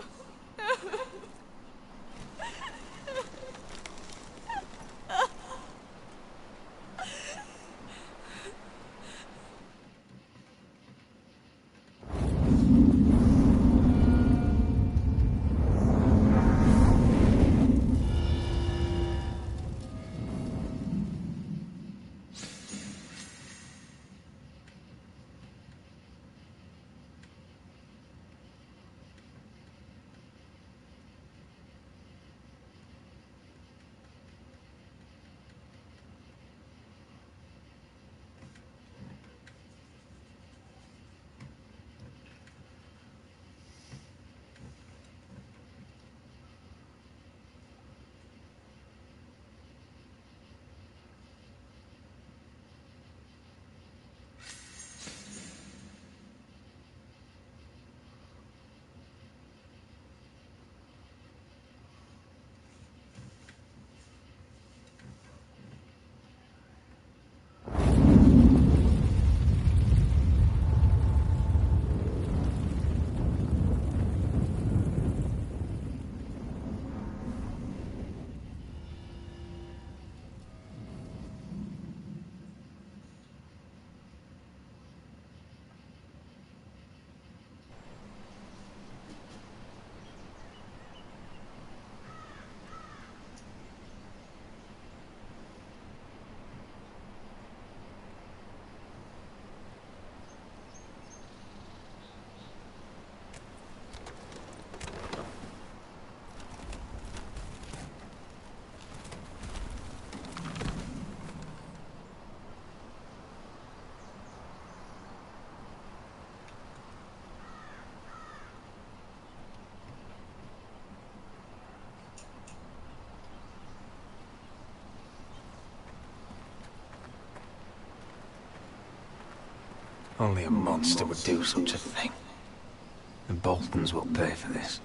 Only a monster would do such a thing. The Boltons will pay for this.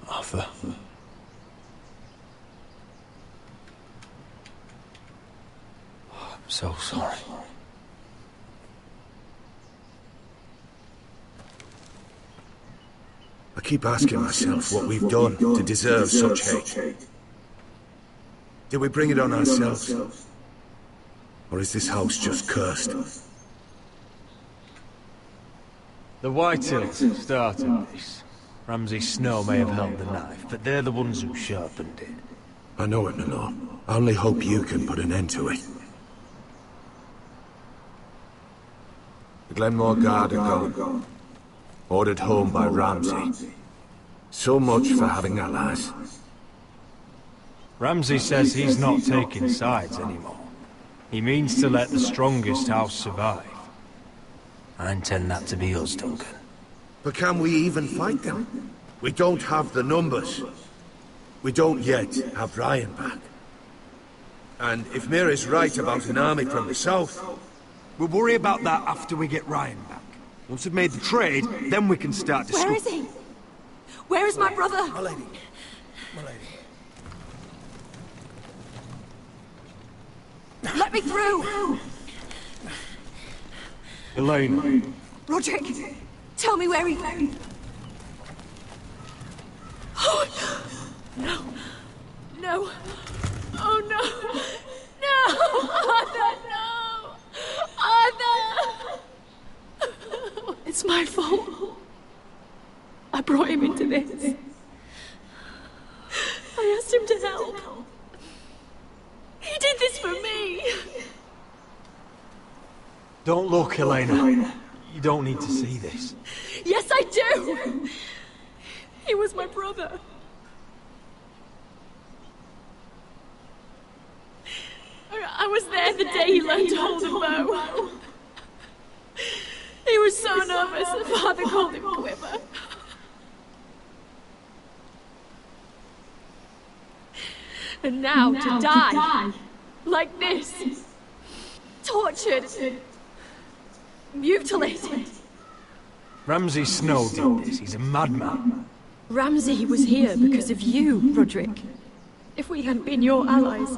Arthur. I'm so sorry. I keep asking myself what we've done to deserve such hate. Did we bring it on ourselves? Or is this house just cursed? The Whitehills started this. Ramsay Snow may have held the knife, but they're the ones who sharpened it. I know it, Milord. I only hope you can put an end to it. The Glenmore Guard are gone. Ordered home by Ramsay. So much for having allies. Ramsay says he's not taking sides anymore. He means to let the strongest house survive. I intend that to be us, Duncan. But can we even fight them? We don't have the numbers. We don't yet have Ryan back. And if Mira's right about an army from the south... We'll worry about that after we get Ryan back. Once we've made the trade, then we can start discussing. Where is he? Where is my brother? My lady. My lady. Let me through! Elaine. Roderick, tell me where he... Oh, no. No. Oh, no. No! Arthur, no! Arthur! It's my fault. I brought him into this. I asked him to help. He did this for me. Don't look, Elena. You don't need to see this. Yes, I do. He was my brother. I was there the day he learned to hold a bow. He was so nervous that Father called him Quiver. And now to die like this, tortured, mutilated. Ramsay Snow did this. He's a madman. Ramsay was here because of you, Roderick. If we hadn't been your allies...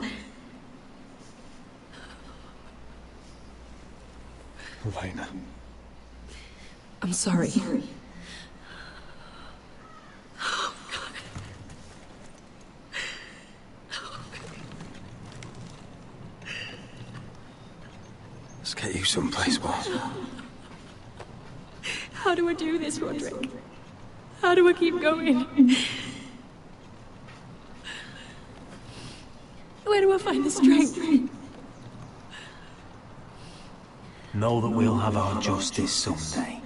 Elena. I'm sorry. Let's get you someplace warm. How do I do this, Roderick? How do I keep going? Where do I find the strength? Know that we'll have our justice someday.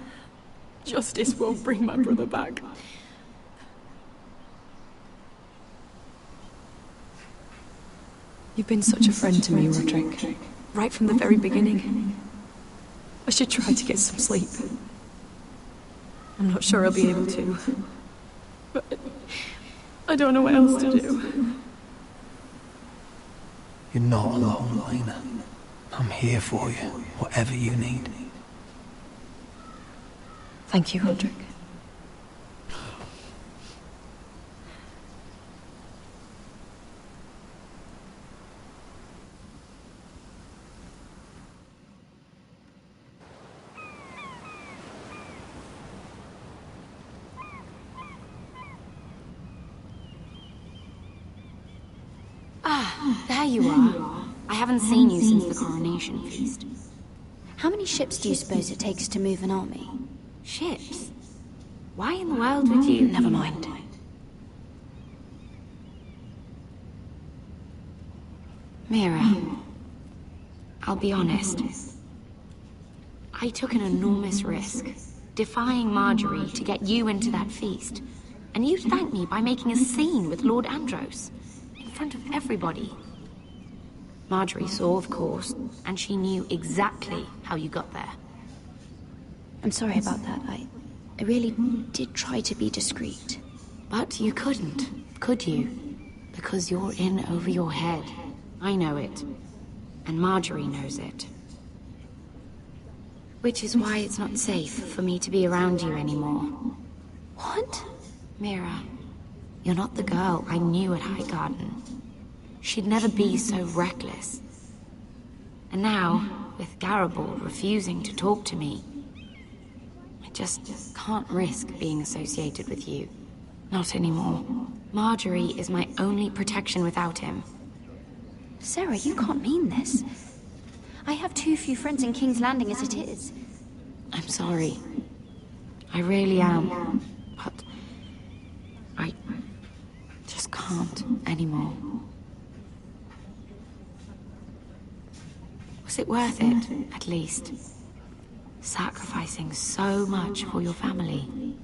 Justice won't bring my brother back. You've been such a friend to me, Roderick. Right from the very beginning. I should try to get some sleep. I'm not sure I'll be able to. But I don't know what else to do. You're not alone, Elena. I'm here for you, whatever you need. Thank you, Roderick. Ah, there you are. I haven't seen you since the coronation feast. How many ships do you suppose it takes to move an army? Ships? Why in the world would you... Never mind. Mira, I'll be honest. I took an enormous risk, defying Marjorie to get you into that feast. And you thanked me by making a scene with Lord Andros, in front of everybody. Marjorie saw, of course, and she knew exactly how you got there. I'm sorry about that. I really did try to be discreet. But you couldn't, could you? Because you're in over your head. I know it. And Marjorie knows it. Which is why it's not safe for me to be around you anymore. What? Mira, you're not the girl I knew at Highgarden. She'd never be so reckless. And now, with Garibald refusing to talk to me, I just can't risk being associated with you. Not anymore. Marjorie is my only protection without him. Sarah, you can't mean this. I have too few friends in King's Landing as it is. I'm sorry. I really am. But I just can't anymore. Was it worth it, at least? Sacrificing so much for your family.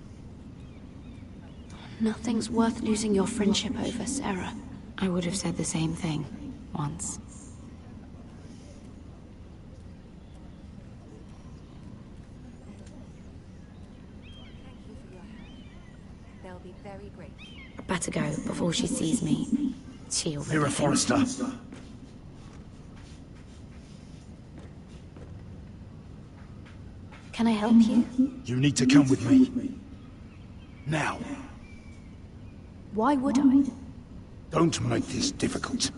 Nothing's worth losing your friendship over, Sarah. I would have said the same thing once. They'll be very grateful. I better go before she sees me. She already Mira thinks- Forrester. Can I help you? You need to come with me. Now. Why would I? Don't make this difficult.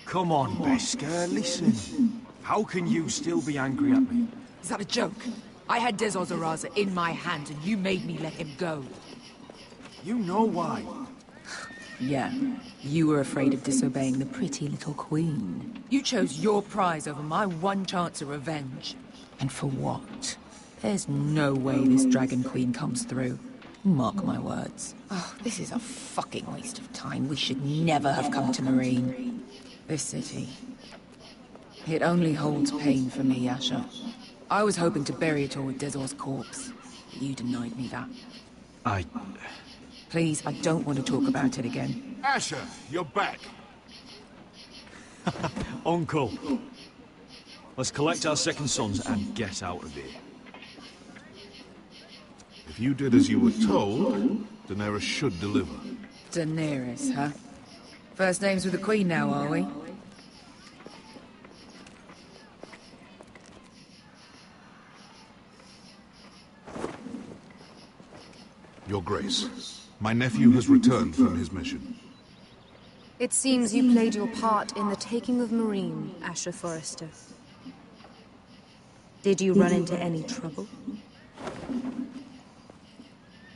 Come on, Beskar, listen. How can you still be angry at me? Is that a joke? I had Dezor Zaraza in my hand and you made me let him go. You know why. Yeah, you were afraid of disobeying the pretty little queen. You chose your prize over my one chance of revenge. And for what? There's no way this Dragon Queen comes through. Mark my words. Oh, this is a fucking waste of time. We should never have come to Marine. This city. It only holds pain for me, Asher. I was hoping to bury it all with Dezor's corpse, but you denied me that. Please, I don't want to talk about it again. Asher, you're back. Uncle. Let's collect our second sons and get out of here. If you did as you were told, Daenerys should deliver. Daenerys, huh? First names with the Queen now, are we? Your Grace, my nephew has returned from his mission. It seems you played your part in the taking of Marine, Asher Forrester. Did you run into any trouble?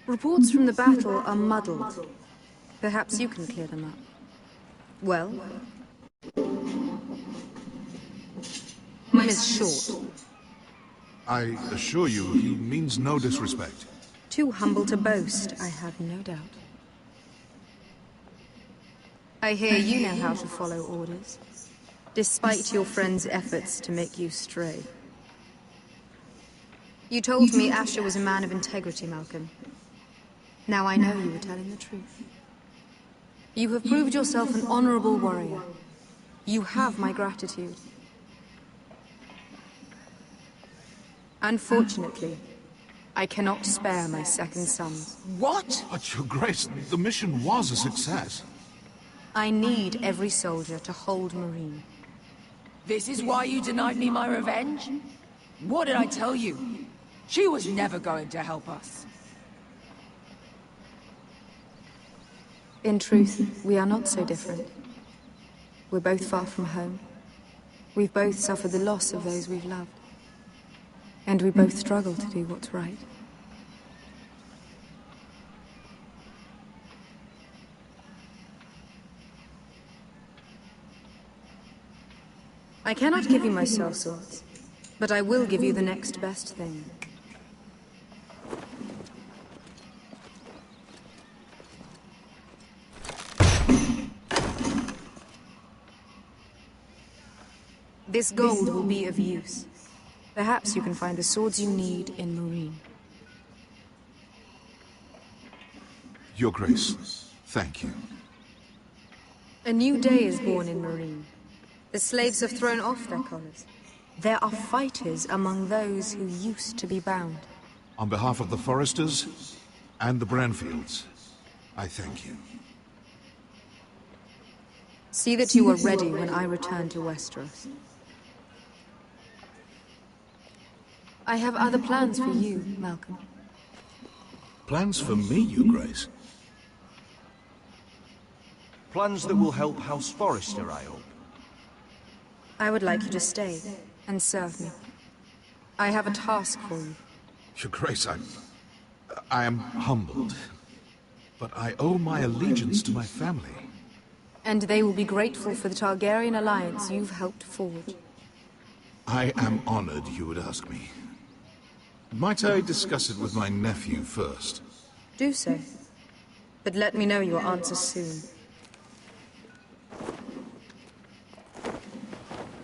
Reports from the battle are muddled. Perhaps you can clear them up. Well? Mine is short. I assure you, he means no disrespect. Too humble to boast, I have no doubt. I hear you know how to follow orders, despite your friend's efforts to make you stray. You told me Asher was a man of integrity, Malcolm. Now I know you were telling the truth. You have proved yourself an honorable warrior. You have my gratitude. Unfortunately, I cannot spare my second sons. What? But Your Grace, the mission was a success. I need every soldier to hold Marine. This is why you denied me my revenge? What did I tell you? She was never going to help us. In truth, we are not so different. We're both far from home. We've both suffered the loss of those we've loved. And we both struggle to do what's right. I cannot give you my soul swords, but I will give you the next best thing. This gold will be of use. Perhaps you can find the swords you need in Marine. Your Grace, thank you. A new day is born in Marine. The slaves have thrown off their collars. There are fighters among those who used to be bound. On behalf of the Foresters and the Branfields, I thank you. See that you are ready when I return to Westeros. I have other plans for you, Malcolm. Plans for me, Your Grace? Plans that will help House Forrester, I hope. I would like you to stay and serve me. I have a task for you. Your Grace, I am humbled, but I owe my allegiance to my family. And they will be grateful for the Targaryen alliance you've helped forge. I am honored you would ask me. Might I discuss it with my nephew first? Do so. But let me know your answer soon.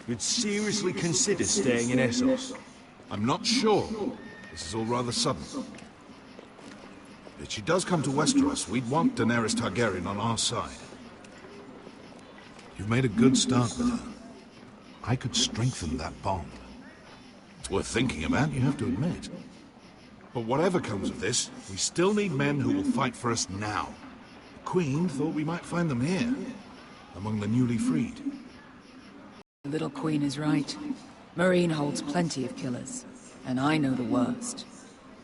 You'd seriously consider staying in Essos? I'm not sure. This is all rather sudden. If she does come to Westeros, we'd want Daenerys Targaryen on our side. You've made a good start with her. I could strengthen that bond. It's worth thinking about, you have to admit. But whatever comes of this, we still need men who will fight for us now. The Queen thought we might find them here, among the newly freed. The little Queen is right. Marine holds plenty of killers, and I know the worst.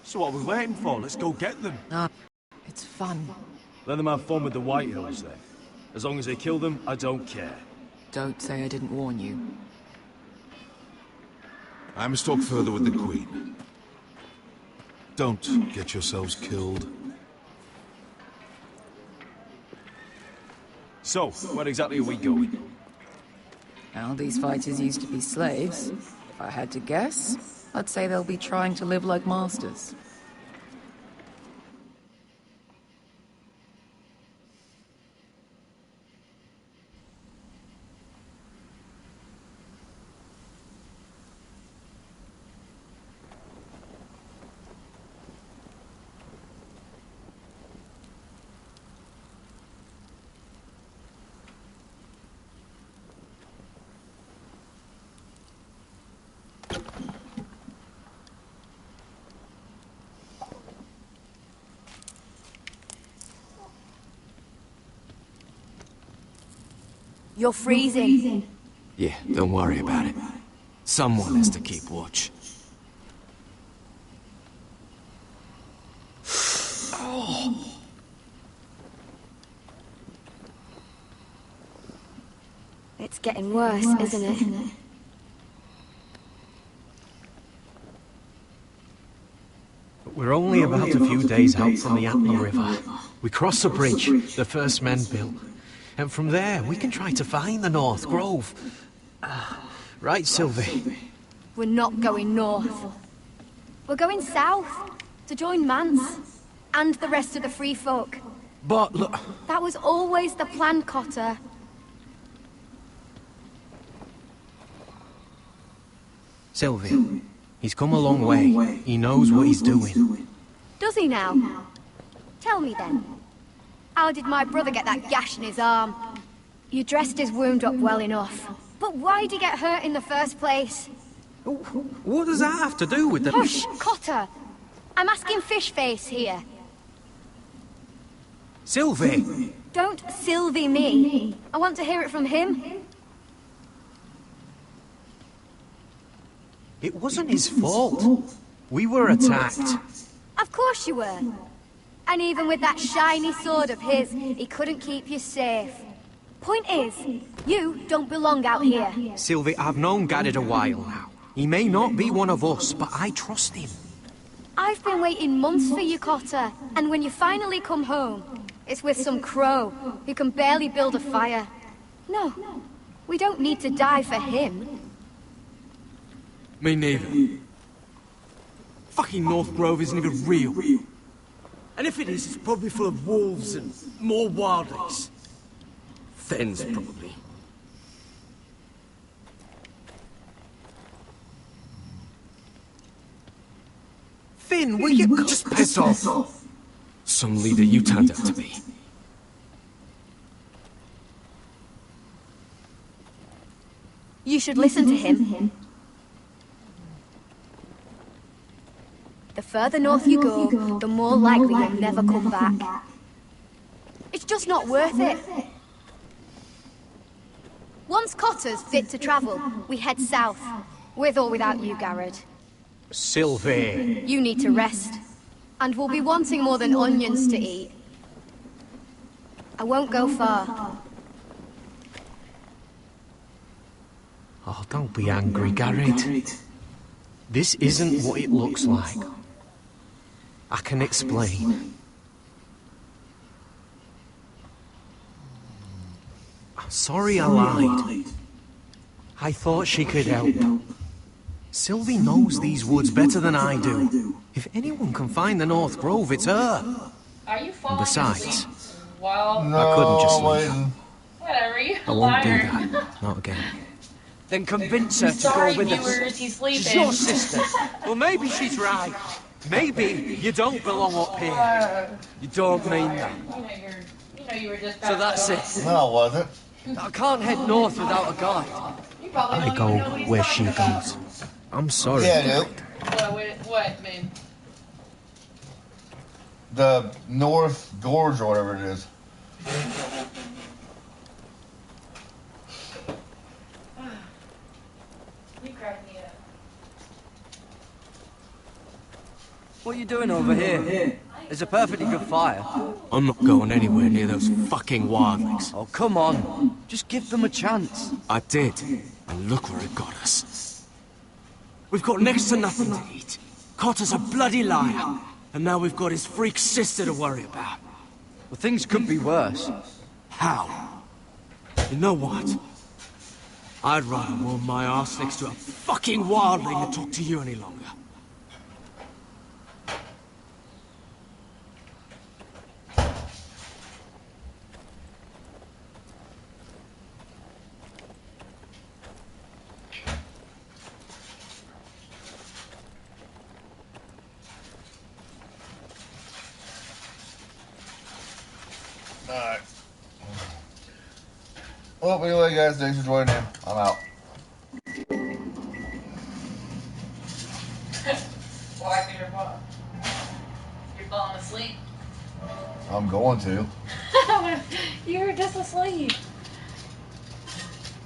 So what are we waiting for? Let's go get them. Ah, it's fun. Let them have fun with the White Hills, then. As long as they kill them, I don't care. Don't say I didn't warn you. I must talk further with the Queen. Don't get yourselves killed. So, where exactly are we going? Well, these fighters used to be slaves. If I had to guess, I'd say they'll be trying to live like masters. You're freezing. Yeah, don't worry about it. Someone has to keep watch. Oh. It's getting worse, isn't it? We're only about a few days out from the Antler River. We cross a bridge the first men built. And from there, we can try to find the North Grove. Right, Sylvie? We're not going north. We're going south to join Mance and the rest of the Free Folk. But look... That was always the plan, Cotter. Sylvie, he's come a long way. He knows what he's doing. Does he now? Tell me then. How did my brother get that gash in his arm? You dressed his wound up well enough. But why did he get hurt in the first place? What does that have to do with the... Hush, Cotter! I'm asking Fishface here. Sylvie! Don't Sylvie me. I want to hear it from him. It wasn't his fault. We were attacked. Of course you were. And even with that shiny sword of his, he couldn't keep you safe. Point is, you don't belong out here. Sylvie, I've known Garrett a while now. He may not be one of us, but I trust him. I've been waiting months for you, Cotter. And when you finally come home, it's with some crow who can barely build a fire. No, we don't need to die for him. Me neither. Fucking North Grove isn't even real. And if it is, it's probably full of wolves and more wildlings. Fens, probably. Finn, will you... Just piss off. Some leader you turned out to be. You should listen to him. The further north you go, the more likely you'll never come back. It's just not worth it. Once Cotter's fit to travel, we head south. With or without you, Garrett. Sylvie. You need to rest. And we'll be wanting more than onions to eat. I won't go far. Oh, don't be angry, Garrett. This isn't what it looks like. I can explain. I'm sorry I lied. I thought she could help. Sylvie knows these woods better than I do. If anyone can find the North Grove, it's her. Are you falling And besides, asleep while... I couldn't just leave her. Whatever, you I won't do liar. that. Not again. Then convince her to Sorry, go with viewers, us. he's sleeping. She's your sister. Well, maybe she's right. Maybe you don't belong up here. You don't mean that. You know you were just... So that's it. No, it wasn't. I can't head north without a guide. I go where she goes. I'm sorry. Yeah, dude. What, man? The North Gorge or whatever it is. You cracked me up. What are you doing over here? There's a perfectly good fire. I'm not going anywhere near those fucking wildlings. Oh, come on. Just give them a chance. I did. And look where it got us. We've got next to nothing to eat. Cotter's a bloody liar. And now we've got his freak sister to worry about. Well, things could be worse. How? You know what? I'd rather warm my arse next to a fucking wildling than talk to you any longer. Alright. Well, anyway, guys, thanks for joining in. I'm out. Why you're falling asleep? I'm going to. You were just asleep.